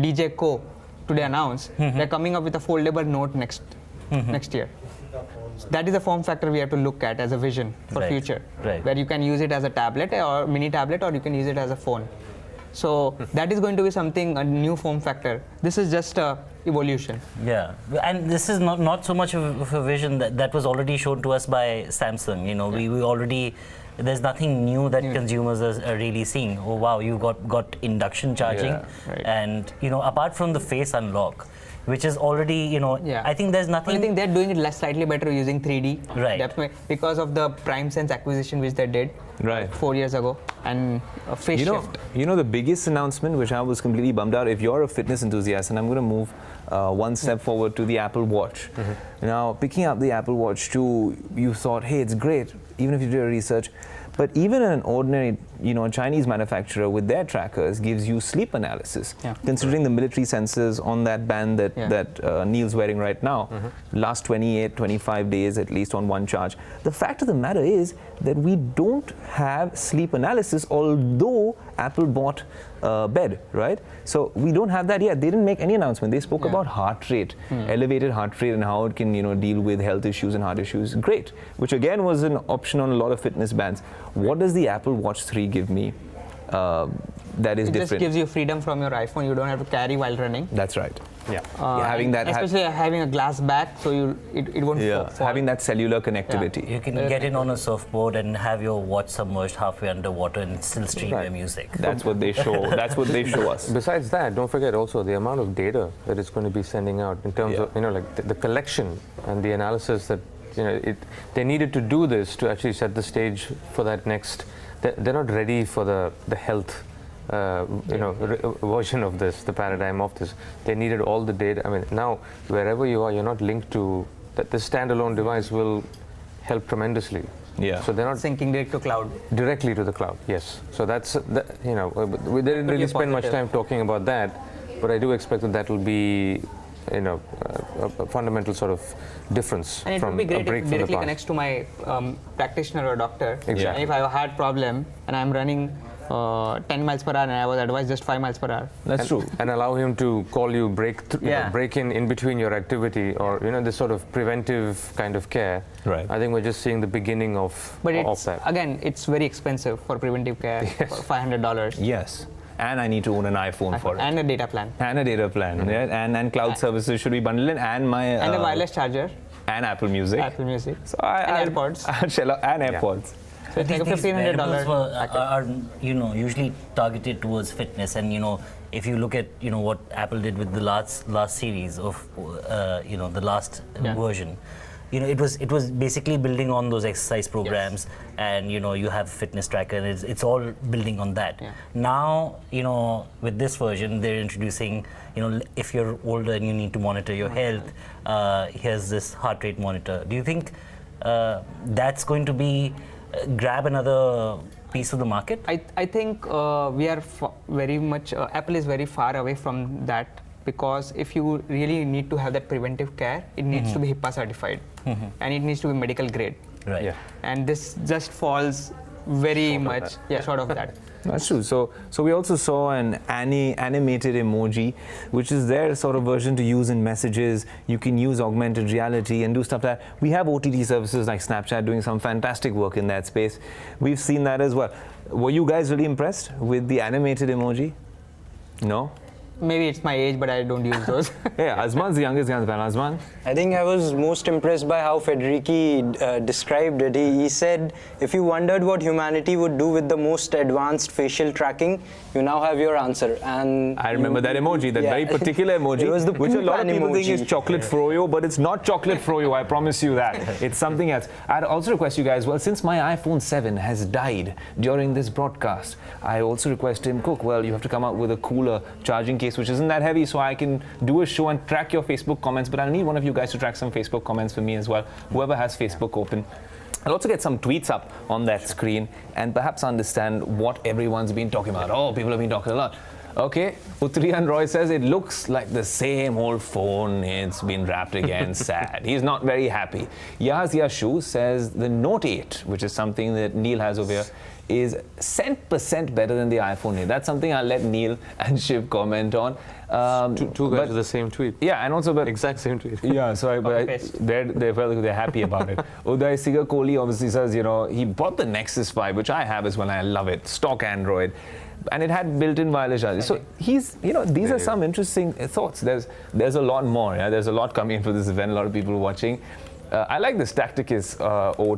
DJ Co today announced, they're coming up with a foldable Note next year. That is a form factor we have to look at as a vision for future, where you can use it as a tablet or mini tablet, or you can use it as a phone. So that is going to be something, a new form factor. This is just a evolution. Yeah, and this is not so much of a vision that was already shown to us by Samsung. You know, we already, there's nothing new that consumers are really seeing. Oh wow, you got induction charging, and you know, apart from the face unlock, which is already, you know, I think there's nothing. I think they're doing it slightly better using 3D. Right. Because of the PrimeSense acquisition which they did 4 years ago, and a face shift. You know the biggest announcement, which I was completely bummed out, if you're a fitness enthusiast, and I'm going to move one step forward to the Apple Watch. Now, picking up the Apple Watch 2, you thought, hey, it's great, even if you do research. But even an ordinary, you know, Chinese manufacturer with their trackers gives you sleep analysis. Considering the military sensors on that band that Neil's wearing right now, last 28, 25 days at least on one charge. The fact of the matter is that we don't have sleep analysis, although Apple bought a bed, right? So we don't have that yet. They didn't make any announcement. They spoke about heart rate, elevated heart rate, and how it can, you know, deal with health issues and heart issues. Great, which again was an option on a lot of fitness bands. What does the Apple Watch 3 give me that is different? It just gives you freedom from your iPhone. You don't have to carry while running. That's right. Yeah. Having that, especially having a glass back, so it won't fall. Having that cellular connectivity. You can get in on a surfboard and have your watch submerged halfway underwater and still stream your music. That's what they show. That's what they show us. Besides that, don't forget also the amount of data that it's going to be sending out in terms of, you know, like the collection and the analysis that, you know, they needed to do this to actually set the stage for that next. They're not ready for the health. You know, version of this, the paradigm of this. They needed all the data. I mean, now wherever you are, you're not linked to that. This standalone device will help tremendously. Yeah. So they're not syncing direct to cloud. Directly to the cloud. Yes. So that's you know, we didn't really spend much time talking about that, but I do expect that will be, you know, a fundamental sort of difference and it from would be great a break if it from the directly past. connects to my practitioner or doctor. Exactly. And if I have a heart problem and I'm running 10 miles per hour and I was advised just 5 miles per hour. That's true. And allow him to call you, break in between your activity, or, you know, this sort of preventive kind of care. Right. I think we're just seeing the beginning of that. Again, it's very expensive for preventive care, for $500. Yes. And I need to own an iPhone for it. And a data plan. And a data plan. Yeah. And cloud services should be bundled in, and my... and a wireless charger. And Apple Music. Apple Music. So and AirPods. And AirPods. So it's like a $1,500 are, you know, usually targeted towards fitness, and, you know, if you look at, you know, what Apple did with the last series of, you know, the last version, you know, it was basically building on those exercise programs, and, you know, you have fitness tracker, and it's all building on that. Now, you know, with this version, they're introducing, you know, if you're older and you need to monitor your health, here's this heart rate monitor. Do you think that's going to be grab another piece of the market? I think we are very much, Apple is very far away from that, because if you really need to have that preventive care, it needs to be HIPAA certified, and it needs to be medical grade. Right. Yeah. And this just falls very much short of that. That's true. So we also saw an animated emoji, which is their sort of version to use in messages. You can use augmented reality and do stuff like that. We have OTT services like Snapchat doing some fantastic work in that space. We've seen that as well. Were you guys really impressed with the animated emoji? No? Maybe it's my age, but I don't use those. Yeah, Azman's the youngest guy. Azman? I think I was most impressed by how Federici described it. He said, if you wondered what humanity would do with the most advanced facial tracking, you now have your answer. And I remember that emoji, that very particular emoji, it was the which a lot of people think emoji. is chocolate froyo, but it's not chocolate froyo, I promise you that. It's something else. I'd also request you guys, well, since my iPhone 7 has died during this broadcast, I also request Tim Cook, well, you have to come out with a cooler charging case, which isn't that heavy, so I can do a show and track your Facebook comments, but I'll need one of you guys to track some Facebook comments for me as well, whoever has Facebook open. I'll also get some tweets up on that screen and perhaps understand what everyone's been talking about. Oh, people have been talking a lot. Okay, Utriyan Roy says it looks like the same old phone. It's been wrapped again. Sad. He's not very happy. Yaz Yashu says the Note 8, which is something that Neil has over here, is cent% better than the iPhone 8. That's something I'll let Neil and Shiv comment on. Two guys with the same tweet. Yeah, and also but exact same tweet. Yeah, so they're happy about it. Uday Siga Kohli obviously says, you know, he bought the Nexus 5, which I have as well. I love it. Stock Android. And it had built-in wireless charging. So he's, you know, these are some interesting thoughts. There's a lot more. Yeah? There's a lot coming for this event. A lot of people watching. I like this Tacticus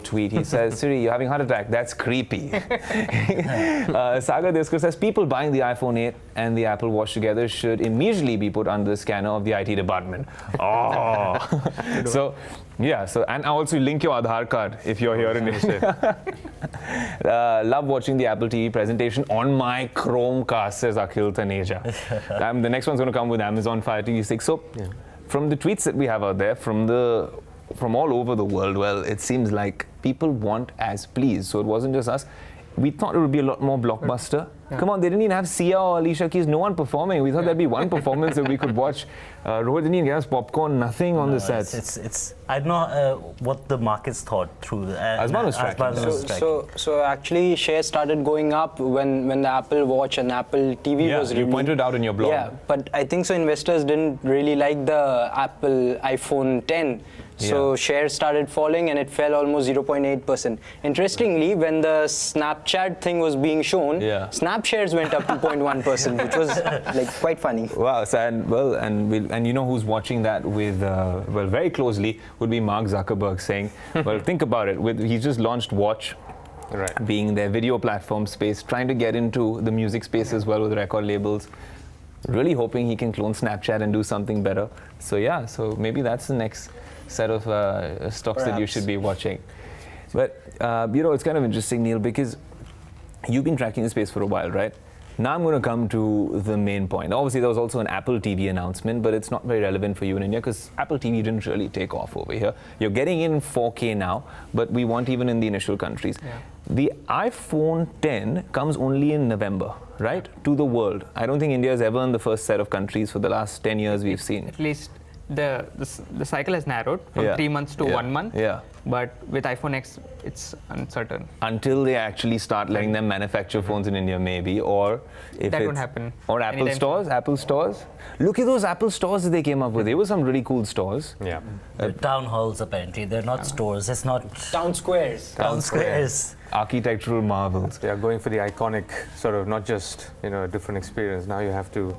tweet. He says, Siri, you're having a heart attack. That's creepy. Sagar Desko says, people buying the iPhone 8 and the Apple Watch together should immediately be put under the scanner of the IT department. Oh. And also link your Aadhaar card if you're here in India. Love watching the Apple TV presentation on my Chromecast, says Akhil Taneja. The next one's going to come with Amazon Fire TV 6. So from the tweets that we have out there, from all over the world, well, it seems like people want as pleased. So it wasn't just us. We thought it would be a lot more blockbuster. Yeah. Come on, they didn't even have Sia or Alicia Keys, no one performing. We thought there'd be one performance that we could watch. Rohit didn't even get us popcorn, nothing on the sets. I don't know what the markets thought through. Azman was tracking. So actually, shares started going up when the Apple Watch and Apple TV was released. You pointed out in your blog. Yeah, but I think so investors didn't really like the Apple iPhone 10. So shares started falling and it fell almost 0.8%. Interestingly, when the Snapchat thing was being shown, Snap shares went up 2.1%, which was like quite funny. Wow, and you know who's watching that with very closely would be Mark Zuckerberg saying, well, think about it. He's just launched Watch. Right. Being their video platform space, trying to get into the music space as well with record labels. Really hoping he can clone Snapchat and do something better. So maybe that's the next set of stocks that you should be watching. But it's kind of interesting, Neil, because you've been tracking the space for a while, right? Now I'm going to come to the main point. Obviously, there was also an Apple TV announcement, but it's not very relevant for you in India because Apple TV didn't really take off over here. You're getting in 4K now, but we weren't even in the initial countries. Yeah. The iPhone 10 comes only in November, right? To the world. I don't think India is ever in the first set of countries for the last 10 years we've seen. At least the cycle has narrowed from 3 months to 1 month. Yeah. But with iPhone X, it's uncertain. Until they actually start letting them manufacture phones in India, maybe, or if that won't happen. Or Apple stores. Look at those Apple stores that they came up with. They were some really cool stores. Yeah. Town halls, apparently. They're not stores. It's not town squares. Town squares. Architectural marvels. They are going for the iconic sort of, not just a different experience. Now you have to.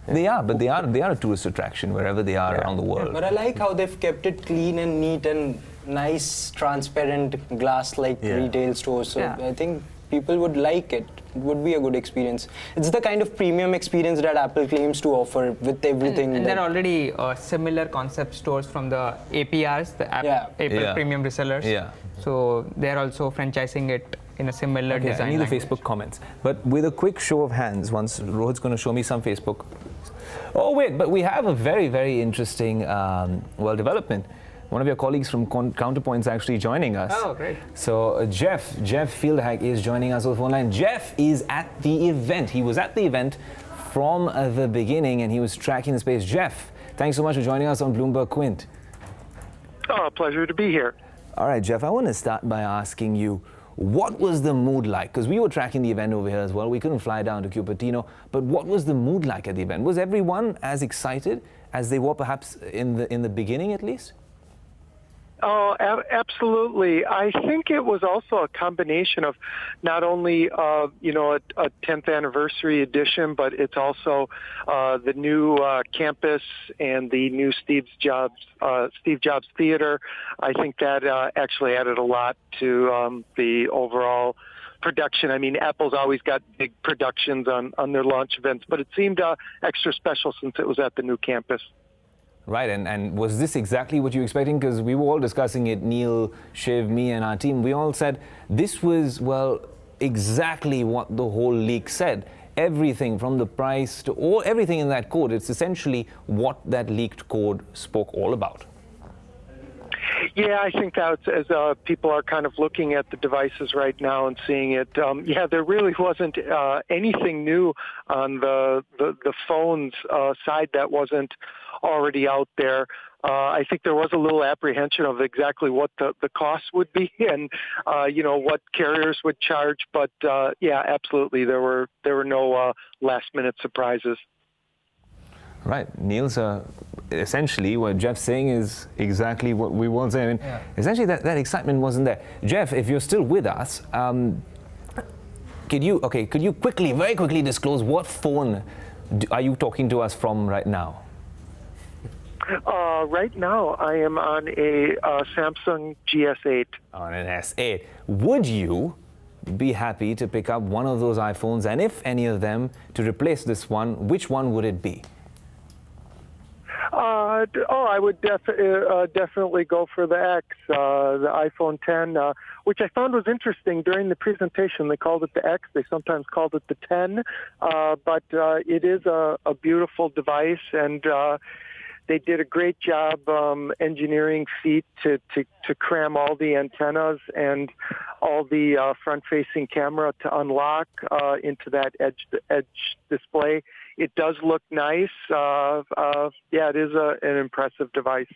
They are a tourist attraction wherever they are around the world. But I like how they've kept it clean and neat and nice, transparent glass-like retail stores. So I think people would like it. It would be a good experience. It's the kind of premium experience that Apple claims to offer with everything. And there are already similar concept stores from the APRs, the Apple Premium Resellers. Yeah. So they're also franchising it in a similar design. I need language. the Facebook comments. But with a quick show of hands, once Rohit's going to show me some Facebook. Oh wait, but we have a very, very interesting development. One of your colleagues from Counterpoint's actually joining us. Oh, great. So Jeff Fieldhack is joining us on the phone line. Jeff is at the event. He was at the event from the beginning and he was tracking the space. Jeff, thanks so much for joining us on BloombergQuint. Oh, pleasure to be here. All right, Jeff, I want to start by asking you, what was the mood like? Because we were tracking the event over here as well. We couldn't fly down to Cupertino. But what was the mood like at the event? Was everyone as excited as they were perhaps in the beginning at least? Oh, absolutely. I think it was also a combination of not only, a 10th anniversary edition, but it's also the new campus and the new Steve Jobs Theater. I think that actually added a lot to the overall production. I mean, Apple's always got big productions on their launch events, but it seemed extra special since it was at the new campus. Right, and was this exactly what you were expecting? Because we were all discussing it, Neil, Shiv, me, and our team. We all said this was, well, exactly what the whole leak said. Everything from the price to everything in that code, it's essentially what that leaked code spoke all about. Yeah, I think that's as people are kind of looking at the devices right now and seeing it. There really wasn't anything new on the phones side that wasn't already out there. I think there was a little apprehension of exactly what the cost would be and what carriers would charge. But absolutely, there were no last minute surprises. Right, Neil's essentially what Jeff's saying is exactly what we were saying. I mean, essentially that excitement wasn't there. Jeff, if you're still with us, could you quickly, very quickly disclose what phone are you talking to us from right now? Right now, I am on a Samsung GS8. On an S8. Would you be happy to pick up one of those iPhones, and if any of them, to replace this one, which one would it be? I would definitely go for the X, the iPhone 10, which I found was interesting. During the presentation, they called it the X. They sometimes called it the 10, but it is a beautiful device, and they did a great job engineering feat to cram all the antennas and all the front-facing camera to unlock into that edge display. It does look nice. It is an impressive device.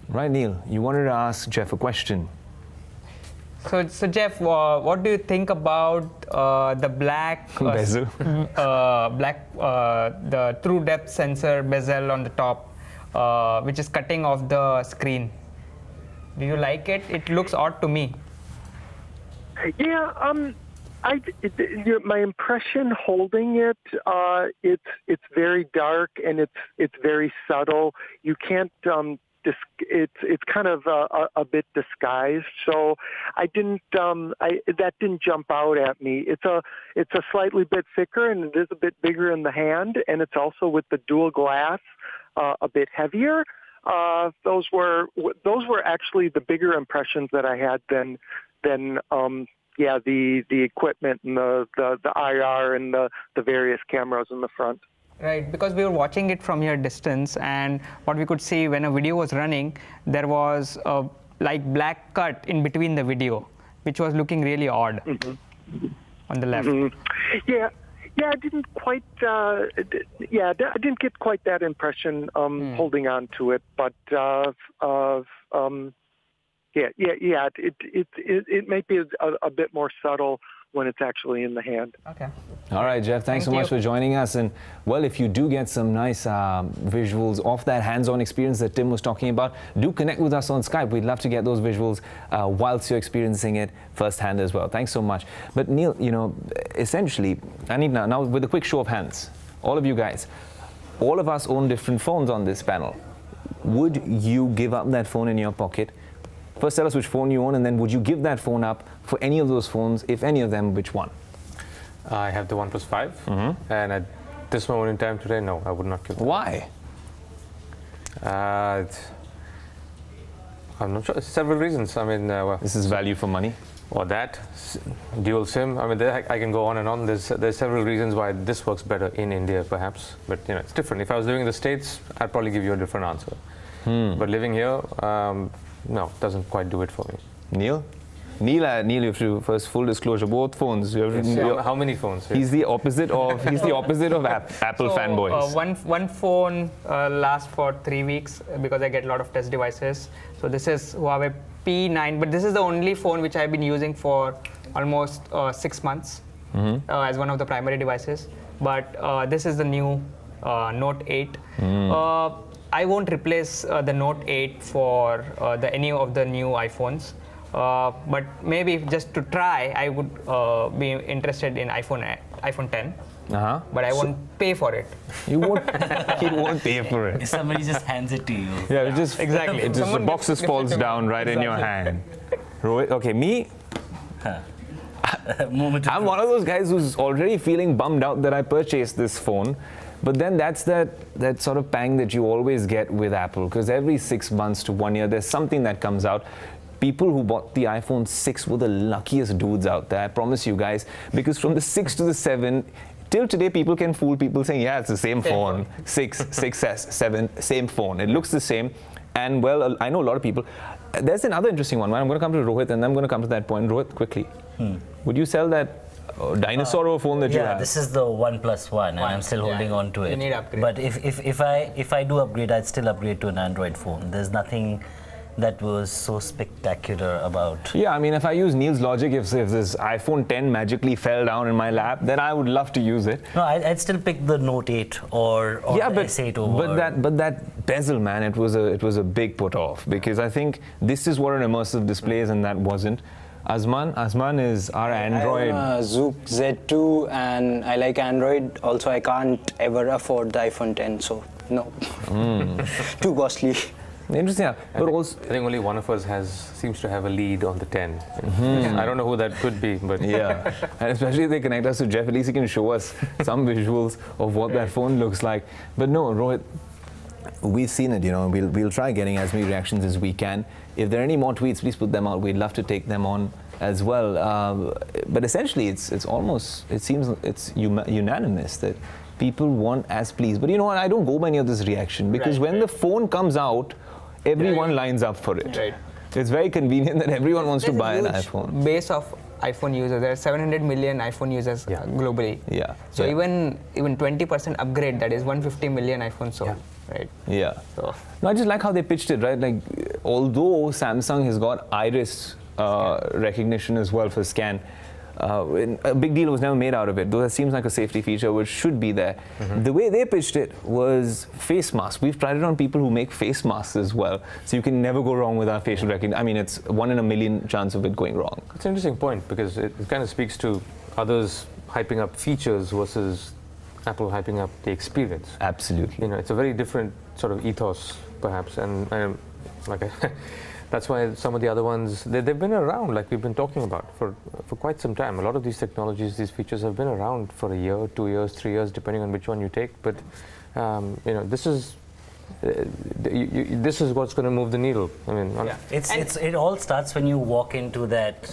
Right, Neil, you wanted to ask Jeff a question. So Jeff, what do you think about the black bezel, the true depth sensor bezel on the top, which is cutting off the screen? Do you like it? It looks odd to me. Yeah, my impression holding it, it's very dark and it's very subtle. You can't. It's kind of a bit disguised, so that didn't jump out at me. It's a slightly bit thicker and it is a bit bigger in the hand, and it's also with the dual glass a bit heavier. Those were actually the bigger impressions that I had than the equipment and the IR and the various cameras in the front. Right, because we were watching it from here distance, and what we could see when a video was running, there was a black cut in between the video, which was looking really odd on the left. Yeah, I didn't quite. I didn't get quite that impression holding on to it, but it may be a bit more subtle when it's actually in the hand. Okay. All right, Jeff, thanks so much for joining us. And, well, if you do get some nice visuals of that hands-on experience that Tim was talking about, do connect with us on Skype. We'd love to get those visuals whilst you're experiencing it firsthand as well. Thanks so much. But, Neil, essentially, I need now with a quick show of hands, all of you guys, all of us own different phones on this panel. Would you give up that phone in your pocket? First, tell us which phone you own, and then would you give that phone up for any of those phones? If any of them, which one? I have the OnePlus 5, and at this moment in time today, no, I would not give it. Why? I'm not sure. Several reasons. I mean, this is value for money. Or that dual SIM. I mean, I can go on and on. There's several reasons why this works better in India, perhaps. But it's different. If I was living in the States, I'd probably give you a different answer. But living here, no, doesn't quite do it for me. Neil, you have to, first, full disclosure, both phones. How many phones? He's the opposite of Apple fanboys. One phone lasts for 3 weeks because I get a lot of test devices. So this is Huawei P9, but this is the only phone which I've been using for almost 6 months as one of the primary devices. But this is the new Note 8. I won't replace the Note 8 for any of the new iPhones. But maybe just to try, I would be interested in iPhone 10. But I won't pay for it. You won't pay for it. Somebody just hands it to you. Yeah, it just exactly. It just the box just falls down right in your hand. Rohit, okay, me. I'm one of those guys who's already feeling bummed out that I purchased this phone. But then that's that sort of pang that you always get with Apple, because every 6 months to 1 year, there's something that comes out. People who bought the iPhone 6 were the luckiest dudes out there, I promise you guys, because from the 6 to the 7, till today, people can fool people saying, yeah, it's the same phone, 6, 6S, 7, same phone. It looks the same. And well, I know a lot of people. There's another interesting one. I'm going to come to Rohit, and I'm going to come to that point. Rohit, quickly. Would you sell that dinosaur or phone that you have? Yeah, this is the OnePlus One, and I'm still holding on to it. You need upgrade. But if I do upgrade, I'd still upgrade to an Android phone. There's nothing that was so spectacular about. Yeah, I mean, if I use Neil's logic, if this iPhone 10 magically fell down in my lap, then I would love to use it. No, I'd still pick the Note 8 or the S8 over. But that bezel, man, it was a big put off, because I think this is what an immersive display is, and that wasn't. Azman is our Android. I'm a Zook Z2, and I like Android. Also, I can't ever afford the iPhone 10, so no. Too costly. Interesting, yeah. But I think only one of us seems to have a lead on the 10. I don't know who that could be, but yeah. And especially if they connect us to Jeff, at least he can show us some visuals of what that phone looks like. But no, Rohit, we've seen it. We'll try getting as many reactions as we can. If there are any more tweets, please put them out. We'd love to take them on as well. But essentially, it seems it's unanimous that people want as pleased. But you know what? I don't go by any of this reaction, because when the phone comes out, everyone lines up for it. Right. It's very convenient that everyone wants to buy an iPhone. Base of iPhone users. There are 700 million iPhone users globally. Yeah. So even 20% upgrade, that is 150 million iPhones sold. Right. Yeah. So. No, I just like how they pitched it, right? Like, although Samsung has got iris recognition as well for scan, a big deal was never made out of it, though that seems like a safety feature which should be there. The way they pitched it was face masks. We've tried it on people who make face masks as well, so you can never go wrong with our facial recognition. I mean, it's 1 in a million chance of it going wrong. It's an interesting point, because it kind of speaks to others hyping up features versus Apple hyping up the experience. Absolutely. It's a very different sort of ethos, perhaps, and that's why some of the other ones, they've been around, like we've been talking about, for quite some time. A lot of these technologies, these features have been around for a year, 2 years, 3 years, depending on which one you take. But this is what's going to move the needle. I mean, it all starts when you walk into that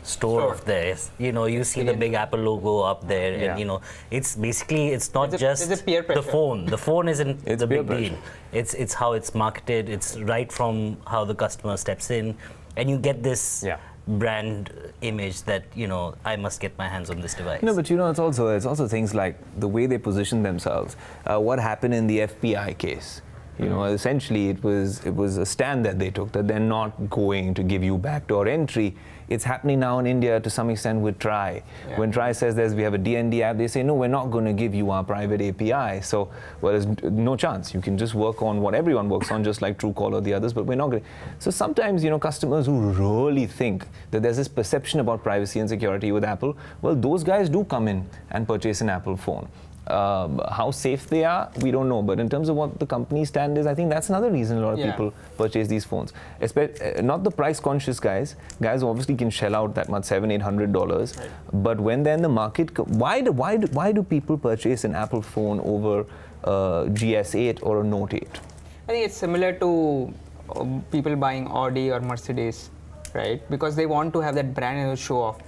store of theirs. You see the big Apple logo up there, and it's basically not just the phone. The phone isn't the big deal. It's how it's marketed. It's right from how the customer steps in, and you get this brand image that I must get my hands on this device. No, but it's also things like the way they position themselves. What happened in the FBI case? Essentially it was a stand that they took, that they're not going to give you backdoor entry. It's happening now in India to some extent with Try. Yeah. When Try says we have a DND app, they say, no, we're not going to give you our private API. So, there's no chance. You can just work on what everyone works on, just like Truecaller or the others, but we're not going to. So sometimes, customers who really think that there's this perception about privacy and security with Apple, well, those guys do come in and purchase an Apple phone. How safe they are, we don't know. But in terms of what the company's stand is, I think that's another reason a lot of people purchase these phones. Not the price-conscious guys. Guys obviously can shell out that much, $700-800. Right. But when they're in the market, why do people purchase an Apple phone over a GS8 or a Note 8? I think it's similar to people buying Audi or Mercedes, right? Because they want to have that brand and show off.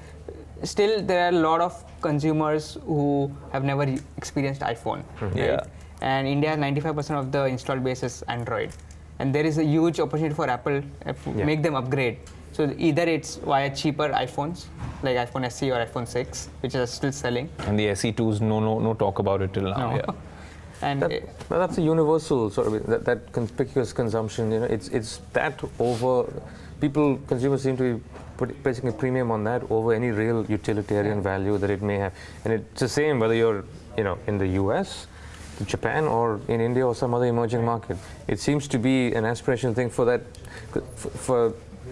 Still, there are a lot of consumers who have never experienced iPhone. Right? And India has 95% of the installed base is Android. And there is a huge opportunity for Apple to make them upgrade. So either it's via cheaper iPhones, like iPhone SE or iPhone 6, which are still selling. And the SE2s, no talk about it till now. No. And that's a universal sort of that conspicuous consumption. It's that over. Consumers seem to be placing a premium on that over any real utilitarian value that it may have. And it's the same whether you're in the US, to Japan or in India or some other emerging market. It seems to be an aspirational thing for that,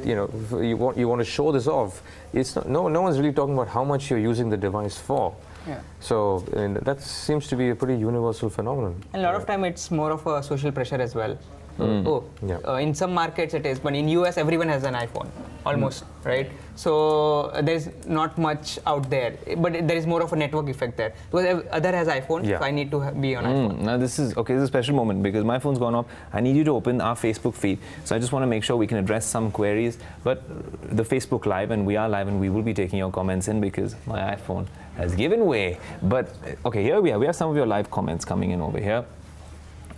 you want to show this off. It's not, no one's really talking about how much you're using the device for. Yeah. So that seems to be a pretty universal phenomenon. And a lot of time it's more of a social pressure as well. In some markets it is, but in US everyone has an iPhone, almost, right? So there's not much out there, but there is more of a network effect there. Because other has iPhone, so I need to be on iPhone. Now this is a special moment because my phone's gone off. I need you to open our Facebook feed. So I just want to make sure we can address some queries. But the Facebook Live, and we are live, and we will be taking your comments in because my iPhone has given way. But okay, here we are. We have some of your live comments coming in over here.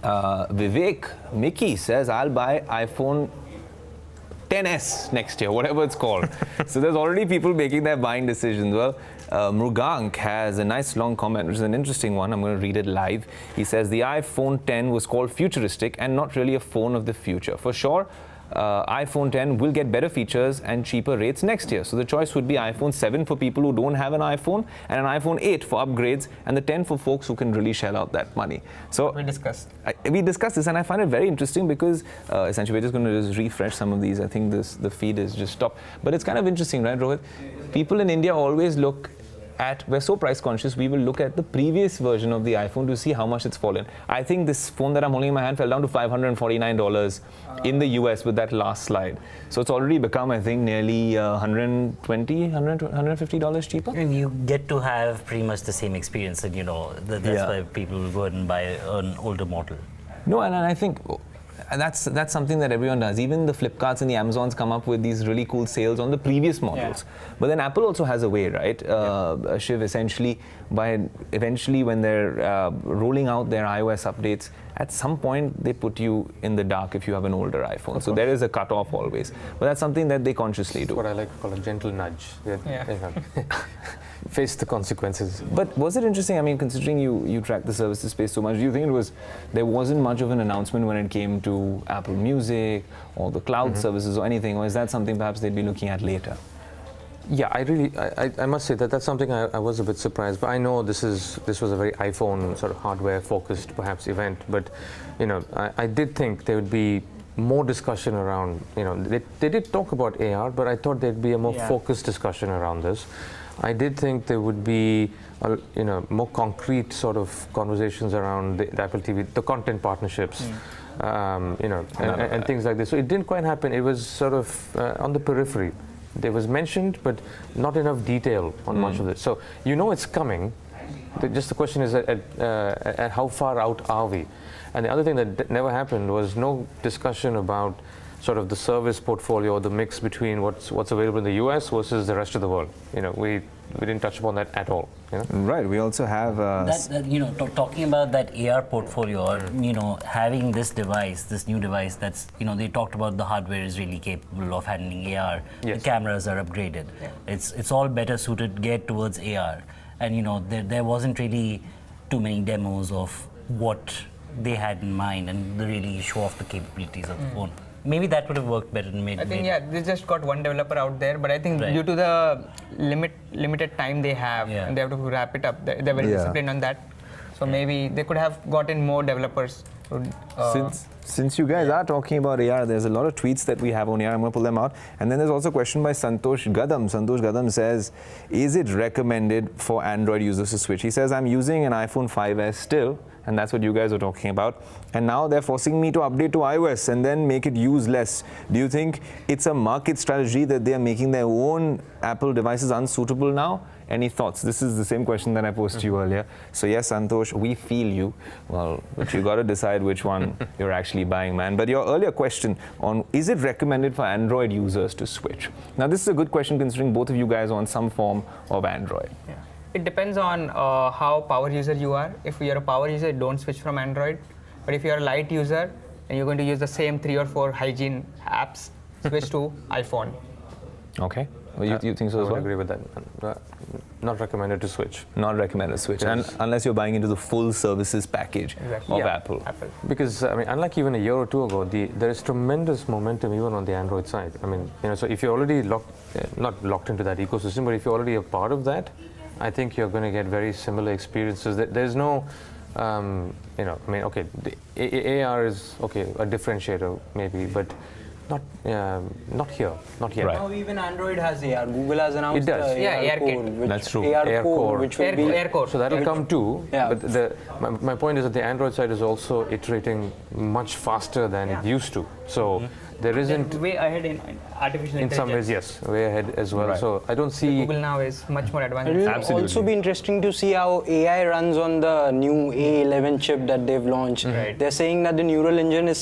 Vivek Mickey says, I'll buy iPhone 10s next year, whatever it's called. So there's already people making their buying decisions. Well, Mrugank has a nice long comment, which is an interesting one. I'm going to read it live. He says, the iPhone 10 was called futuristic and not really a phone of the future. For sure, iPhone 10 will get better features and cheaper rates next year. So the choice would be iPhone 7 for people who don't have an iPhone and an iPhone 8 for upgrades and the 10 for folks who can really shell out that money. So we discussed this, and I find it very interesting because essentially we're just going to just refresh some of these. I think the feed is just stopped. But it's kind of interesting, right, Rohit? People in India always look at, we're so price conscious, we will look at the previous version of the iPhone to see how much it's fallen. I think this phone that I'm holding in my hand fell down to $549 in the US with that last slide. So it's already become, I think, nearly $120, $150 cheaper. And you get to have pretty much the same experience, and that's why people will go ahead and buy an older model. No, and I think that's something that everyone does. Even the Flipkarts and the Amazons come up with these really cool sales on the previous models. But then Apple also has a way, right? Shiv, essentially, eventually when they're rolling out their iOS updates, at some point they put you in the dark if you have an older iPhone. So there is a cutoff always. But that's something that they consciously do. What I like to call a gentle nudge. Face the consequences. But was it interesting? I mean, considering you track the services space so much, do you think there wasn't much of an announcement when it came to Apple Music or the cloud services or anything, or is that something perhaps they'd be looking at later? Yeah, I must say that's something I was a bit surprised. But I know this was a very iPhone sort of hardware-focused perhaps event. But I did think there would be more discussion around. They did talk about AR, but I thought there'd be a more focused discussion around this. I did think there would be, more concrete sort of conversations around the Apple TV, the content partnerships, and things like this. So it didn't quite happen. It was sort of on the periphery. It was mentioned, but not enough detail on much of it. So it's coming. Just the question is at how far out are we? And the other thing that never happened was no discussion about sort of the service portfolio or the mix between what's available in the US versus the rest of the world. We didn't touch upon that at all. Right. We also have talking about that AR portfolio, or having this new device that's they talked about the hardware is really capable of handling AR. Yes. The cameras are upgraded. It's all better suited geared towards AR, and there wasn't really too many demos of what they had in mind and really show off the capabilities of the phone. Maybe that would have worked better than made. I think they just got one developer out there, but I think due to the limited time they have, and they have to wrap it up, they're very disciplined on that. So maybe they could have gotten more developers. Since you guys are talking about AR, there's a lot of tweets that we have on here. I'm going to pull them out. And then there's also a question by Santosh Gadam. Santosh Gadam says, is it recommended for Android users to switch? He says, I'm using an iPhone 5s still, and that's what you guys are talking about. And now they're forcing me to update to iOS and then make it use less. Do you think it's a market strategy that they are making their own Apple devices unsuitable now? Any thoughts? This is the same question that I posed to you earlier. So yes, Santosh, we feel you. Well, but you got to decide which one you're actually buying, man. But your earlier question on, is it recommended for Android users to switch? Now, this is a good question considering both of you guys are on some form of Android. Yeah. It depends on how power user you are. If you're a power user, don't switch from Android. But if you're a light user and you're going to use the same 3 or 4 hygiene apps, switch to iPhone. Okay. Well, you think so as well? I would agree with that. Not recommended to switch. Not recommended to switch, and unless you're buying into the full services package of Apple. Because unlike even a year or two ago, there is tremendous momentum even on the Android side. So if you're already not locked into that ecosystem, but if you're already a part of that, I think you're going to get very similar experiences. There's no You know, I mean, okay, the AR is okay, a differentiator maybe, but not here, not yet. Now even Android has AR. Google has announced It does. AR core, which That's true. AR core, which will be Air core. So that'll come too. Yeah. But my point is that the Android side is also iterating much faster than it used to. So there isn't. Way ahead in artificial intelligence. In some ways, yes, way ahead as well. Right. So I don't see. Google now is much more advanced. It will also be interesting to see how AI runs on the new A11 chip that they've launched. Right. They're saying that the neural engine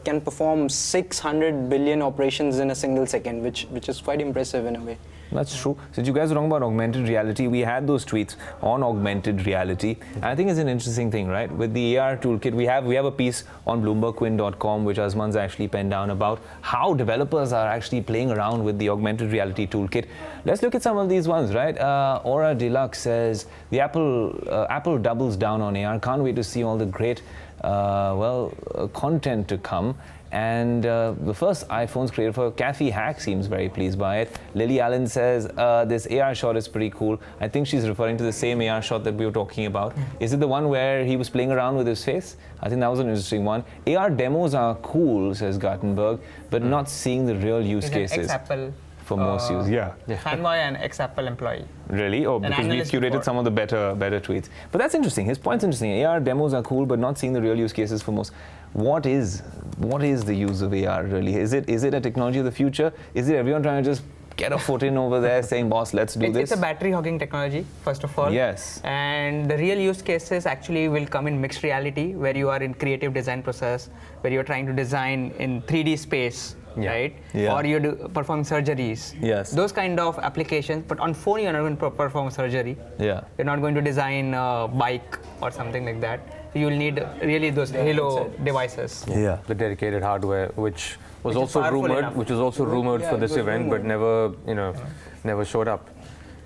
can perform 600 billion operations in a single second, which is quite impressive in a way. That's true. Since you guys were talking about augmented reality, we had those tweets on augmented reality. And I think it's an interesting thing, right? With the AR toolkit, we have a piece on BloombergQuint.com, which Azman's actually penned down about how developers are actually playing around with the augmented reality toolkit. Let's look at some of these ones, right? Aura Deluxe says the Apple doubles down on AR. Can't wait to see all the great, content to come. And the first iPhones created for Kathy Hack seems very pleased by it. Lily Allen says this AR shot is pretty cool. I think she's referring to the same AR shot that we were talking about. Is it the one where he was playing around with his face? I think that was an interesting one. AR demos are cool, says Gartenberg, but not seeing the real use cases. Ex-Apple for most use, fanboy and ex-Apple employee. Really? Oh, because we've curated some of the better tweets. But that's interesting. His point's interesting. AR demos are cool, but not seeing the real use cases for most. What is the use of AR really? Is it a technology of the future? Is it everyone trying to just get a foot in over there saying, boss, let's do this? It's a battery hogging technology, first of all. Yes. And the real use cases actually will come in mixed reality, where you are in creative design process, where you're trying to design in 3D space. Right? Yeah. Or you're performing surgeries. Yes. Those kind of applications. But on phone, you're not going to perform surgery. Yeah. You're not going to design a bike or something like that. So you'll need really those Halo devices. Yeah. The dedicated hardware, which was also rumored for this event, but never showed up.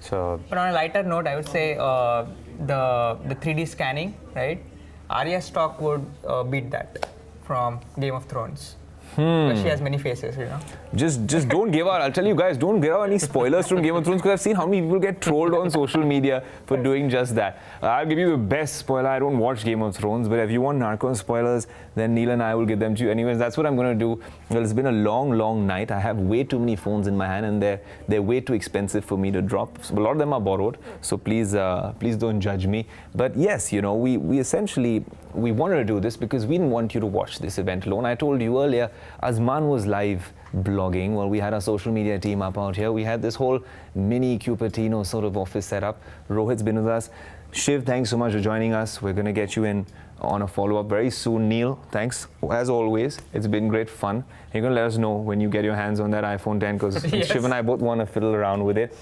So. But on a lighter note, I would say the 3D scanning, right? Arya stock would beat that from Game of Thrones. Because she has many faces, you know. Just don't give out. I'll tell you guys, don't give out any spoilers from Game of Thrones, because I've seen how many people get trolled on social media for doing just that. I'll give you the best spoiler. I don't watch Game of Thrones, but if you want Narcos spoilers, then Neil and I will give them to you. Anyways, that's what I'm going to do. Well, it's been a long night. I have way too many phones in my hand, and they're way too expensive for me to drop. So a lot of them are borrowed, so please don't judge me. But yes, you know, we essentially wanted to do this because we didn't want you to watch this event alone. I told you earlier, Azman was live blogging. Well, we had our social media team up out here. We had this whole mini Cupertino sort of office set up. Rohit's been with us. Shiv, thanks so much for joining us. We're going to get you in on a follow-up very soon. Neil, thanks. As always, it's been great fun. You're going to let us know when you get your hands on that iPhone 10, because yes. Shiv and I both want to fiddle around with it.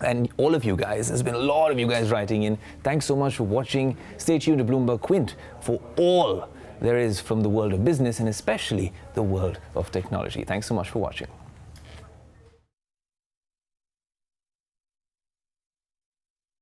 And all of you guys, there's been a lot of you guys writing in. Thanks so much for watching. Stay tuned to BloombergQuint for all there is from the world of business, and especially the world of technology. Thanks so much for watching.